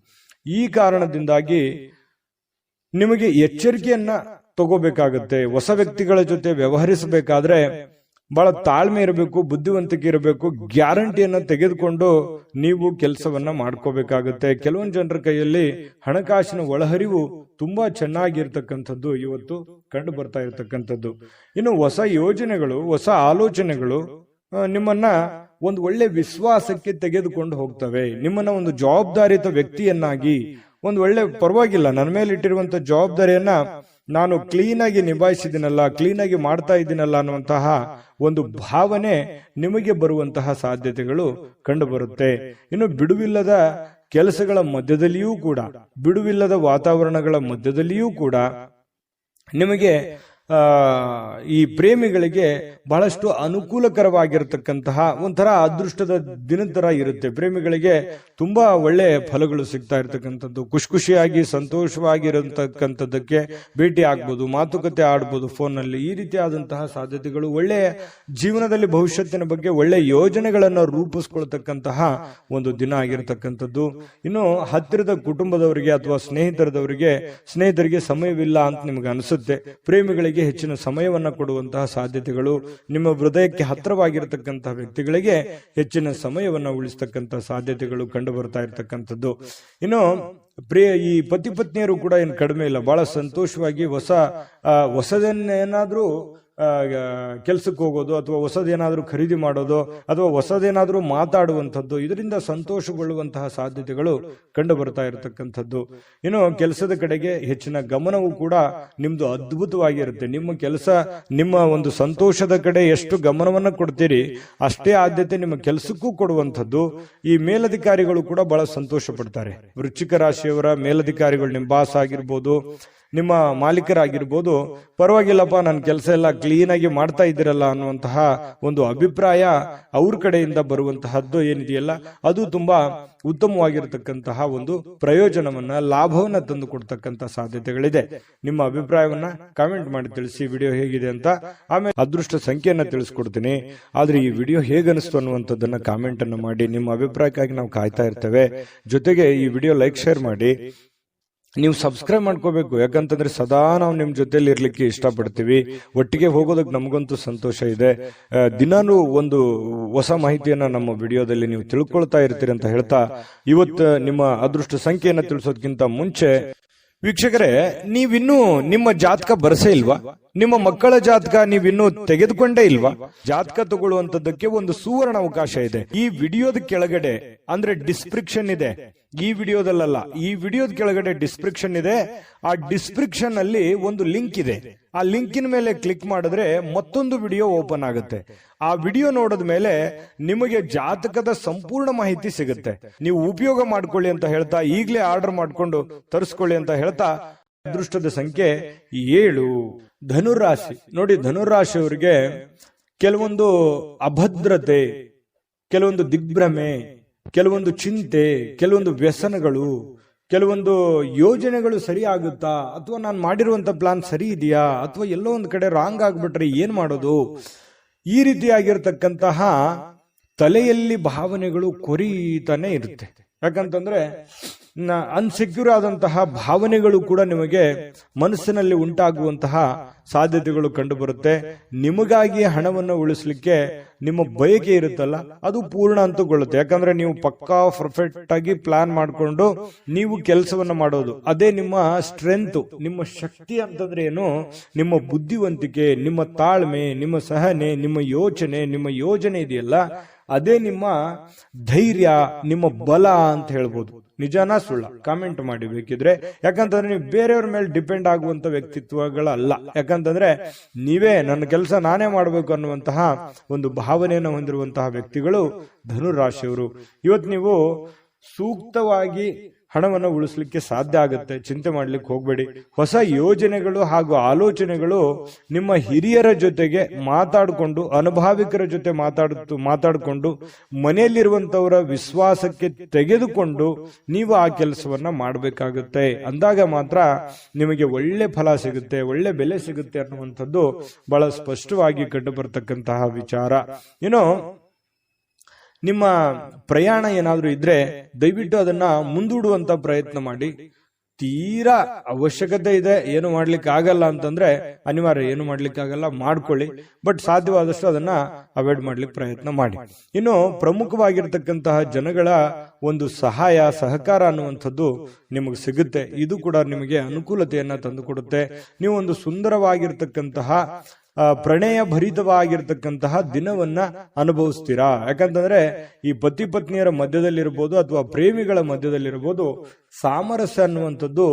ಈ ಕಾರಣದಿಂದಾಗಿ ನಿಮಗೆ ಎಚ್ಚರಿಕೆಯನ್ನ ತಗೋಬೇಕಾಗತ್ತೆ. ಹೊಸ ವ್ಯಕ್ತಿಗಳ ಜೊತೆ ವ್ಯವಹರಿಸಬೇಕಾದ್ರೆ ಬಹಳ ತಾಳ್ಮೆ ಇರಬೇಕು, ಬುದ್ಧಿವಂತಿಕೆ ಇರಬೇಕು. ಗ್ಯಾರಂಟಿಯನ್ನ ತೆಗೆದುಕೊಂಡು ನೀವು ಕೆಲಸವನ್ನ ಮಾಡ್ಕೋಬೇಕಾಗತ್ತೆ. ಕೆಲವೊಂದು ಜನರ ಕೈಯಲ್ಲಿ ಹಣಕಾಸಿನ ಒಳಹರಿವು ತುಂಬಾ ಚೆನ್ನಾಗಿರ್ತಕ್ಕಂಥದ್ದು ಇವತ್ತು ಕಂಡು ಬರ್ತಾ ಇರತಕ್ಕಂಥದ್ದು. ಇನ್ನು ಹೊಸ ಯೋಜನೆಗಳು, ಹೊಸ ಆಲೋಚನೆಗಳು ನಿಮ್ಮನ್ನ ಒಂದು ಒಳ್ಳೆ ವಿಶ್ವಾಸಕ್ಕೆ ತೆಗೆದುಕೊಂಡು ಹೋಗ್ತವೆ. ನಿಮ್ಮನ್ನ ಒಂದು ಜವಾಬ್ದಾರಿತ ವ್ಯಕ್ತಿಯನ್ನಾಗಿ, ಒಂದು ಒಳ್ಳೆ ಪರವಾಗಿಲ್ಲ, ನನ್ನ ಮೇಲೆ ಇಟ್ಟಿರುವಂತ ಜವಾಬ್ದಾರಿಯನ್ನ ನಾನು ಕ್ಲೀನ್ ಆಗಿ ನಿಭಾಯಿಸಿದ್ದೀನಲ್ಲ, ಕ್ಲೀನ್ ಆಗಿ ಮಾಡ್ತಾ ಇದ್ದೀನಲ್ಲ ಅನ್ನುವಂತಹ ಒಂದು ಭಾವನೆ ನಿಮಗೆ ಬರುವಂತಹ ಸಾಧ್ಯತೆಗಳು ಕಂಡು ಬರುತ್ತೆ. ಇನ್ನು ಬಿಡುವಿಲ್ಲದ ಕೆಲಸಗಳ ಮಧ್ಯದಲ್ಲಿಯೂ ಕೂಡ, ಬಿಡುವಿಲ್ಲದ ವಾತಾವರಣಗಳ ಮಧ್ಯದಲ್ಲಿಯೂ ಕೂಡ ನಿಮಗೆ ಈ ಪ್ರೇಮಿಗಳಿಗೆ ಬಹಳಷ್ಟು ಅನುಕೂಲಕರವಾಗಿರತಕ್ಕಂತಹ ಒಂಥರ ಅದೃಷ್ಟದ ದಿನದ ತರ ಇರುತ್ತೆ. ಪ್ರೇಮಿಗಳಿಗೆ ತುಂಬಾ ಒಳ್ಳೆ ಫಲಗಳು ಸಿಗ್ತಾ ಇರತಕ್ಕಂಥದ್ದು, ಖುಷಿಯಾಗಿ ಸಂತೋಷವಾಗಿರತಕ್ಕಂಥದ್ದಕ್ಕೆ ಭೇಟಿ ಆಗ್ಬೋದು, ಮಾತುಕತೆ ಆಡ್ಬೋದು ಫೋನ್ ನಲ್ಲಿ. ಈ ರೀತಿಯಾದಂತಹ ಸಾಧ್ಯತೆಗಳು, ಒಳ್ಳೆಯ ಜೀವನದಲ್ಲಿ ಭವಿಷ್ಯತ್ತಿನ ಬಗ್ಗೆ ಒಳ್ಳೆ ಯೋಜನೆಗಳನ್ನು ರೂಪಿಸ್ಕೊಳ್ತಕ್ಕಂತಹ ಒಂದು ದಿನ ಆಗಿರತಕ್ಕಂಥದ್ದು. ಇನ್ನು ಹತ್ತಿರದ ಕುಟುಂಬದವರಿಗೆ ಅಥವಾ ಸ್ನೇಹಿತರಿಗೆ ಸಮಯವಿಲ್ಲ ಅಂತ ನಿಮ್ಗೆ ಅನಿಸುತ್ತೆ. ಪ್ರೇಮಿಗಳಿಗೆ ಹೆಚ್ಚಿನ ಸಮಯವನ್ನ ಕೊಡುವಂತಹ ಸಾಧ್ಯತೆಗಳು, ನಿಮ್ಮ ಹೃದಯಕ್ಕೆ ಹತ್ತಿರವಾಗಿರತಕ್ಕಂತಹ ವ್ಯಕ್ತಿಗಳಿಗೆ ಹೆಚ್ಚಿನ ಸಮಯವನ್ನ ಉಳಿಸ್ತಕ್ಕಂತಹ ಸಾಧ್ಯತೆಗಳು ಕಂಡು ಬರ್ತಾ ಇರತಕ್ಕಂಥದ್ದು. ಇನ್ನು ಈ ಪತಿ ಪತ್ನಿಯರು ಕೂಡ ಏನು ಕಡಿಮೆ ಇಲ್ಲ, ಬಹಳ ಸಂತೋಷವಾಗಿ ಹೊಸದೇನಾದ್ರೂ ಕೆಲ್ಸಕ್ಕೆ ಹೋಗೋದು ಅಥವಾ ಹೊಸದೇನಾದ್ರೂ ಖರೀದಿ ಮಾಡೋದು ಅಥವಾ ಹೊಸದೇನಾದ್ರೂ ಮಾತಾಡುವಂಥದ್ದು, ಇದರಿಂದ ಸಂತೋಷಗೊಳ್ಳುವಂತಹ ಸಾಧ್ಯತೆಗಳು ಕಂಡು ಬರ್ತಾ ಇರತಕ್ಕಂಥದ್ದು. ಇನ್ನು ಕೆಲಸದ ಕಡೆಗೆ ಹೆಚ್ಚಿನ ಗಮನವೂ ಕೂಡ ನಿಮ್ದು ಅದ್ಭುತವಾಗಿರುತ್ತೆ. ನಿಮ್ಮ ಕೆಲಸ, ನಿಮ್ಮ ಒಂದು ಸಂತೋಷದ ಕಡೆ ಎಷ್ಟು ಗಮನವನ್ನ ಕೊಡ್ತೀರಿ ಅಷ್ಟೇ ಆದ್ಯತೆ ನಿಮ್ಮ ಕೆಲಸಕ್ಕೂ ಕೊಡುವಂಥದ್ದು. ಈ ಮೇಲಧಿಕಾರಿಗಳು ಕೂಡ ಬಹಳ ಸಂತೋಷ ಪಡ್ತಾರೆ. ವೃಶ್ಚಿಕ ರಾಶಿಯವರ ಮೇಲಧಿಕಾರಿಗಳು, ನಿಮ್ಮ ಬಾಸ್ ಆಗಿರ್ಬೋದು, ನಿಮ್ಮ ಮಾಲೀಕರಾಗಿರ್ಬೋದು, ಪರವಾಗಿಲ್ಲಪ್ಪ ನನ್ನ ಕೆಲಸ ಎಲ್ಲ ಕ್ಲೀನ್ ಆಗಿ ಮಾಡ್ತಾ ಇದ್ದೀರಲ್ಲ ಅನ್ನುವಂತಹ ಒಂದು ಅಭಿಪ್ರಾಯ ಅವ್ರ ಕಡೆಯಿಂದ ಬರುವಂತಹದ್ದು ಏನಿದೆಯಲ್ಲ, ಅದು ತುಂಬಾ ಉತ್ತಮವಾಗಿರತಕ್ಕಂತಹ ಒಂದು ಪ್ರಯೋಜನವನ್ನ, ಲಾಭವನ್ನ ತಂದು ಕೊಡ್ತಕ್ಕಂತಹ ಸಾಧ್ಯತೆಗಳಿದೆ. ನಿಮ್ಮ ಅಭಿಪ್ರಾಯವನ್ನ ಕಾಮೆಂಟ್ ಮಾಡಿ ತಿಳಿಸಿ, ವಿಡಿಯೋ ಹೇಗಿದೆ ಅಂತ. ಆಮೇಲೆ ಅದೃಷ್ಟ ಸಂಖ್ಯೆಯನ್ನ ತಿಳಿಸ್ಕೊಡ್ತೀನಿ. ಆದ್ರೆ ಈ ವಿಡಿಯೋ ಹೇಗನಿಸ್ತು ಅನ್ನುವಂಥದ್ದನ್ನ ಕಾಮೆಂಟ್ ಅನ್ನು ಮಾಡಿ. ನಿಮ್ಮ ಅಭಿಪ್ರಾಯಕ್ಕಾಗಿ ನಾವು ಕಾಯ್ತಾ ಇರ್ತೇವೆ. ಜೊತೆಗೆ ಈ ವಿಡಿಯೋ ಲೈಕ್, ಶೇರ್ ಮಾಡಿ. ನೀವು ಸಬ್ಸ್ಕ್ರೈಬ್ ಮಾಡ್ಕೋಬೇಕು, ಯಾಕಂತಂದ್ರೆ ಸದಾ ನಾವು ನಿಮ್ ಜೊತೆಲಿ ಇರ್ಲಿಕ್ಕೆ ಇಷ್ಟಪಡ್ತೀವಿ. ಒಟ್ಟಿಗೆ ಹೋಗೋದಕ್ಕೆ ನಮಗಂತೂ ಸಂತೋಷ ಇದೆ. ದಿನಾನು ಒಂದು ಹೊಸ ಮಾಹಿತಿಯನ್ನ ನಮ್ಮ ವಿಡಿಯೋದಲ್ಲಿ ನೀವು ತಿಳ್ಕೊಳ್ತಾ ಇರ್ತೀರಿ ಅಂತ ಹೇಳ್ತಾ, ಇವತ್ತು ನಿಮ್ಮ ಅದೃಷ್ಟ ಸಂಖ್ಯೆಯನ್ನ ತಿಳಿಸೋದಕ್ಕಿಂತ ಮುಂಚೆ ವೀಕ್ಷಕರೇ, ನೀವಿನ್ನೂ ನಿಮ್ಮ ಜಾತಕ ಬರಸೇ ಇಲ್ವಾ? ನಿಮ್ಮ ಮಕ್ಕಳ ಜಾತಕ ನೀವಿನ್ನೂ ತೆಗೆದುಕೊಂಡೇ ಇಲ್ವಾ? ಜಾತಕ ತಗೊಳ್ಳುವಂತದ್ದಕ್ಕೆ ಒಂದು ಸುವರ್ಣ ಅವಕಾಶ ಇದೆ. ಈ ವಿಡಿಯೋದ ಕೆಳಗಡೆ, ಅಂದ್ರೆ ಡಿಸ್ಕ್ರಿಪ್ಷನ್ ಇದೆ, ಈ ವಿಡಿಯೋದಲ್ಲ, ಈ ವಿಡಿಯೋದ ಕೆಳಗಡೆ ಡಿಸ್ಕ್ರಿಪ್ಷನ್ ಇದೆ. ಆ ಡಿಸ್ಕ್ರಿಪ್ಷನ್ ಅಲ್ಲಿ ಒಂದು ಲಿಂಕ್ ಇದೆ. ಆ ಲಿಂಕಿನ ಮೇಲೆ ಕ್ಲಿಕ್ ಮಾಡಿದ್ರೆ ಮತ್ತೊಂದು ವಿಡಿಯೋ ಓಪನ್ ಆಗುತ್ತೆ. ಆ ವಿಡಿಯೋ ನೋಡಿದ ಮೇಲೆ ನಿಮಗೆ ಜಾತಕದ ಸಂಪೂರ್ಣ ಮಾಹಿತಿ ಸಿಗುತ್ತೆ. ನೀವು ಉಪಯೋಗ ಮಾಡ್ಕೊಳ್ಳಿ ಅಂತ ಹೇಳ್ತಾ, ಈಗಲೇ ಆರ್ಡರ್ ಮಾಡ್ಕೊಂಡು ತರಿಸ್ಕೊಳ್ಳಿ ಅಂತ ಹೇಳ್ತಾ, ಅದೃಷ್ಟದ ಸಂಖ್ಯೆ 7. ಧನುರಾಶಿ ನೋಡಿ, ಧನುರಾಶಿಯವರಿಗೆ ಕೆಲವೊಂದು ಅಭದ್ರತೆ, ಕೆಲವೊಂದು ದಿಗ್ಭ್ರಮೆ, ಕೆಲವೊಂದು ಚಿಂತೆ, ಕೆಲವೊಂದು ವ್ಯಸನಗಳು, ಕೆಲವೊಂದು ಯೋಜನೆಗಳು ಸರಿ ಆಗುತ್ತಾ, ಅಥವಾ ನಾನು ಮಾಡಿರುವಂತ ಪ್ಲಾನ್ ಸರಿ ಇದೆಯಾ, ಅಥವಾ ಎಲ್ಲೋ ಒಂದು ಕಡೆ ರಾಂಗ್ ಆಗ್ಬಿಟ್ರೆ ಏನ್ ಮಾಡೋದು, ಈ ರೀತಿಯಾಗಿರ್ತಕ್ಕಂತಹ ತಲೆಯಲ್ಲಿ ಭಾವನೆಗಳು ಕೊರೀತಾನೆ ಇರುತ್ತೆ. ಯಾಕಂತಂದ್ರೆ ಅನ್ಸೆಕ್ಯೂರ್ ಆದಂತಹ ಭಾವನೆಗಳು ಕೂಡ ನಿಮಗೆ ಮನಸ್ಸಿನಲ್ಲಿ ಉಂಟಾಗುವಂತಹ ಸಾಧ್ಯತೆಗಳು ಕಂಡು ಬರುತ್ತೆ. ನಿಮಗಾಗಿ ಹಣವನ್ನು ಉಳಿಸ್ಲಿಕ್ಕೆ ನಿಮ್ಮ ಬಯಕೆ ಇರುತ್ತಲ್ಲ, ಅದು ಪೂರ್ಣ ಅಂತಗೊಳ್ಳುತ್ತೆ. ಯಾಕಂದ್ರೆ ನೀವು ಪಕ್ಕಾ ಪರ್ಫೆಕ್ಟ್ ಆಗಿ ಪ್ಲಾನ್ ಮಾಡಿಕೊಂಡು ನೀವು ಕೆಲಸವನ್ನ ಮಾಡೋದು, ಅದೇ ನಿಮ್ಮ ಸ್ಟ್ರೆಂತ್, ನಿಮ್ಮ ಶಕ್ತಿ ಅಂತಂದ್ರೆ ಏನು? ನಿಮ್ಮ ಬುದ್ಧಿವಂತಿಕೆ, ನಿಮ್ಮ ತಾಳ್ಮೆ, ನಿಮ್ಮ ಸಹನೆ, ನಿಮ್ಮ ಯೋಚನೆ ಇದೆಯಲ್ಲ, ಅದೇ ನಿಮ್ಮ ಧೈರ್ಯ, ನಿಮ್ಮ ಬಲ ಅಂತ ಹೇಳ್ಬೋದು. ನಿಜಾನ ಸುಳ್ಳ ಕಾಮೆಂಟ್ ಮಾಡಿ ಬೇಕಿದ್ರೆ. ಯಾಕಂತಂದ್ರೆ ನೀವು ಬೇರೆಯವ್ರ ಮೇಲೆ ಡಿಪೆಂಡ್ ಆಗುವಂತ ವ್ಯಕ್ತಿತ್ವಗಳಲ್ಲ. ಯಾಕಂತಂದ್ರೆ ನೀವೇ ನನ್ನ ಕೆಲಸ ನಾನೇ ಮಾಡಬೇಕು ಅನ್ನುವಂತಹ ಒಂದು ಭಾವನೆಯನ್ನು ಹೊಂದಿರುವಂತಹ ವ್ಯಕ್ತಿಗಳು ಧನುರಾಶಿಯವರು. ಇವತ್ತು ನೀವು ಸೂಕ್ತವಾಗಿ ಹಣವನ್ನು ಉಳಿಸ್ಲಿಕ್ಕೆ ಸಾಧ್ಯ ಆಗುತ್ತೆ. ಚಿಂತೆ ಮಾಡ್ಲಿಕ್ಕೆ ಹೋಗ್ಬೇಡಿ. ಹೊಸ ಯೋಜನೆಗಳು ಹಾಗೂ ಆಲೋಚನೆಗಳು ನಿಮ್ಮ ಹಿರಿಯರ ಜೊತೆಗೆ ಮಾತಾಡಿಕೊಂಡು, ಅನುಭಾವಿಕರ ಜೊತೆ ಮಾತಾಡಿಕೊಂಡು, ಮನೆಯಲ್ಲಿರುವಂತವರ ವಿಶ್ವಾಸಕ್ಕೆ ತೆಗೆದುಕೊಂಡು ನೀವು ಆ ಕೆಲಸವನ್ನ ಮಾಡಬೇಕಾಗುತ್ತೆ. ಅಂದಾಗ ಮಾತ್ರ ನಿಮಗೆ ಒಳ್ಳೆ ಫಲ ಸಿಗುತ್ತೆ, ಒಳ್ಳೆ ಬೆಲೆ ಸಿಗುತ್ತೆ ಅನ್ನುವಂಥದ್ದು ಬಹಳ ಸ್ಪಷ್ಟವಾಗಿ ಕಂಡು ಬರ್ತಕ್ಕಂತಹ ವಿಚಾರ. ನಿಮ್ಮ ಪ್ರಯಾಣ ಏನಾದ್ರೂ ಇದ್ರೆ ದಯವಿಟ್ಟು ಅದನ್ನ ಮುಂದೂಡುವಂತ ಪ್ರಯತ್ನ ಮಾಡಿ. ತೀರಾ ಅವಶ್ಯಕತೆ ಇದೆ, ಏನು ಮಾಡ್ಲಿಕ್ಕೆ ಆಗಲ್ಲ ಅಂತಂದ್ರೆ ಅನಿವಾರ್ಯ, ಏನು ಮಾಡ್ಲಿಕ್ಕೆ ಆಗಲ್ಲ ಮಾಡ್ಕೊಳ್ಳಿ. ಬಟ್ ಸಾಧ್ಯವಾದಷ್ಟು ಅದನ್ನ ಅವಾಯ್ಡ್ ಮಾಡ್ಲಿಕ್ಕೆ ಪ್ರಯತ್ನ ಮಾಡಿ. ಇನ್ನು ಪ್ರಮುಖವಾಗಿರ್ತಕ್ಕಂತಹ ಜನಗಳ ಒಂದು ಸಹಕಾರ ಅನ್ನುವಂಥದ್ದು ನಿಮಗೆ ಸಿಗುತ್ತೆ. ಇದು ಕೂಡ ನಿಮಗೆ ಅನುಕೂಲತೆಯನ್ನ ತಂದುಕೊಡುತ್ತೆ. ನೀವು ಒಂದು ಸುಂದರವಾಗಿರ್ತಕ್ಕಂತಹ ಪ್ರಣಯ ಭರಿತವಾಗಿರ್ತಕ್ಕಂತಹ ದಿನವನ್ನ ಅನುಭವಿಸ್ತೀರಾ. ಯಾಕಂತಂದ್ರೆ ಈ ಪತಿ ಪತ್ನಿಯರ ಮಧ್ಯದಲ್ಲಿರ್ಬೋದು ಅಥವಾ ಪ್ರೇಮಿಗಳ ಮಧ್ಯದಲ್ಲಿರ್ಬೋದು, ಸಾಮರಸ್ಯ ಅನ್ನುವಂಥದ್ದು,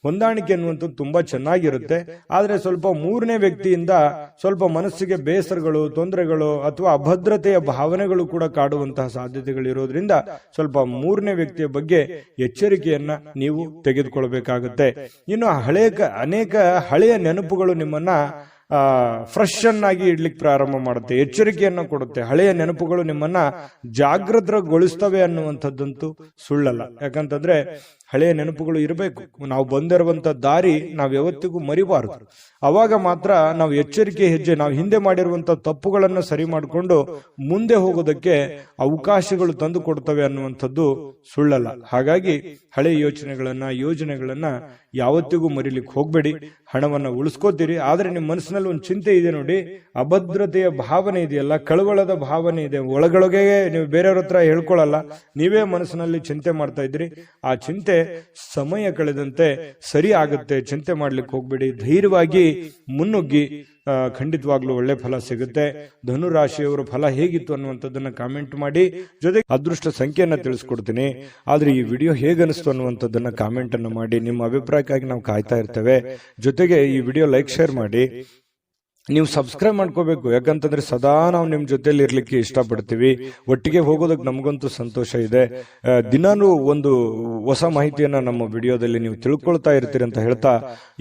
ಹೊಂದಾಣಿಕೆ ಅನ್ನುವಂಥದ್ದು ತುಂಬಾ ಚೆನ್ನಾಗಿರುತ್ತೆ. ಆದ್ರೆ ಸ್ವಲ್ಪ ಮೂರನೇ ವ್ಯಕ್ತಿಯಿಂದ ಸ್ವಲ್ಪ ಮನಸ್ಸಿಗೆ ಬೇಸರಗಳು, ತೊಂದರೆಗಳು ಅಥವಾ ಅಭದ್ರತೆಯ ಭಾವನೆಗಳು ಕೂಡ ಕಾಡುವಂತಹ ಸಾಧ್ಯತೆಗಳಿರೋದ್ರಿಂದ ಸ್ವಲ್ಪ ಮೂರನೇ ವ್ಯಕ್ತಿಯ ಬಗ್ಗೆ ಎಚ್ಚರಿಕೆಯನ್ನ ನೀವು ತೆಗೆದುಕೊಳ್ಬೇಕಾಗುತ್ತೆ. ಇನ್ನು ಅನೇಕ ಹಳೆಯ ನೆನಪುಗಳು ನಿಮ್ಮನ್ನ ಫ್ರೆಶ್ ಅನ್ನಾಗಿ ಇಡ್ಲಿಕ್ಕೆ ಪ್ರಾರಂಭ ಮಾಡುತ್ತೆ, ಎಚ್ಚರಿಕೆಯನ್ನು ಕೊಡುತ್ತೆ, ಹಳೆಯ ನೆನಪುಗಳು ನಿಮ್ಮನ್ನ ಜಾಗೃತಗೊಳಿಸ್ತವೆ ಅನ್ನುವಂಥದ್ದಂತೂ ಸುಳ್ಳಲ್ಲ. ಯಾಕಂತಂದ್ರೆ ಹಳೆಯ ನೆನಪುಗಳು ಇರಬೇಕು. ನಾವು ಬಂದಿರುವಂತ ದಾರಿ ನಾವು ಯಾವತ್ತಿಗೂ ಮರಿಬಾರದು. ಅವಾಗ ಮಾತ್ರ ನಾವು ಎಚ್ಚರಿಕೆ ಹೆಜ್ಜೆ, ನಾವು ಹಿಂದೆ ಮಾಡಿರುವಂತ ತಪ್ಪುಗಳನ್ನು ಸರಿ ಮಾಡಿಕೊಂಡು ಮುಂದೆ ಹೋಗೋದಕ್ಕೆ ಅವಕಾಶಗಳು ತಂದು ಕೊಡ್ತವೆ ಅನ್ನುವಂಥದ್ದು ಸುಳ್ಳಲ್ಲ. ಹಾಗಾಗಿ ಹಳೆಯ ಯೋಜನೆಗಳನ್ನ ಯಾವತ್ತಿಗೂ ಮರಿಲಿಕ್ಕೆ ಹೋಗ್ಬೇಡಿ. ಹಣವನ್ನ ಉಳಿಸ್ಕೋತೀರಿ, ಆದ್ರೆ ನಿಮ್ಮ ಮನಸ್ಸಿನಲ್ಲಿ ಒಂದು ಚಿಂತೆ ಇದೆ ನೋಡಿ, ಅಭದ್ರತೆಯ ಭಾವನೆ ಇದೆಯಲ್ಲ, ಕಳವಳದ ಭಾವನೆ ಇದೆ, ಒಳಗೊಳಗೆ ನೀವು ಬೇರೆಯವ್ರ ಹತ್ರ ಹೇಳ್ಕೊಳ್ಳಲ್ಲ, ನೀವೇ ಮನಸ್ಸಿನಲ್ಲಿ ಚಿಂತೆ ಮಾಡ್ತಾ ಇದ್ರಿ. ಆ ಚಿಂತೆ ಸಮಯ ಕಳೆದಂತೆ ಸರಿ ಆಗುತ್ತೆ. ಚಿಂತೆ ಮಾಡ್ಲಿಕ್ಕೆ ಹೋಗ್ಬೇಡಿ, ಧೈರ್ಯವಾಗಿ ಮುನ್ನುಗ್ಗಿ, ಖಂಡಿತವಾಗ್ಲೂ ಒಳ್ಳೆ ಫಲ ಸಿಗುತ್ತೆ. ಧನುರಾಶಿಯವರ ಫಲ ಹೇಗಿತ್ತು ಅನ್ನುವಂಥದ್ದನ್ನ ಕಾಮೆಂಟ್ ಮಾಡಿ, ಜೊತೆಗೆ ಅದೃಷ್ಟ ಸಂಖ್ಯೆಯನ್ನ ತಿಳಿಸ್ಕೊಡ್ತೀನಿ. ಆದ್ರೆ ಈ ವಿಡಿಯೋ ಹೇಗನಿಸ್ತು ಅನ್ನುವಂಥದ್ದನ್ನ ಕಾಮೆಂಟ್ ಅನ್ನು ಮಾಡಿ. ನಿಮ್ಮ ಅಭಿಪ್ರಾಯಕ್ಕಾಗಿ ನಾವು ಕಾಯ್ತಾ ಇರ್ತೇವೆ. ಜೊತೆಗೆ ಈ ವಿಡಿಯೋ ಲೈಕ್, ಶೇರ್ ಮಾಡಿ. ನೀವು ಸಬ್ಸ್ಕ್ರೈಬ್ ಮಾಡ್ಕೋಬೇಕು, ಯಾಕಂತಂದ್ರೆ ಸದಾ ನಾವು ನಿಮ್ ಜೊತೆಲಿ ಇರ್ಲಿಕ್ಕೆ ಇಷ್ಟಪಡ್ತೀವಿ. ಒಟ್ಟಿಗೆ ಹೋಗೋದಕ್ಕೆ ನಮಗಂತೂ ಸಂತೋಷ ಇದೆ. ದಿನಾನು ಒಂದು ಹೊಸ ಮಾಹಿತಿಯನ್ನ ನಮ್ಮ ವಿಡಿಯೋದಲ್ಲಿ ನೀವು ತಿಳ್ಕೊಳ್ತಾ ಇರ್ತೀರಿ ಅಂತ ಹೇಳ್ತಾ,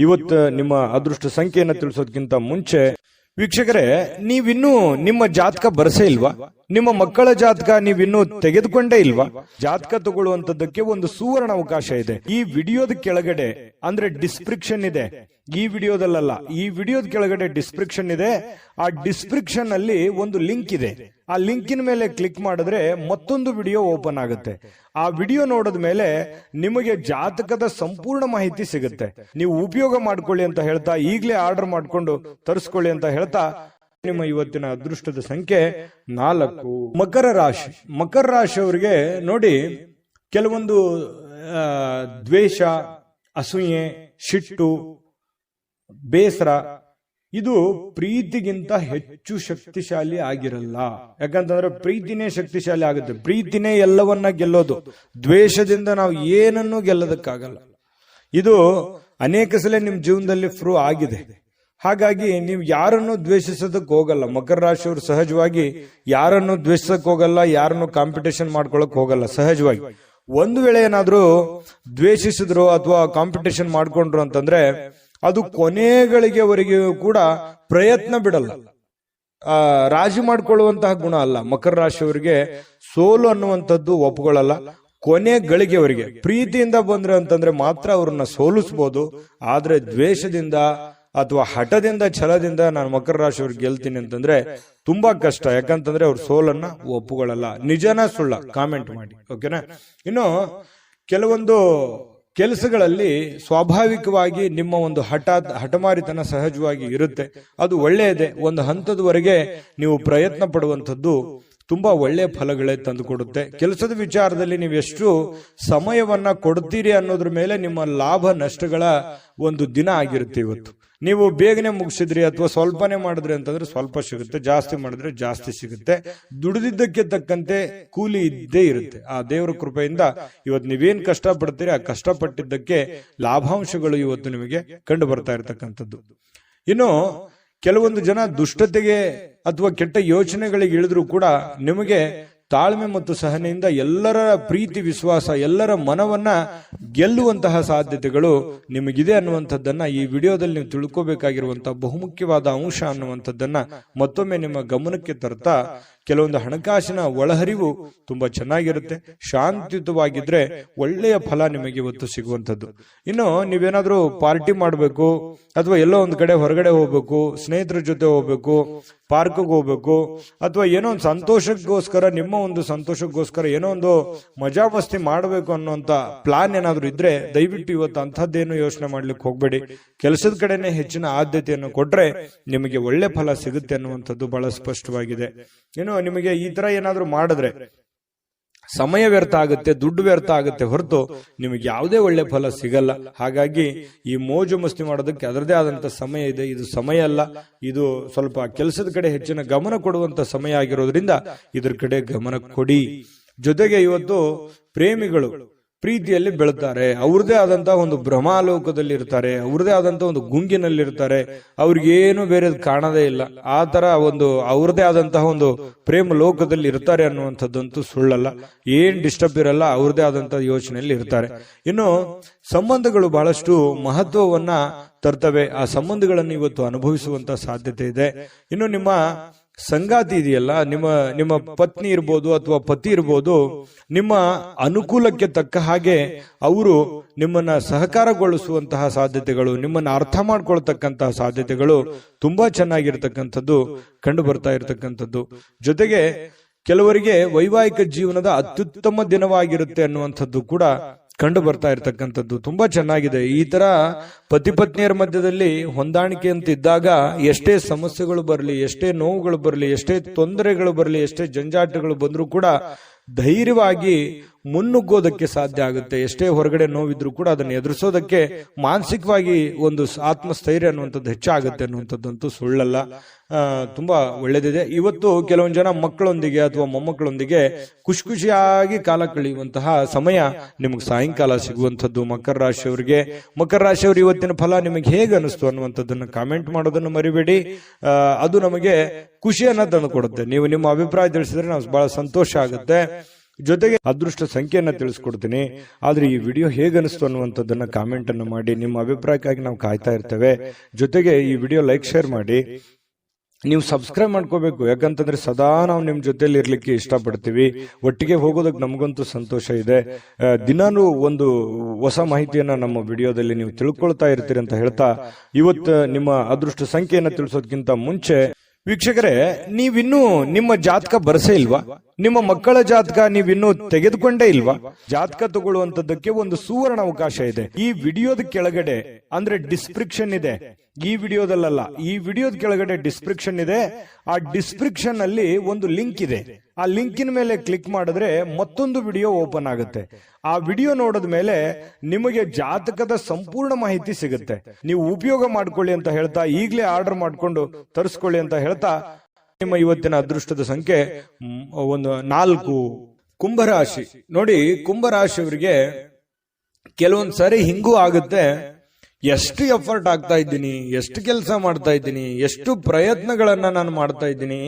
ಇವತ್ತು ನಿಮ್ಮ ಅದೃಷ್ಟ ಸಂಖ್ಯೆಯನ್ನ ತಿಳಿಸೋದಕ್ಕಿಂತ ಮುಂಚೆ ವೀಕ್ಷಕರೇ, ನೀವಿನ್ನೂ ನಿಮ್ಮ ಜಾತಕ ಬರಸೇ ಇಲ್ವಾ? ನಿಮ್ಮ ಮಕ್ಕಳ ಜಾತಕ ನೀವಿನ್ನೂ ತೆಗೆದುಕೊಂಡೇ ಇಲ್ವಾ? ಜಾತಕ ತಗೊಳ್ಳುವಂತದ್ದಕ್ಕೆ ಒಂದು ಸುವರ್ಣ ಅವಕಾಶ ಇದೆ. ಈ ವಿಡಿಯೋದ ಕೆಳಗಡೆ, ಅಂದ್ರೆ ಡಿಸ್ಕ್ರಿಪ್ಷನ್ ಇದೆ, ಈ ವಿಡಿಯೋದಲ್ಲ, ಈ ವಿಡಿಯೋದ ಕೆಳಗಡೆ ಡಿಸ್ಕ್ರಿಪ್ಷನ್ ಇದೆ. ಆ ಡಿಸ್ಕ್ರಿಪ್ಷನ್ ಅಲ್ಲಿ ಒಂದು ಲಿಂಕ್ ಇದೆ. ಆ ಲಿಂಕಿನ ಮೇಲೆ ಕ್ಲಿಕ್ ಮಾಡಿದ್ರೆ ಮತ್ತೊಂದು ವಿಡಿಯೋ ಓಪನ್ ಆಗುತ್ತೆ. ಆ ವಿಡಿಯೋ ನೋಡಿದ ಮೇಲೆ ನಿಮಗೆ ಜಾತಕದ ಸಂಪೂರ್ಣ ಮಾಹಿತಿ ಸಿಗುತ್ತೆ. ನೀವು ಉಪಯೋಗ ಮಾಡ್ಕೊಳ್ಳಿ ಅಂತ ಹೇಳ್ತಾ, ಈಗಲೇ ಆರ್ಡರ್ ಮಾಡ್ಕೊಂಡು ತರಿಸ್ಕೊಳ್ಳಿ ಅಂತ ಹೇಳ್ತಾ, ನಿಮ್ಮ ಇವತ್ತಿನ ಅದೃಷ್ಟದ ಸಂಖ್ಯೆ 4. ಮಕರ ರಾಶಿ. ಮಕರ ರಾಶಿಯವರಿಗೆ ನೋಡಿ, ಕೆಲವೊಂದು ದ್ವೇಷ, ಅಸೂಯೆ, ಸಿಟ್ಟು, ಬೇಸರ ಇದು ಪ್ರೀತಿಗಿಂತ ಹೆಚ್ಚು ಶಕ್ತಿಶಾಲಿ ಆಗಿರಲ್ಲ. ಯಾಕಂತಂದ್ರೆ ಪ್ರೀತಿನೇ ಶಕ್ತಿಶಾಲಿ ಆಗುತ್ತೆ. ಪ್ರೀತಿನೇ ಎಲ್ಲವನ್ನ ಗೆಲ್ಲೋದು. ದ್ವೇಷದಿಂದ ನಾವು ಏನನ್ನೂ ಗೆಲ್ಲೋದಕ್ಕಾಗಲ್ಲ. ಇದು ಅನೇಕ ಸಲ ನಿಮ್ ಜೀವನದಲ್ಲಿ ಪ್ರೂವ್ ಆಗಿದೆ. ಹಾಗಾಗಿ ನೀವು ಯಾರನ್ನು ದ್ವೇಷಿಸೋದಕ್ಕೆ ಹೋಗಲ್ಲ. ಮಕರ ರಾಶಿಯವರು ಸಹಜವಾಗಿ ಯಾರನ್ನು ದ್ವೇಷಿಸಕ್ ಹೋಗಲ್ಲ, ಯಾರನ್ನು ಕಾಂಪಿಟೇಷನ್ ಮಾಡ್ಕೊಳಕ್ ಹೋಗಲ್ಲ. ಸಹಜವಾಗಿ ಒಂದು ವೇಳೆ ಏನಾದ್ರೂ ದ್ವೇಷಿಸಿದ್ರು ಅಥವಾ ಕಾಂಪಿಟೇಷನ್ ಮಾಡ್ಕೊಂಡ್ರು ಅಂತಂದ್ರೆ ಅದು ಕೊನೆಗಳಿಗೆವರೆಗೂ ಕೂಡ ಪ್ರಯತ್ನ ಬಿಡಲ್ಲ. ರಾಜಿ ಮಾಡ್ಕೊಳ್ಳುವಂತಹ ಗುಣ ಅಲ್ಲ. ಮಕರ ರಾಶಿಯವರಿಗೆ ಸೋಲು ಅನ್ನುವಂಥದ್ದು ಒಪ್ಕೊಳ್ಳಲ್ಲ. ಕೊನೆಗಳಿಗೆವರೆಗೆ ಪ್ರೀತಿಯಿಂದ ಬಂದ್ರೆ ಅಂತಂದ್ರೆ ಮಾತ್ರ ಅವ್ರನ್ನ ಸೋಲಿಸಬಹುದು. ಆದ್ರೆ ದ್ವೇಷದಿಂದ ಅಥವಾ ಹಠದಿಂದ, ಛಲದಿಂದ ನಾನು ಮಕರ ರಾಶಿಯವ್ರಿಗೆ ಗೆಲ್ತೀನಿ ಅಂತಂದ್ರೆ ತುಂಬಾ ಕಷ್ಟ. ಯಾಕಂತಂದ್ರೆ ಅವ್ರ ಸೋಲನ್ನ ಒಪ್ಪುಕೊಳ್ಳಲ್ಲ. ನಿಜನ ಸುಳ್ಳ ಕಾಮೆಂಟ್ ಮಾಡಿ, ಓಕೆನಾ? ಇನ್ನು ಕೆಲವೊಂದು ಕೆಲಸಗಳಲ್ಲಿ ಸ್ವಾಭಾವಿಕವಾಗಿ ನಿಮ್ಮ ಒಂದು ಹಠಮಾರಿತನ ಸಹಜವಾಗಿ ಇರುತ್ತೆ. ಅದು ಒಳ್ಳೆಯದೇ. ಒಂದು ಹಂತದವರೆಗೆ ನೀವು ಪ್ರಯತ್ನ ಪಡುವಂಥದ್ದು ತುಂಬಾ ಒಳ್ಳೆಯ ಫಲಗಳೇ ತಂದು ಕೊಡುತ್ತೆ. ಕೆಲಸದ ವಿಚಾರದಲ್ಲಿ ನೀವು ಎಷ್ಟು ಸಮಯವನ್ನ ಕೊಡ್ತೀರಿ ಅನ್ನೋದ್ರ ಮೇಲೆ ನಿಮ್ಮ ಲಾಭ ನಷ್ಟಗಳ ಒಂದು ದಿನ ಆಗಿರುತ್ತೆ ಇವತ್ತು. ನೀವು ಬೇಗನೆ ಮುಗಿಸಿದ್ರಿ ಅಥವಾ ಸ್ವಲ್ಪನೇ ಮಾಡಿದ್ರಿ ಅಂತಂದ್ರೆ ಸ್ವಲ್ಪ ಸಿಗುತ್ತೆ, ಜಾಸ್ತಿ ಮಾಡಿದ್ರೆ ಜಾಸ್ತಿ ಸಿಗುತ್ತೆ. ದುಡಿದಿದ್ದಕ್ಕೆ ತಕ್ಕಂತೆ ಕೂಲಿ ಇದ್ದೇ ಇರುತ್ತೆ. ಆ ದೇವರ ಕೃಪೆಯಿಂದ ಇವತ್ತು ನೀವೇನ್ ಕಷ್ಟಪಡ್ತೀರಿ, ಆ ಕಷ್ಟಪಟ್ಟಿದ್ದಕ್ಕೆ ಲಾಭಾಂಶಗಳು ಇವತ್ತು ನಿಮಗೆ ಕಂಡು ಬರ್ತಾ ಇರತಕ್ಕಂಥದ್ದು. ಇನ್ನು ಕೆಲವೊಂದು ಜನ ದುಷ್ಟತೆಗೆ ಅಥವಾ ಕೆಟ್ಟ ಯೋಚನೆಗಳಿಗೆ ಇಳಿದ್ರು ಕೂಡ ನಿಮಗೆ ತಾಳ್ಮೆ ಮತ್ತು ಸಹನೆಯಿಂದ ಎಲ್ಲರ ಪ್ರೀತಿ, ವಿಶ್ವಾಸ, ಎಲ್ಲರ ಮನವನ್ನ ಗೆಲ್ಲುವಂತಹ ಸಾಧ್ಯತೆಗಳು ನಿಮಗಿದೆ ಅನ್ನುವಂಥದ್ದನ್ನ ಈ ವಿಡಿಯೋದಲ್ಲಿ ನೀವು ತಿಳ್ಕೋಬೇಕಾಗಿರುವಂತಹ ಬಹುಮುಖ್ಯವಾದ ಅಂಶ ಅನ್ನುವಂಥದ್ದನ್ನ ಮತ್ತೊಮ್ಮೆ ನಿಮ್ಮ ಗಮನಕ್ಕೆ ತರ್ತಾ, ಕೆಲವೊಂದು ಹಣಕಾಸಿನ ಒಳಹರಿವು ತುಂಬಾ ಚೆನ್ನಾಗಿರುತ್ತೆ. ಶಾಂತಿಯುತವಾಗಿದ್ರೆ ಒಳ್ಳೆಯ ಫಲ ನಿಮಗೆ ಇವತ್ತು ಸಿಗುವಂಥದ್ದು. ಇನ್ನು ನೀವೇನಾದ್ರೂ ಪಾರ್ಟಿ ಮಾಡಬೇಕು ಅಥವಾ ಎಲ್ಲೋ ಒಂದು ಕಡೆ ಹೊರಗಡೆ ಹೋಗ್ಬೇಕು, ಸ್ನೇಹಿತರ ಜೊತೆ ಹೋಗ್ಬೇಕು, ಪಾರ್ಕ್ಗೆ ಹೋಗ್ಬೇಕು, ಅಥವಾ ಏನೋ ಒಂದು ಸಂತೋಷಕ್ಕೋಸ್ಕರ, ನಿಮ್ಮ ಒಂದು ಸಂತೋಷಕ್ಕೋಸ್ಕರ ಏನೋ ಒಂದು ಮಜಾ ಮಸ್ತಿ ಮಾಡಬೇಕು ಅನ್ನೋಂತ ಪ್ಲಾನ್ ಏನಾದ್ರು ಇದ್ರೆ ದಯವಿಟ್ಟು ಇವತ್ತು ಅಂಥದ್ದೇನು ಯೋಚನೆ ಮಾಡ್ಲಿಕ್ಕೆ ಹೋಗ್ಬೇಡಿ. ಕೆಲಸದ ಕಡೆನೆ ಹೆಚ್ಚಿನ ಆದ್ಯತೆಯನ್ನು ಕೊಟ್ರೆ ನಿಮಗೆ ಒಳ್ಳೆ ಫಲ ಸಿಗುತ್ತೆ ಅನ್ನುವಂಥದ್ದು ಬಹಳ ಸ್ಪಷ್ಟವಾಗಿದೆ. ಏನು ನಿಮಗೆ ಈ ತರ ಏನಾದ್ರು ಮಾಡಿದ್ರೆ ಸಮಯ ವ್ಯರ್ಥ ಆಗುತ್ತೆ, ದುಡ್ಡು ವ್ಯರ್ಥ ಆಗುತ್ತೆ ಹೊರತು ನಿಮಗೆ ಯಾವುದೇ ಒಳ್ಳೆ ಫಲ ಸಿಗಲ್ಲ. ಹಾಗಾಗಿ ಈ ಮೋಜು ಮಸ್ತಿ ಮಾಡೋದಕ್ಕೆ ಅದರದೇ ಆದಂತ ಸಮಯ ಇದೆ. ಇದು ಸಮಯ ಅಲ್ಲ, ಇದು ಸ್ವಲ್ಪ ಕೆಲಸದ ಕಡೆ ಹೆಚ್ಚಿನ ಗಮನ ಕೊಡುವಂತ ಸಮಯ ಆಗಿರೋದ್ರಿಂದ ಇದ್ರ ಕಡೆ ಗಮನ ಕೊಡಿ. ಜೊತೆಗೆ ಇವತ್ತು ಪ್ರೇಮಿಗಳು ಪ್ರೀತಿಯಲ್ಲಿ ಬೆಳುತ್ತಾರೆ, ಅವ್ರದೇ ಆದಂತಹ ಒಂದು ಭ್ರಮಾಲೋಕದಲ್ಲಿ ಇರ್ತಾರೆ, ಅವ್ರದೇ ಆದಂತಹ ಒಂದು ಗುಂಗಿನಲ್ಲಿ ಇರ್ತಾರೆ, ಅವ್ರಿಗೇನು ಬೇರೆ ಕಾಣದೇ ಇಲ್ಲ. ಆ ತರ ಒಂದು ಅವ್ರದೇ ಆದಂತಹ ಒಂದು ಪ್ರೇಮ ಲೋಕದಲ್ಲಿ ಇರ್ತಾರೆ ಅನ್ನುವಂಥದ್ದಂತೂ ಸುಳ್ಳಲ್ಲ. ಏನ್ ಡಿಸ್ಟರ್ಬ್ ಇರಲ್ಲ, ಅವ್ರದೇ ಆದಂತಹ ಯೋಚನೆಯಲ್ಲಿ ಇರ್ತಾರೆ. ಇನ್ನು ಸಂಬಂಧಗಳು ಬಹಳಷ್ಟು ಮಹತ್ವವನ್ನ ತರ್ತವೆ. ಆ ಸಂಬಂಧಗಳನ್ನು ಇವತ್ತು ಅನುಭವಿಸುವಂತ ಸಾಧ್ಯತೆ ಇದೆ. ಇನ್ನು ನಿಮ್ಮ ಸಂಗಾತಿ ಇದೆಯಲ್ಲ, ನಿಮ್ಮ ಪತ್ನಿ ಇರ್ಬೋದು ಅಥವಾ ಪತಿ ಇರ್ಬೋದು, ನಿಮ್ಮ ಅನುಕೂಲಕ್ಕೆ ತಕ್ಕ ಹಾಗೆ ಅವರು ನಿಮ್ಮನ್ನ ಸಹಕಾರಗೊಳಿಸುವಂತಹ ಸಾಧ್ಯತೆಗಳು, ನಿಮ್ಮನ್ನ ಅರ್ಥ ಮಾಡ್ಕೊಳ್ತಕ್ಕಂತಹ ಸಾಧ್ಯತೆಗಳು ತುಂಬಾ ಚೆನ್ನಾಗಿರ್ತಕ್ಕಂಥದ್ದು ಕಂಡು ಬರ್ತಾ ಇರತಕ್ಕಂಥದ್ದು. ಜೊತೆಗೆ ಕೆಲವರಿಗೆ ವೈವಾಹಿಕ ಜೀವನದ ಅತ್ಯುತ್ತಮ ದಿನವಾಗಿರುತ್ತೆ ಅನ್ನುವಂಥದ್ದು ಕೂಡ ಕಂಡು ಬರ್ತಾ ಇರ್ತಕ್ಕಂಥದ್ದು ತುಂಬಾ ಚೆನ್ನಾಗಿದೆ. ಈ ತರ ಪತಿ ಪತ್ನಿಯರ ಮಧ್ಯದಲ್ಲಿ ಹೊಂದಾಣಿಕೆ ಅಂತ ಇದ್ದಾಗ ಎಷ್ಟೇ ಸಮಸ್ಯೆಗಳು ಬರಲಿ, ಎಷ್ಟೇ ನೋವುಗಳು ಬರಲಿ, ಎಷ್ಟೇ ತೊಂದರೆಗಳು ಬರಲಿ, ಎಷ್ಟೇ ಜಂಜಾಟಗಳು ಬಂದರೂ ಕೂಡ ಧೈರ್ಯವಾಗಿ ಮುನ್ನುಗ್ಗೋದಕ್ಕೆ ಸಾಧ್ಯ ಆಗುತ್ತೆ. ಎಷ್ಟೇ ಹೊರಗಡೆ ನೋವಿದ್ರು ಕೂಡ ಅದನ್ನು ಎದುರಿಸೋದಕ್ಕೆ ಮಾನಸಿಕವಾಗಿ ಒಂದು ಆತ್ಮಸ್ಥೈರ್ಯ ಅನ್ನುವಂಥದ್ದು ಹೆಚ್ಚಾಗುತ್ತೆ ಅನ್ನುವಂಥದ್ದಂತೂ ಸುಳ್ಳಲ್ಲ. ತುಂಬಾ ಒಳ್ಳೇದಿದೆ. ಇವತ್ತು ಕೆಲವೊಂದು ಜನ ಮಕ್ಕಳೊಂದಿಗೆ ಅಥವಾ ಮೊಮ್ಮಕ್ಕಳೊಂದಿಗೆ ಖುಷಿ ಖುಷಿಯಾಗಿ ಕಾಲ ಕಳೆಯುವಂತಹ ಸಮಯ ನಿಮಗೆ ಸಾಯಂಕಾಲ ಸಿಗುವಂಥದ್ದು. ಮಕರ ರಾಶಿಯವರು ಇವತ್ತಿನ ಫಲ ನಿಮಗೆ ಹೇಗೆ ಅನಿಸ್ತು ಅನ್ನುವಂಥದ್ದನ್ನು ಕಾಮೆಂಟ್ ಮಾಡೋದನ್ನು ಮರಿಬೇಡಿ. ಅದು ನಮಗೆ ಖುಷಿಯನ್ನ ತಂದು ಕೊಡುತ್ತೆ. ನೀವು ನಿಮ್ಮ ಅಭಿಪ್ರಾಯ ತಿಳಿಸಿದ್ರೆ ನಾವು ಬಹಳ ಸಂತೋಷ ಆಗುತ್ತೆ. ಜೊತೆಗೆ ಅದೃಷ್ಟ ಸಂಖ್ಯೆಯನ್ನ ತಿಳಿಸ್ಕೊಡ್ತೀನಿ. ಆದ್ರೆ ಈ ವಿಡಿಯೋ ಹೇಗನಿಸ್ತು ಅನ್ನುವಂಥದ್ದನ್ನ ಕಾಮೆಂಟ್ ಅನ್ನು ಮಾಡಿ. ನಿಮ್ಮ ಅಭಿಪ್ರಾಯಕ್ಕಾಗಿ ನಾವು ಕಾಯ್ತಾ ಇರ್ತೇವೆ. ಜೊತೆಗೆ ಈ ವಿಡಿಯೋ ಲೈಕ್ ಶೇರ್ ಮಾಡಿ. ನೀವು ಸಬ್ಸ್ಕ್ರೈಬ್ ಮಾಡ್ಕೋಬೇಕು, ಯಾಕಂತಂದ್ರೆ ಸದಾ ನಾವು ನಿಮ್ ಜೊತೆಲಿ ಇರ್ಲಿಕ್ಕೆ ಇಷ್ಟಪಡ್ತೀವಿ. ಒಟ್ಟಿಗೆ ಹೋಗೋದಕ್ಕೆ ನಮಗಂತೂ ಸಂತೋಷ ಇದೆ. ದಿನಾನು ಒಂದು ಹೊಸ ಮಾಹಿತಿಯನ್ನ ನಮ್ಮ ವಿಡಿಯೋದಲ್ಲಿ ನೀವು ತಿಳ್ಕೊಳ್ತಾ ಇರ್ತೀರಿ ಅಂತ ಹೇಳ್ತಾ, ಇವತ್ತು ನಿಮ್ಮ ಅದೃಷ್ಟ ಸಂಖ್ಯೆಯನ್ನ ತಿಳಿಸೋದಕ್ಕಿಂತ ಮುಂಚೆ ವೀಕ್ಷಕರೇ, ನೀವಿನ್ನೂ ನಿಮ್ಮ ಜಾತಕ ಬರಸೇ ಇಲ್ವಾ? ನಿಮ್ಮ ಮಕ್ಕಳ ಜಾತಕ ನೀವಿನ್ನೂ ತೆಗೆದುಕೊಂಡೇ ಇಲ್ವಾ? ಜಾತಕ ತಗೊಳ್ಳುವಂತದ್ದಕ್ಕೆ ಒಂದು ಸುವರ್ಣ ಅವಕಾಶ ಇದೆ. ಈ ವಿಡಿಯೋದ ಕೆಳಗಡೆ ಅಂದ್ರೆ ಡಿಸ್ಕ್ರಿಪ್ಷನ್ ಇದೆ. ಈ ವಿಡಿಯೋದಲ್ಲ, ಈ ವಿಡಿಯೋದ ಕೆಳಗಡೆ ಡಿಸ್ಕ್ರಿಪ್ಷನ್ ಇದೆ. ಆ ಡಿಸ್ಕ್ರಿಪ್ಷನ್ ಅಲ್ಲಿ ಒಂದು ಲಿಂಕ್ ಇದೆ. ಆ ಲಿಂಕಿನ ಮೇಲೆ ಕ್ಲಿಕ್ ಮಾಡಿದ್ರೆ ಮತ್ತೊಂದು ವಿಡಿಯೋ ಓಪನ್ ಆಗುತ್ತೆ. ಆ ವಿಡಿಯೋ ನೋಡಿದ ಮೇಲೆ ನಿಮಗೆ ಜಾತಕದ ಸಂಪೂರ್ಣ ಮಾಹಿತಿ ಸಿಗುತ್ತೆ. ನೀವು ಉಪಯೋಗ ಮಾಡ್ಕೊಳ್ಳಿ ಅಂತ ಹೇಳ್ತಾ, ಈಗಲೇ ಆರ್ಡರ್ ಮಾಡ್ಕೊಂಡು ತರಿಸ್ಕೊಳ್ಳಿ ಅಂತ ಹೇಳ್ತಾ, ನಿಮ್ಮ ಇವತ್ತಿನ ಅದೃಷ್ಟದ ಸಂಖ್ಯೆ 4. ಕುಂಭರಾಶಿ. ನೋಡಿ, ಕುಂಭರಾಶಿಯವರಿಗೆ ಕೆಲವೊಂದ್ ಸಾರಿ ಹಿಂಗೂ ಆಗುತ್ತೆ. ಎಷ್ಟು ಎಫರ್ಟ್ ಆಗ್ತಾ ಇದ್ದೀನಿ, ಎಷ್ಟು ಕೆಲಸ ಮಾಡ್ತಾ ಇದ್ದೀನಿ, ಎಷ್ಟು ಪ್ರಯತ್ನಗಳನ್ನ ನಾನು ಮಾಡ್ತಾ ಇದ್ದೀನಿ,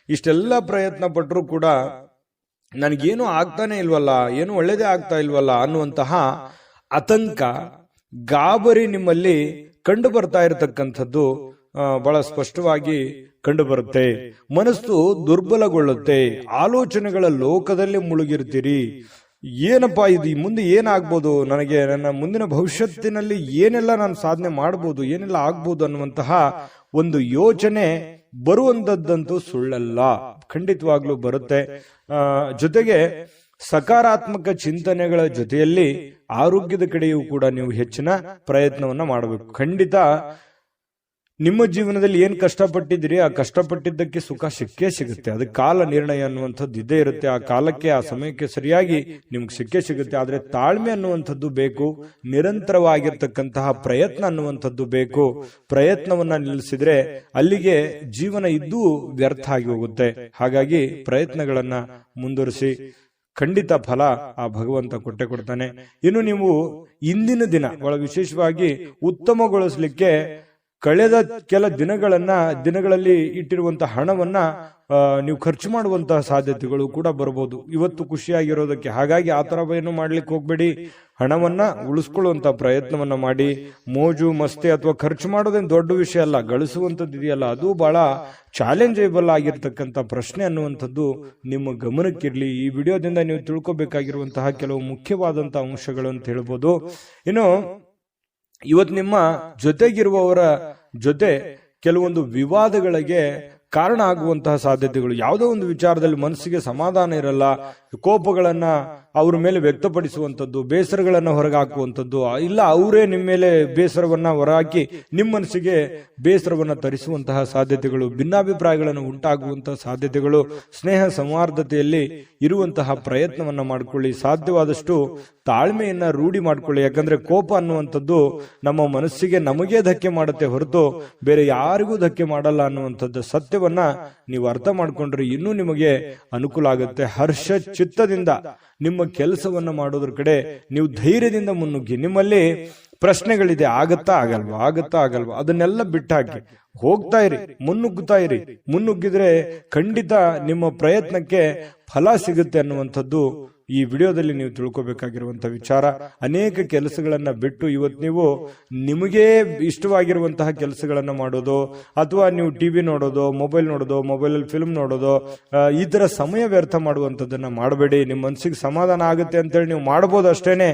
ಇಷ್ಟೆಲ್ಲ ಪ್ರಯತ್ನ ಪಟ್ಟರು ಕೂಡ ನನಗೇನು ಆಗ್ತಾನೆ ಇಲ್ವಲ್ಲ, ಏನು ಒಳ್ಳೇದೇ ಆಗ್ತಾ ಇಲ್ವಲ್ಲ ಅನ್ನುವಂತಹ ಆತಂಕ, ಗಾಬರಿ ನಿಮ್ಮಲ್ಲಿ ಕಂಡು ಬರ್ತಾ ಇರತಕ್ಕಂಥದ್ದು ಬಹಳ ಸ್ಪಷ್ಟವಾಗಿ ಕಂಡು ಬರುತ್ತೆ. ಮನಸ್ಸು ದುರ್ಬಲಗೊಳ್ಳುತ್ತೆ. ಆಲೋಚನೆಗಳ ಲೋಕದಲ್ಲಿ ಮುಳುಗಿರ್ತೀರಿ. ಏನಪ್ಪಾ ಇದು, ಮುಂದೆ ಏನಾಗ್ಬೋದು, ನನಗೆ ನನ್ನ ಮುಂದಿನ ಭವಿಷ್ಯತ್ತಿನಲ್ಲಿ ಏನೆಲ್ಲ ನಾನು ಸಾಧನೆ ಮಾಡ್ಬೋದು, ಏನೆಲ್ಲ ಆಗ್ಬೋದು ಅನ್ನುವಂತಹ ಒಂದು ಯೋಚನೆ ಬರುವಂತದ್ದಂತೂ ಸುಳ್ಳಲ್ಲ, ಖಂಡಿತವಾಗ್ಲೂ ಬರುತ್ತೆ. ಜೊತೆಗೆ ಸಕಾರಾತ್ಮಕ ಚಿಂತನೆಗಳ ಜೊತೆಯಲ್ಲಿ ಆರೋಗ್ಯದ ಕಡೆಯೂ ಕೂಡ ನೀವು ಹೆಚ್ಚಿನ ಪ್ರಯತ್ನವನ್ನ ಮಾಡಬೇಕು. ಖಂಡಿತ ನಿಮ್ಮ ಜೀವನದಲ್ಲಿ ಏನ್ ಕಷ್ಟಪಟ್ಟಿದ್ದೀರಿ, ಆ ಕಷ್ಟಪಟ್ಟಿದ್ದಕ್ಕೆ ಸುಖ ಸಿಕ್ಕೇ ಸಿಗುತ್ತೆ. ಅದಕ್ಕೆ ಕಾಲ ನಿರ್ಣಯ ಅನ್ನುವಂಥದ್ದು ಇದ್ದೇ ಇರುತ್ತೆ. ಆ ಕಾಲಕ್ಕೆ, ಆ ಸಮಯಕ್ಕೆ ಸರಿಯಾಗಿ ನಿಮ್ಗೆ ಸಿಕ್ಕೇ ಸಿಗುತ್ತೆ. ಆದ್ರೆ ತಾಳ್ಮೆ ಅನ್ನುವಂಥದ್ದು ಬೇಕು, ನಿರಂತರವಾಗಿರ್ತಕ್ಕಂತಹ ಪ್ರಯತ್ನ ಅನ್ನುವಂಥದ್ದು ಬೇಕು. ಪ್ರಯತ್ನವನ್ನ ನಿಲ್ಲಿಸಿದ್ರೆ ಅಲ್ಲಿಗೆ ಜೀವನ ಇದ್ದೂ ವ್ಯರ್ಥ ಆಗಿ ಹೋಗುತ್ತೆ. ಹಾಗಾಗಿ ಪ್ರಯತ್ನಗಳನ್ನ ಮುಂದುವರಿಸಿ, ಖಂಡಿತ ಫಲ ಆ ಭಗವಂತ ಕೊಟ್ಟೆ ಕೊಡ್ತಾನೆ. ಇನ್ನು ನೀವು ಇಂದಿನ ದಿನ ಬಹಳ ವಿಶೇಷವಾಗಿ ಉತ್ತಮಗೊಳಿಸ್ಲಿಕ್ಕೆ ಕಳೆದ ಕೆಲ ದಿನಗಳಲ್ಲಿ ಇಟ್ಟಿರುವಂತಹ ಹಣವನ್ನ ನೀವು ಖರ್ಚು ಮಾಡುವಂತಹ ಸಾಧ್ಯತೆಗಳು ಕೂಡ ಬರಬಹುದು. ಇವತ್ತು ಖುಷಿಯಾಗಿರೋದಕ್ಕೆ, ಹಾಗಾಗಿ ಆ ತರ ಏನು ಮಾಡ್ಲಿಕ್ಕೆ ಹೋಗ್ಬೇಡಿ. ಹಣವನ್ನ ಉಳಿಸ್ಕೊಳ್ಳುವಂತ ಪ್ರಯತ್ನವನ್ನ ಮಾಡಿ. ಮೋಜು ಮಸ್ತಿ ಅಥವಾ ಖರ್ಚು ಮಾಡೋದೇನು ದೊಡ್ಡ ವಿಷಯ ಅಲ್ಲ, ಗಳಿಸುವಂತದ್ದು ಇದೆಯಲ್ಲ ಅದು ಬಹಳ ಚಾಲೆಂಜೇಬಲ್ ಆಗಿರ್ತಕ್ಕಂಥ ಪ್ರಶ್ನೆ ಅನ್ನುವಂಥದ್ದು ನಿಮ್ಮ ಗಮನಕ್ಕಿರ್ಲಿ. ಈ ವಿಡಿಯೋದಿಂದ ನೀವು ತಿಳ್ಕೊಬೇಕಾಗಿರುವಂತಹ ಕೆಲವು ಮುಖ್ಯವಾದಂತಹ ಅಂಶಗಳು ಅಂತ ಹೇಳ್ಬೋದು. ಇನ್ನು ಇವತ್ತು ನಿಮ್ಮ ಜೊತೆಗಿರುವವರ ಜೊತೆ ಕೆಲವೊಂದು ವಿವಾದಗಳಿಗೆ ಕಾರಣ ಆಗುವಂತಹ ಸಾಧ್ಯತೆಗಳು. ಯಾವುದೋ ಒಂದು ವಿಚಾರದಲ್ಲಿ ಮನಸ್ಸಿಗೆ ಸಮಾಧಾನ ಇರಲ್ಲ, ಕೋಪಗಳನ್ನ ಅವ್ರ ಮೇಲೆ ವ್ಯಕ್ತಪಡಿಸುವಂಥದ್ದು, ಬೇಸರಗಳನ್ನ ಹೊರಗಾಕುವಂಥದ್ದು, ಇಲ್ಲ ಅವರೇ ನಿಮ್ಮ ಮೇಲೆ ಬೇಸರವನ್ನ ಹೊರಹಾಕಿ ನಿಮ್ಮ ಮನಸ್ಸಿಗೆ ಬೇಸರವನ್ನ ತರಿಸುವಂತಹ ಸಾಧ್ಯತೆಗಳು, ಭಿನ್ನಾಭಿಪ್ರಾಯಗಳನ್ನು ಉಂಟಾಗುವಂತಹ ಸಾಧ್ಯತೆಗಳು. ಸ್ನೇಹ ಸೌಹಾರ್ದತೆಯಲ್ಲಿ ಇರುವಂತಹ ಪ್ರಯತ್ನವನ್ನ ಮಾಡ್ಕೊಳ್ಳಿ. ಸಾಧ್ಯವಾದಷ್ಟು ತಾಳ್ಮೆಯನ್ನ ರೂಢಿ ಮಾಡ್ಕೊಳ್ಳಿ. ಯಾಕಂದ್ರೆ ಕೋಪ ಅನ್ನುವಂಥದ್ದು ನಮ್ಮ ಮನಸ್ಸಿಗೆ ನಮಗೇ ಧಕ್ಕೆ ಮಾಡುತ್ತೆ ಹೊರತು ಬೇರೆ ಯಾರಿಗೂ ಧಕ್ಕೆ ಮಾಡಲ್ಲ ಅನ್ನುವಂಥದ್ದು ಸತ್ಯವನ್ನ ನೀವು ಅರ್ಥ ಮಾಡ್ಕೊಂಡ್ರೆ ಇನ್ನೂ ನಿಮಗೆ ಅನುಕೂಲ ಆಗುತ್ತೆ. ಹರ್ಷ ಚಿತ್ತದಿಂದ ನಿಮ್ಮ ಕೆಲಸವನ್ನ ಮಾಡೋದ್ರ ಕಡೆ ನೀವು ಧೈರ್ಯದಿಂದ ಮುನ್ನುಗ್ಗಿ. ನಿಮ್ಮಲ್ಲಿ ಪ್ರಶ್ನೆಗಳಿದೆ, ಆಗತ್ತಾ ಆಗಲ್ವಾ ಅದನ್ನೆಲ್ಲ ಬಿಟ್ಟಾಕಿ ಹೋಗ್ತಾ ಇರಿ, ಮುನ್ನುಗ್ಗಿದ್ರೆ ಖಂಡಿತ ನಿಮ್ಮ ಪ್ರಯತ್ನಕ್ಕೆ ಫಲ ಸಿಗುತ್ತೆ ಅನ್ನುವಂಥದ್ದು ಈ ವಿಡಿಯೋದಲ್ಲಿ ನೀವು ತಿಳ್ಕೊಬೇಕಾಗಿರುವಂತಹ ವಿಚಾರ. ಅನೇಕ ಕೆಲಸಗಳನ್ನ ಬಿಟ್ಟು ಇವತ್ತು ನೀವು ನಿಮಗೆ ಇಷ್ಟವಾಗಿರುವಂತಹ ಕೆಲಸಗಳನ್ನ ಮಾಡೋದು, ಅಥವಾ ನೀವು ಟಿವಿ ನೋಡೋದು, ಮೊಬೈಲಲ್ಲಿ ಫಿಲ್ಮ್ ನೋಡೋದು, ಈ ತರ ಸಮಯ ವ್ಯರ್ಥ ಮಾಡುವಂತದ್ದನ್ನ ಮಾಡಬೇಡಿ. ನಿಮ್ಮ ಮನಸ್ಸಿಗೆ ಸಮಾಧಾನ ಆಗುತ್ತೆ ಅಂತೇಳಿ ನೀವು ಮಾಡಬಹುದು ಅಷ್ಟೇನೆ,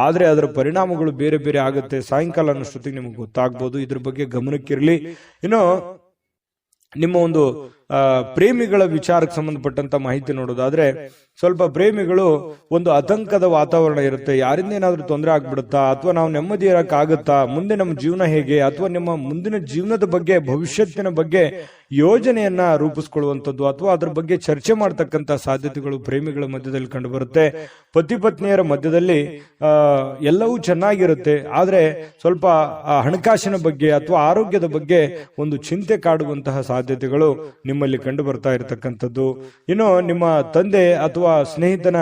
ಆದ್ರೆ ಅದರ ಪರಿಣಾಮಗಳು ಬೇರೆ ಬೇರೆ ಆಗುತ್ತೆ. ಸಾಯಂಕಾಲ ಅನ್ನೋಷ್ಟೊತ್ತಿಗೆ ನಿಮ್ಗೆ ಗೊತ್ತಾಗ್ಬೋದು. ಇದ್ರ ಬಗ್ಗೆ ಗಮನಕ್ಕಿರ್ಲಿ. ಇನ್ನು ನಿಮ್ಮ ಒಂದು ಪ್ರೇಮಿಗಳ ವಿಚಾರಕ್ಕೆ ಸಂಬಂಧಪಟ್ಟಂತ ಮಾಹಿತಿ ನೋಡೋದಾದ್ರೆ, ಸ್ವಲ್ಪ ಪ್ರೇಮಿಗಳು ಒಂದು ಆತಂಕದ ವಾತಾವರಣ ಇರುತ್ತೆ. ಯಾರಿಂದ ಏನಾದ್ರೂ ತೊಂದರೆ ಆಗ್ಬಿಡುತ್ತಾ, ಅಥವಾ ನಾವು ನೆಮ್ಮದಿ ಇರಕ್ಕಾಗುತ್ತಾ, ಮುಂದೆ ನಮ್ಮ ಜೀವನ ಹೇಗೆ, ಅಥವಾ ನಿಮ್ಮ ಮುಂದಿನ ಜೀವನದ ಬಗ್ಗೆ, ಭವಿಷ್ಯತ್ತಿನ ಬಗ್ಗೆ ಯೋಜನೆಯನ್ನ ರೂಪಿಸ್ಕೊಳ್ಳುವಂಥದ್ದು, ಅಥವಾ ಅದ್ರ ಬಗ್ಗೆ ಚರ್ಚೆ ಮಾಡ್ತಕ್ಕಂಥ ಸಾಧ್ಯತೆಗಳು ಪ್ರೇಮಿಗಳ ಮಧ್ಯದಲ್ಲಿ ಕಂಡು ಬರುತ್ತೆ. ಪತಿ ಪತ್ನಿಯರ ಮಧ್ಯದಲ್ಲಿ ಎಲ್ಲವೂ ಚೆನ್ನಾಗಿರುತ್ತೆ, ಆದ್ರೆ ಸ್ವಲ್ಪ ಹಣಕಾಸಿನ ಬಗ್ಗೆ ಅಥವಾ ಆರೋಗ್ಯದ ಬಗ್ಗೆ ಒಂದು ಚಿಂತೆ ಕಾಡುವಂತಹ ಸಾಧ್ಯತೆಗಳು ನಿಮ್ಮಲ್ಲಿ ಕಂಡು ಬರ್ತಾ ಇರತಕ್ಕಂಥದ್ದು. ಇನ್ನು ನಿಮ್ಮ ತಂದೆ ಅಥವಾ ಸ್ನೇಹಿತನ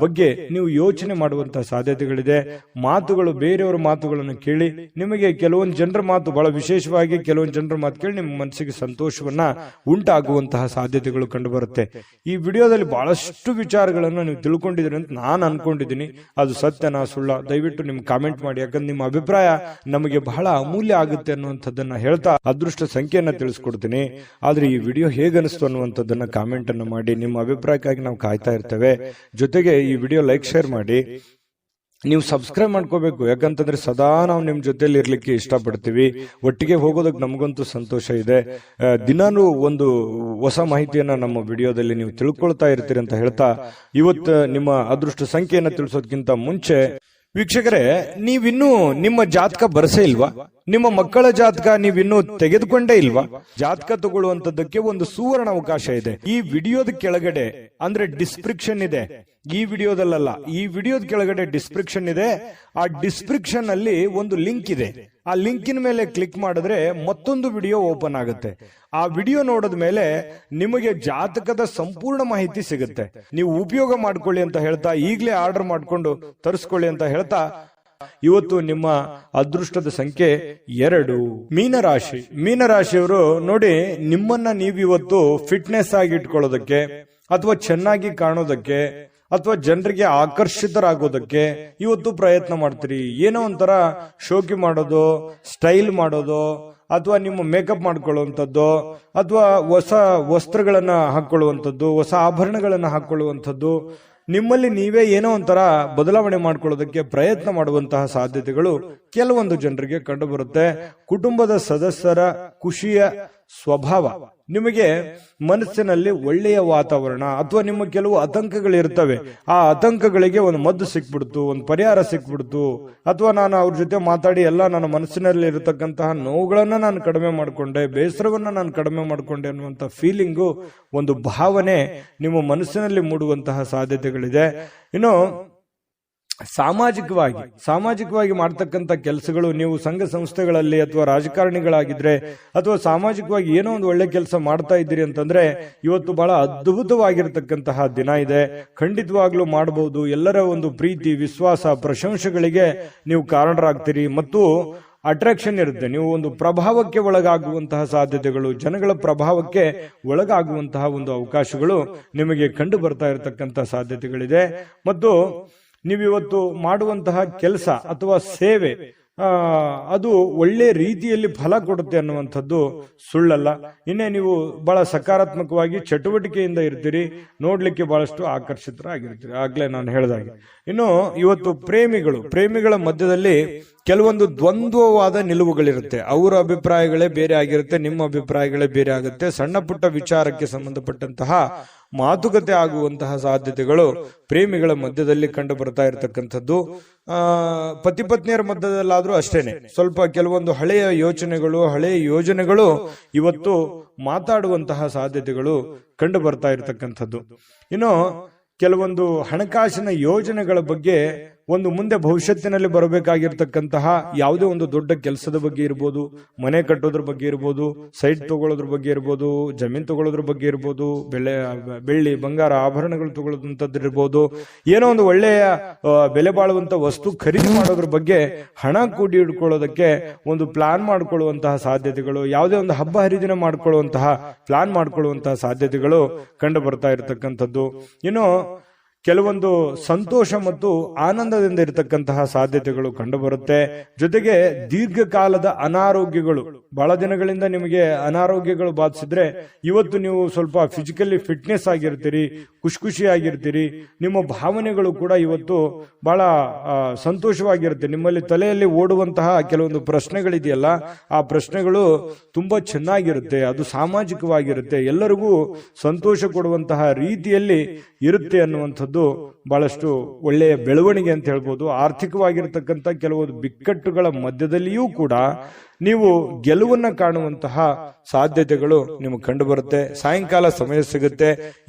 ಬಗ್ಗೆ ನೀವು ಯೋಚನೆ ಮಾಡುವಂತಹ ಸಾಧ್ಯತೆಗಳಿದೆ. ಮಾತುಗಳು, ಬೇರೆಯವರ ಮಾತುಗಳನ್ನು ಕೇಳಿ ನಿಮಗೆ ಕೆಲವೊಂದು ಜನರ ಮಾತು, ಬಹಳ ವಿಶೇಷವಾಗಿ ಕೆಲವೊಂದು ಜನರ ಮಾತು ಕೇಳಿ ನಿಮ್ಮ ಮನಸ್ಸಿಗೆ ಸಂತೋಷವನ್ನ ಉಂಟಾಗುವಂತಹ ಸಾಧ್ಯತೆಗಳು ಕಂಡು ಬರುತ್ತೆ. ಈ ವಿಡಿಯೋದಲ್ಲಿ ಬಹಳಷ್ಟು ವಿಚಾರಗಳನ್ನು ನೀವು ತಿಳ್ಕೊಂಡಿದ್ರಿ ಅಂತ ನಾನು ಅನ್ಕೊಂಡಿದ್ದೀನಿ. ಅದು ಸತ್ಯನಾ ಸುಳ್ಳ, ದಯವಿಟ್ಟು ನಿಮ್ಗೆ ಕಾಮೆಂಟ್ ಮಾಡಿ. ಯಾಕಂದ್ರೆ ನಿಮ್ಮ ಅಭಿಪ್ರಾಯ ನಮಗೆ ಬಹಳ ಅಮೂಲ್ಯ ಆಗುತ್ತೆ ಅನ್ನುವಂಥದ್ದನ್ನ ಹೇಳ್ತಾ ಅದೃಷ್ಟ ಸಂಖ್ಯೆಯನ್ನ ತಿಳಿಸ್ಕೊಡ್ತೀನಿ. ಆದ್ರೆ ಈ ವಿಡಿಯೋ ಹೇಗನಿಸ್ತು ಅನ್ನುವಂಥದ್ದನ್ನ ಕಾಮೆಂಟ್ ಅನ್ನು ಮಾಡಿ. ನಿಮ್ಮ ಅಭಿಪ್ರಾಯಕ್ಕಾಗಿ ನಾವು ಕಾಯ್ತಾ ಇರ್ತೇವೆ. ಜೊತೆಗೆ ಈ ವಿಡಿಯೋ ಲೈಕ್, ಶೇರ್ ಮಾಡಿ. ನೀವು ಸಬ್ಸ್ಕ್ರೈಬ್ ಮಾಡ್ಕೋಬೇಕು, ಯಾಕಂತಂದ್ರೆ ಸದಾ ನಾವು ನಿಮ್ ಜೊತೆಲಿ ಇರ್ಲಿಕ್ಕೆ ಇಷ್ಟಪಡ್ತೀವಿ. ಒಟ್ಟಿಗೆ ಹೋಗೋದಕ್ಕೆ ನಮಗಂತೂ ಸಂತೋಷ ಇದೆ. ದಿನಾನು ಒಂದು ಹೊಸ ಮಾಹಿತಿಯನ್ನ ನಮ್ಮ ವಿಡಿಯೋದಲ್ಲಿ ನೀವು ತಿಳ್ಕೊಳ್ತಾ ಇರ್ತೀರಿ ಅಂತ ಹೇಳ್ತಾ, ಇವತ್ತು ನಿಮ್ಮ ಅದೃಷ್ಟ ಸಂಖ್ಯೆಯನ್ನ ತಿಳಿಸೋದಕ್ಕಿಂತ ಮುಂಚೆ ವೀಕ್ಷಕರೇ, ನೀವಿನ್ನೂ ನಿಮ್ಮ ಜಾತಕ ಬರಸೇ ಇಲ್ವಾ? ನಿಮ್ಮ ಮಕ್ಕಳ ಜಾತಕ ನೀವಿನ್ನೂ ತೆಗೆದುಕೊಂಡೇ ಇಲ್ವಾ? ಜಾತಕ ತಗೊಳ್ಳುವಂತದ್ದಕ್ಕೆ ಒಂದು ಸುವರ್ಣ ಅವಕಾಶ ಇದೆ. ಈ ವಿಡಿಯೋದ ಕೆಳಗಡೆ, ಅಂದ್ರೆ ಡಿಸ್ಕ್ರಿಪ್ಷನ್ ಇದೆ, ಈ ವಿಡಿಯೋದಲ್ಲ, ಈ ವಿಡಿಯೋದ ಕೆಳಗಡೆ ಡಿಸ್ಕ್ರಿಪ್ಷನ್ ಇದೆ. ಆ ಡಿಸ್ಕ್ರಿಪ್ಷನ್ ಅಲ್ಲಿ ಒಂದು ಲಿಂಕ್ ಇದೆ. ಆ ಲಿಂಕಿನ ಮೇಲೆ ಕ್ಲಿಕ್ ಮಾಡಿದ್ರೆ ಮತ್ತೊಂದು ವಿಡಿಯೋ ಓಪನ್ ಆಗುತ್ತೆ. ಆ ವಿಡಿಯೋ ನೋಡಿದ ಮೇಲೆ ನಿಮಗೆ ಜಾತಕದ ಸಂಪೂರ್ಣ ಮಾಹಿತಿ ಸಿಗುತ್ತೆ. ನೀವು ಉಪಯೋಗ ಮಾಡ್ಕೊಳ್ಳಿ ಅಂತ ಹೇಳ್ತಾ, ಈಗಲೇ ಆರ್ಡರ್ ಮಾಡ್ಕೊಂಡು ತರಿಸ್ಕೊಳ್ಳಿ ಅಂತ ಹೇಳ್ತಾ, ಇವತ್ತು ನಿಮ್ಮ ಅದೃಷ್ಟದ ಸಂಖ್ಯೆ 2, ಮೀನರಾಶಿ. ಮೀನರಾಶಿಯವರು ನೋಡಿ, ನಿಮ್ಮನ್ನ ನೀವಿವತ್ತು ಫಿಟ್ನೆಸ್ ಆಗಿ ಇಟ್ಕೊಳ್ಳೋದಕ್ಕೆ, ಅಥವಾ ಚೆನ್ನಾಗಿ ಕಾಣೋದಕ್ಕೆ, ಅಥವಾ ಜನರಿಗೆ ಆಕರ್ಷಿತರಾಗೋದಕ್ಕೆ ಇವತ್ತು ಪ್ರಯತ್ನ ಮಾಡ್ತೀರಿ. ಏನೋ ಒಂಥರ ಶೋಕಿ ಮಾಡೋದು, ಸ್ಟೈಲ್ ಮಾಡೋದು, ಅಥವಾ ನಿಮ್ಮ ಮೇಕಪ್ ಮಾಡ್ಕೊಳ್ಳುವಂಥದ್ದು, ಅಥವಾ ಹೊಸ ವಸ್ತ್ರಗಳನ್ನ ಹಾಕೊಳ್ಳುವಂಥದ್ದು, ಹೊಸ ಆಭರಣಗಳನ್ನ ಹಾಕೊಳ್ಳುವಂಥದ್ದು, ನಿಮ್ಮಲ್ಲಿ ನೀವೇ ಏನೋ ಒಂಥರ ಬದಲಾವಣೆ ಮಾಡ್ಕೊಳ್ಳೋದಕ್ಕೆ ಪ್ರಯತ್ನ ಮಾಡುವಂತಹ ಸಾಧ್ಯತೆಗಳು ಕೆಲವೊಂದು ಜನರಿಗೆ ಕಂಡು ಬರುತ್ತೆ. ಕುಟುಂಬದ ಸದಸ್ಯರ ಖುಷಿಯ ಸ್ವಭಾವ, ನಿಮಗೆ ಮನಸ್ಸಿನಲ್ಲಿ ಒಳ್ಳೆಯ ವಾತಾವರಣ, ಅಥವಾ ನಿಮ್ಮ ಕೆಲವು ಆತಂಕಗಳಿರ್ತವೆ, ಆ ಆತಂಕಗಳಿಗೆ ಒಂದು ಮದ್ದು ಸಿಕ್ಬಿಡ್ತು, ಒಂದು ಪರಿಹಾರ ಸಿಕ್ಬಿಡ್ತು, ಅಥವಾ ನಾನು ಅವ್ರ ಜೊತೆ ಮಾತಾಡಿ ಎಲ್ಲ ನನ್ನ ಮನಸ್ಸಿನಲ್ಲಿ ಇರತಕ್ಕಂತಹ ನೋವುಗಳನ್ನ ನಾನು ಕಡಿಮೆ ಮಾಡಿಕೊಂಡೆ, ಬೇಸರವನ್ನ ನಾನು ಕಡಿಮೆ ಮಾಡಿಕೊಂಡೆ ಅನ್ನುವಂಥ ಫೀಲಿಂಗು, ಒಂದು ಭಾವನೆ ನಿಮ್ಮ ಮನಸ್ಸಿನಲ್ಲಿ ಮೂಡುವಂತಹ ಸಾಧ್ಯತೆಗಳಿದೆ. ಇನ್ನು ಸಾಮಾಜಿಕವಾಗಿ ಮಾಡ್ತಕ್ಕಂಥ ಕೆಲಸಗಳು, ನೀವು ಸಂಘ ಸಂಸ್ಥೆಗಳಲ್ಲಿ ಅಥವಾ ರಾಜಕಾರಣಿಗಳಾಗಿದ್ರೆ, ಅಥವಾ ಸಾಮಾಜಿಕವಾಗಿ ಏನೋ ಒಂದು ಒಳ್ಳೆ ಕೆಲಸ ಮಾಡ್ತಾ ಇದ್ದೀರಿ ಅಂತಂದ್ರೆ, ಇವತ್ತು ಬಹಳ ಅದ್ಭುತವಾಗಿರ್ತಕ್ಕಂತಹ ದಿನ ಇದೆ. ಖಂಡಿತವಾಗ್ಲೂ ಮಾಡಬಹುದು. ಎಲ್ಲರ ಒಂದು ಪ್ರೀತಿ, ವಿಶ್ವಾಸ, ಪ್ರಶಂಸೆಗಳಿಗೆ ನೀವು ಕಾರಣರಾಗ್ತೀರಿ. ಮತ್ತು ಅಟ್ರಾಕ್ಷನ್ ಇರುತ್ತೆ. ನೀವು ಒಂದು ಪ್ರಭಾವಕ್ಕೆ ಒಳಗಾಗುವಂತಹ ಸಾಧ್ಯತೆಗಳು, ಜನಗಳ ಪ್ರಭಾವಕ್ಕೆ ಒಳಗಾಗುವಂತಹ ಒಂದು ಅವಕಾಶಗಳು ನಿಮಗೆ ಕಂಡು ಬರ್ತಾ ಇರತಕ್ಕಂತಹ ಸಾಧ್ಯತೆಗಳಿದೆ. ಮತ್ತು ನೀವಿವತ್ತು ಮಾಡುವಂತಹ ಕೆಲಸ ಅಥವಾ ಸೇವೆ ಅದು ಒಳ್ಳೆ ರೀತಿಯಲ್ಲಿ ಫಲ ಕೊಡುತ್ತೆ ಅನ್ನುವಂಥದ್ದು ಸುಳ್ಳಲ್ಲ. ಇನ್ನೇ ನೀವು ಬಹಳ ಸಕಾರಾತ್ಮಕವಾಗಿ ಚಟುವಟಿಕೆಯಿಂದ ಇರ್ತೀರಿ, ನೋಡ್ಲಿಕ್ಕೆ ಬಹಳಷ್ಟು ಆಕರ್ಷಿತರಾಗಿರ್ತೀರಿ, ಆಗ್ಲೇ ನಾನು ಹೇಳಿದಾಗೆ. ಇನ್ನು ಇವತ್ತು ಪ್ರೇಮಿಗಳ ಮಧ್ಯದಲ್ಲಿ ಕೆಲವೊಂದು ದ್ವಂದ್ವವಾದ ನಿಲುವುಗಳಿರುತ್ತೆ. ಅವರ ಅಭಿಪ್ರಾಯಗಳೇ ಬೇರೆ ಆಗಿರುತ್ತೆ, ನಿಮ್ಮ ಅಭಿಪ್ರಾಯಗಳೇ ಬೇರೆ ಆಗುತ್ತೆ. ಸಣ್ಣ ಪುಟ್ಟ ವಿಚಾರಕ್ಕೆ ಸಂಬಂಧಪಟ್ಟಂತಹ ಮಾತುಕತೆ ಆಗುವಂತಹ ಸಾಧ್ಯತೆಗಳು ಪ್ರೇಮಿಗಳ ಮಧ್ಯದಲ್ಲಿ ಕಂಡು ಬರ್ತಾ ಇರತಕ್ಕಂಥದ್ದು. ಪತಿ ಪತ್ನಿಯರ ಮಧ್ಯದಲ್ಲಾದ್ರೂ ಅಷ್ಟೇನೆ, ಸ್ವಲ್ಪ ಕೆಲವೊಂದು ಹಳೆಯ ಯೋಜನೆಗಳು ಇವತ್ತು ಮಾತಾಡುವಂತಹ ಸಾಧ್ಯತೆಗಳು ಕಂಡು ಬರ್ತಾ ಇರತಕ್ಕಂಥದ್ದು. ಇನ್ನು ಕೆಲವೊಂದು ಹಣಕಾಸಿನ ಯೋಜನೆಗಳ ಬಗ್ಗೆ ಒಂದು ಮುಂದೆ ಭವಿಷ್ಯತ್ತಿನಲ್ಲಿ ಬರಬೇಕಾಗಿರ್ತಕ್ಕಂತಹ ಯಾವುದೇ ಒಂದು ದೊಡ್ಡ ಕೆಲಸದ ಬಗ್ಗೆ ಇರ್ಬೋದು, ಮನೆ ಕಟ್ಟೋದ್ರ ಬಗ್ಗೆ ಇರ್ಬೋದು, ಸೈಟ್ ತಗೊಳ್ಳೋದ್ರ ಬಗ್ಗೆ ಇರ್ಬೋದು, ಜಮೀನ್ ತಗೊಳ್ಳೋದ್ರ ಬಗ್ಗೆ ಇರ್ಬೋದು, ಬೆಳ್ಳಿ ಬಂಗಾರ ಆಭರಣಗಳು ತಗೊಳ್ಳೋದಂಥದ್ದು ಇರ್ಬೋದು, ಏನೋ ಒಂದು ಒಳ್ಳೆಯ ಬೆಲೆ ಬಾಳುವಂತ ವಸ್ತು ಖರೀದಿ ಮಾಡೋದ್ರ ಬಗ್ಗೆ ಹಣ ಕೂಡಿ ಇಟ್ಕೊಳ್ಳೋದಕ್ಕೆ ಒಂದು ಪ್ಲಾನ್ ಮಾಡ್ಕೊಳ್ಳುವಂತಹ ಸಾಧ್ಯತೆಗಳು, ಯಾವುದೇ ಒಂದು ಹಬ್ಬ ಹರಿದಿನ ಮಾಡ್ಕೊಳ್ಳುವಂತಹ ಪ್ಲಾನ್ ಮಾಡ್ಕೊಳ್ಳುವಂತಹ ಸಾಧ್ಯತೆಗಳು ಕಂಡು ಬರ್ತಾ ಇರತಕ್ಕಂಥದ್ದು. ಇನ್ನು ಕೆಲವೊಂದು ಸಂತೋಷ ಮತ್ತು ಆನಂದದಿಂದ ಇರತಕ್ಕಂತಹ ಸಾಧ್ಯತೆಗಳು ಕಂಡು ಬರುತ್ತೆ. ಜೊತೆಗೆ ದೀರ್ಘಕಾಲದ ಅನಾರೋಗ್ಯಗಳು, ಬಹಳ ದಿನಗಳಿಂದ ನಿಮಗೆ ಅನಾರೋಗ್ಯಗಳು ಬಾಧಿಸಿದ್ರೆ ಇವತ್ತು ನೀವು ಸ್ವಲ್ಪ ಫಿಸಿಕಲಿ ಫಿಟ್ನೆಸ್ ಆಗಿರ್ತೀರಿ, ಖುಷಿಯಾಗಿರ್ತೀರಿ. ನಿಮ್ಮ ಭಾವನೆಗಳು ಕೂಡ ಇವತ್ತು ಬಹಳ ಸಂತೋಷವಾಗಿರುತ್ತೆ. ನಿಮ್ಮಲ್ಲಿ ತಲೆಯಲ್ಲಿ ಓಡುವಂತಹ ಕೆಲವೊಂದು ಪ್ರಶ್ನೆಗಳಿದೆಯಲ್ಲ, ಆ ಪ್ರಶ್ನೆಗಳು ತುಂಬಾ ಚೆನ್ನಾಗಿರುತ್ತೆ, ಅದು ಸಾಮಾಜಿಕವಾಗಿರುತ್ತೆ, ಎಲ್ಲರಿಗೂ ಸಂತೋಷ ಕೊಡುವಂತಹ ರೀತಿಯಲ್ಲಿ ಇರುತ್ತೆ ಅನ್ನುವಂಥದ್ದು ಬಹಳಷ್ಟು ಒಳ್ಳೆಯ ಬೆಳವಣಿಗೆ ಅಂತ ಹೇಳ್ಬೋದು. ಆರ್ಥಿಕವಾಗಿರತಕ್ಕಂಥ ಕೆಲವೊಂದು ಬಿಕ್ಕಟ್ಟುಗಳ ಮಧ್ಯದಲ್ಲಿಯೂ ಕೂಡ ನೀವು ಗೆಲುವನ್ನ ಕಾಣುವಂತಹ ಸಾಧ್ಯತೆಗಳು ನಿಮಗೆ ಕಂಡು ಬರುತ್ತೆ. ಸಾಯಂಕಾಲ ಸಮಯ ಸಿಗುತ್ತೆ,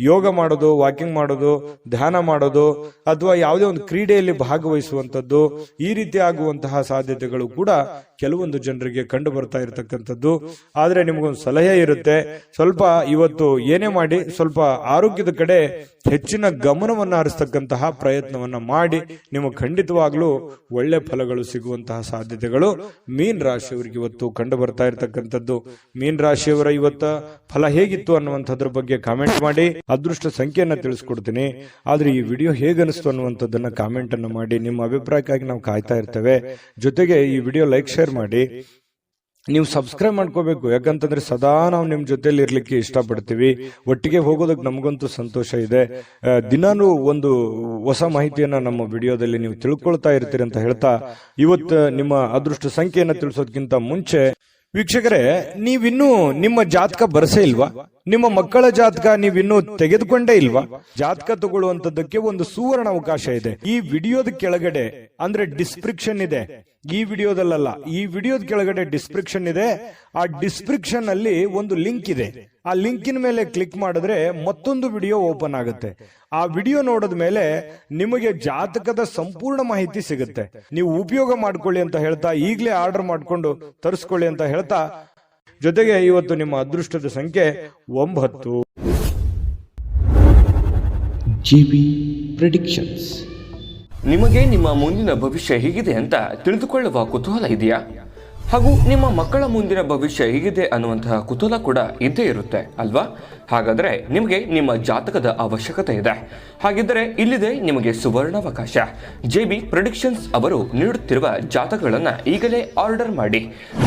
ಯೋಗ ಮಾಡೋದು, ವಾಕಿಂಗ್ ಮಾಡೋದು, ಧ್ಯಾನ ಮಾಡೋದು, ಅಥವಾ ಯಾವುದೇ ಒಂದು ಕ್ರೀಡೆಯಲ್ಲಿ ಭಾಗವಹಿಸುವಂತದ್ದು, ಈ ರೀತಿ ಆಗುವಂತಹ ಸಾಧ್ಯತೆಗಳು ಕೂಡ ಕೆಲವೊಂದು ಜನರಿಗೆ ಕಂಡು ಬರ್ತಾ ಇರತಕ್ಕಂಥದ್ದು. ಆದ್ರೆ ನಿಮಗೊಂದು ಸಲಹೆ ಇರುತ್ತೆ, ಸ್ವಲ್ಪ ಇವತ್ತು ಏನೇ ಮಾಡಿ ಸ್ವಲ್ಪ ಆರೋಗ್ಯದ ಕಡೆ ಹೆಚ್ಚಿನ ಗಮನವನ್ನ ಹರಿಸ್ತಕ್ಕಂತಹ ಪ್ರಯತ್ನವನ್ನ ಮಾಡಿ, ನಿಮಗೆ ಖಂಡಿತವಾಗ್ಲೂ ಒಳ್ಳೆ ಫಲಗಳು ಸಿಗುವಂತಹ ಸಾಧ್ಯತೆಗಳು ಮೀನ್ ರಾಶಿಯವರಿಗೆ ಇವತ್ತು ಕಂಡು ಬರ್ತಾ ಇರತಕ್ಕಂಥದ್ದು. ಮೀನ್ ರಾಶಿಯವರ ಇವತ್ತ ಫಲ ಹೇಗಿತ್ತು ಅನ್ನುವಂಥದ್ರ ಬಗ್ಗೆ ಕಾಮೆಂಟ್ ಮಾಡಿ. ಅದೃಷ್ಟ ಸಂಖ್ಯೆಯನ್ನ ತಿಳಿಸ್ಕೊಡ್ತೀನಿ, ಆದ್ರೆ ಈ ವಿಡಿಯೋ ಹೇಗನಿಸ್ತು ಅನ್ನುವಂಥದ್ದನ್ನ ಕಾಮೆಂಟ್ ಅನ್ನು ಮಾಡಿ. ನಿಮ್ಮ ಅಭಿಪ್ರಾಯಕ್ಕಾಗಿ ನಾವು ಕಾಯ್ತಾ ಇರ್ತೇವೆ. ಜೊತೆಗೆ ಈ ವಿಡಿಯೋ ಲೈಕ್ ಶೇರ್ ಮಾಡಿ. ನೀವು ಸಬ್ಸ್ಕ್ರೈಬ್ ಮಾಡ್ಕೋಬೇಕು, ಯಾಕಂತಂದ್ರೆ ಸದಾ ನಾವು ನಿಮ್ ಜೊತೆಲಿ ಇರ್ಲಿಕ್ಕೆ ಇಷ್ಟಪಡ್ತೀವಿ. ಒಟ್ಟಿಗೆ ಹೋಗೋದಕ್ಕೆ ನಮಗಂತೂ ಸಂತೋಷ ಇದೆ. ದಿನಾನು ಒಂದು ಹೊಸ ಮಾಹಿತಿಯನ್ನ ನಮ್ಮ ವಿಡಿಯೋದಲ್ಲಿ ನೀವು ತಿಳ್ಕೊಳ್ತಾ ಇರ್ತೀರಿ ಅಂತ ಹೇಳ್ತಾ, ಇವತ್ತು ನಿಮ್ಮ ಅದೃಷ್ಟ ಸಂಖ್ಯೆಯನ್ನ ತಿಳಿಸೋದಕ್ಕಿಂತ ಮುಂಚೆ ವೀಕ್ಷಕರೇ, ನೀವಿನ್ನೂ ನಿಮ್ಮ ಜಾತಕ ಬರಸೇ ಇಲ್ವಾ? ನಿಮ್ಮ ಮಕ್ಕಳ ಜಾತಕ ನೀವಿನ್ನೂ ತೆಗೆದುಕೊಂಡೇ ಇಲ್ವಾ? ಜಾತಕ ತಗೊಳ್ಳುವಂತದ್ದಕ್ಕೆ ಒಂದು ಸುವರ್ಣ ಅವಕಾಶ ಇದೆ. ಈ ವಿಡಿಯೋದ ಕೆಳಗಡೆ ಅಂದ್ರೆ ಡಿಸ್ಕ್ರಿಪ್ಷನ್ ಇದೆ, ಈ ವಿಡಿಯೋದಲ್ಲ, ಈ ವಿಡಿಯೋದ ಕೆಳಗಡೆ ಡಿಸ್ಕ್ರಿಪ್ಷನ್ ಇದೆ. ಆ ಡಿಸ್ಕ್ರಿಪ್ಷನ್ ಅಲ್ಲಿ ಒಂದು ಲಿಂಕ್ ಇದೆ. ಆ ಲಿಂಕಿನ ಮೇಲೆ ಕ್ಲಿಕ್ ಮಾಡಿದ್ರೆ ಮತ್ತೊಂದು ವಿಡಿಯೋ ಓಪನ್ ಆಗುತ್ತೆ. ಆ ವಿಡಿಯೋ ನೋಡಿದ ಮೇಲೆ ನಿಮಗೆ ಜಾತಕದ ಸಂಪೂರ್ಣ ಮಾಹಿತಿ ಸಿಗುತ್ತೆ. ನೀವು ಉಪಯೋಗ ಮಾಡ್ಕೊಳ್ಳಿ ಅಂತ ಹೇಳ್ತಾ, ಈಗಲೇ ಆರ್ಡರ್ ಮಾಡ್ಕೊಂಡು ತರಿಸ್ಕೊಳ್ಳಿ ಅಂತ ಹೇಳ್ತಾ, ಜೊತೆಗೆ ಇವತ್ತು ನಿಮ್ಮ ಅದೃಷ್ಟದ ಸಂಖ್ಯೆ 9. GB predictions. ನಿಮಗೆ ನಿಮ್ಮ ಮುಂದಿನ ಭವಿಷ್ಯ ಹೇಗಿದೆ ಅಂತ ತಿಳಿದುಕೊಳ್ಳುವ ಕುತೂಹಲ ಇದೆಯಾ? ಹಾಗೂ ನಿಮ್ಮ ಮಕ್ಕಳ ಮುಂದಿನ ಭವಿಷ್ಯ ಹೇಗಿದೆ ಅನ್ನುವಂತಹ ಕುತೂಹಲ ಕೂಡ ಇದ್ದೇ ಇರುತ್ತೆ ಅಲ್ವಾ? ಹಾಗಾದರೆ ನಿಮಗೆ ನಿಮ್ಮ ಜಾತಕದ ಅವಶ್ಯಕತೆ ಇದೆ. ಹಾಗಿದ್ದರೆ ಇಲ್ಲಿದೆ ನಿಮಗೆ ಸುವರ್ಣಾವಕಾಶ. JB ಪ್ರೆಡಿಕ್ಷನ್ಸ್ ಅವರು ನೀಡುತ್ತಿರುವ ಜಾತಕಗಳನ್ನು ಈಗಲೇ ಆರ್ಡರ್ ಮಾಡಿ.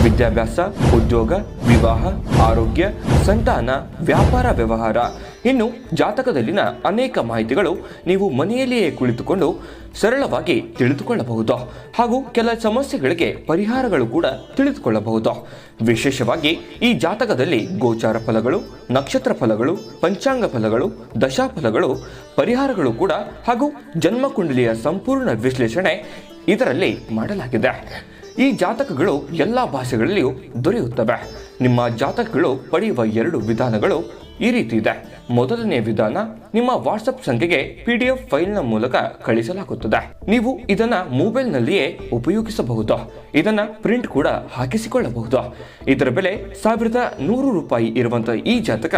ವಿದ್ಯಾಭ್ಯಾಸ, ಉದ್ಯೋಗ, ವಿವಾಹ, ಆರೋಗ್ಯ, ಸಂತಾನ, ವ್ಯಾಪಾರ ವ್ಯವಹಾರ, ಇನ್ನು ಜಾತಕದಲ್ಲಿನ ಅನೇಕ ಮಾಹಿತಿಗಳು ನೀವು ಮನೆಯಲ್ಲಿಯೇ ಕುಳಿತುಕೊಂಡು ಸರಳವಾಗಿ ತಿಳಿದುಕೊಳ್ಳಬಹುದು. ಹಾಗೂ ಕೆಲ ಸಮಸ್ಯೆಗಳಿಗೆ ಪರಿಹಾರಗಳು ಕೂಡ ತಿಳಿದುಕೊಳ್ಳಬಹುದು. ವಿಶೇಷವಾಗಿ ಈ ಜಾತಕದಲ್ಲಿ ಗೋಚಾರ ಫಲಗಳು, ನಕ್ಷತ್ರ ಫಲಗಳು, ಪಂಚಾಂಗ ಫಲಗಳು, ದಶಾಫಲಗಳು, ಪರಿಹಾರಗಳು ಕೂಡ ಹಾಗೂ ಜನ್ಮಕುಂಡಲಿಯ ಸಂಪೂರ್ಣ ವಿಶ್ಲೇಷಣೆ ಇದರಲ್ಲಿ ಮಾಡಲಾಗಿದೆ. ಈ ಜಾತಕಗಳು ಎಲ್ಲ ಭಾಷೆಗಳಲ್ಲಿಯೂ ದೊರೆಯುತ್ತವೆ. ನಿಮ್ಮ ಜಾತಕಗಳು ಪಡೆಯುವ 2 ವಿಧಾನಗಳು ಈ ರೀತಿ ಇದೆ. ಮೊದಲನೇ ವಿಧಾನ, ನಿಮ್ಮ ವಾಟ್ಸ್ಆಪ್ ಸಂಖ್ಯೆಗೆ PDF ಫೈಲ್ನ ಮೂಲಕ ಕಳಿಸಲಾಗುತ್ತದೆ. ನೀವು ಇದನ್ನ ಮೊಬೈಲ್ನಲ್ಲಿಯೇ ಉಪಯೋಗಿಸಬಹುದು. ಇದನ್ನ ಪ್ರಿಂಟ್ ಕೂಡ ಹಾಕಿಸಿಕೊಳ್ಳಬಹುದು. ಇದರ ಬೆಲೆ 1100 ರೂಪಾಯಿ ಇರುವಂತಹ ಈ ಜಾತಕ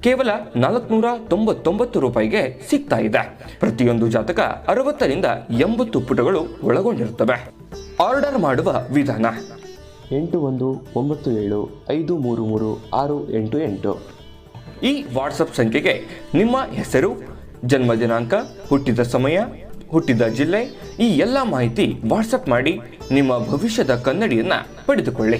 ಕೇವಲ 499 ರೂಪಾಯಿಗೆ ಸಿಗ್ತಾ ಇದೆ. ಪ್ರತಿಯೊಂದು ಜಾತಕ 60 ರಿಂದ 80 ಪುಟಗಳು ಒಳಗೊಂಡಿರುತ್ತವೆ. ಆರ್ಡರ್ ಮಾಡುವ ವಿಧಾನ: 8197533688. ಈ ವಾಟ್ಸಪ್ ಸಂಖ್ಯೆಗೆ ನಿಮ್ಮ ಹೆಸರು, ಜನ್ಮ ದಿನಾಂಕ, ಹುಟ್ಟಿದ ಸಮಯ, ಹುಟ್ಟಿದ ಜಿಲ್ಲೆ, ಈ ಎಲ್ಲ ಮಾಹಿತಿ ವಾಟ್ಸಪ್ ಮಾಡಿ ನಿಮ್ಮ ಭವಿಷ್ಯದ ಕನ್ನಡಿಯನ್ನ ಪಡೆದುಕೊಳ್ಳಿ.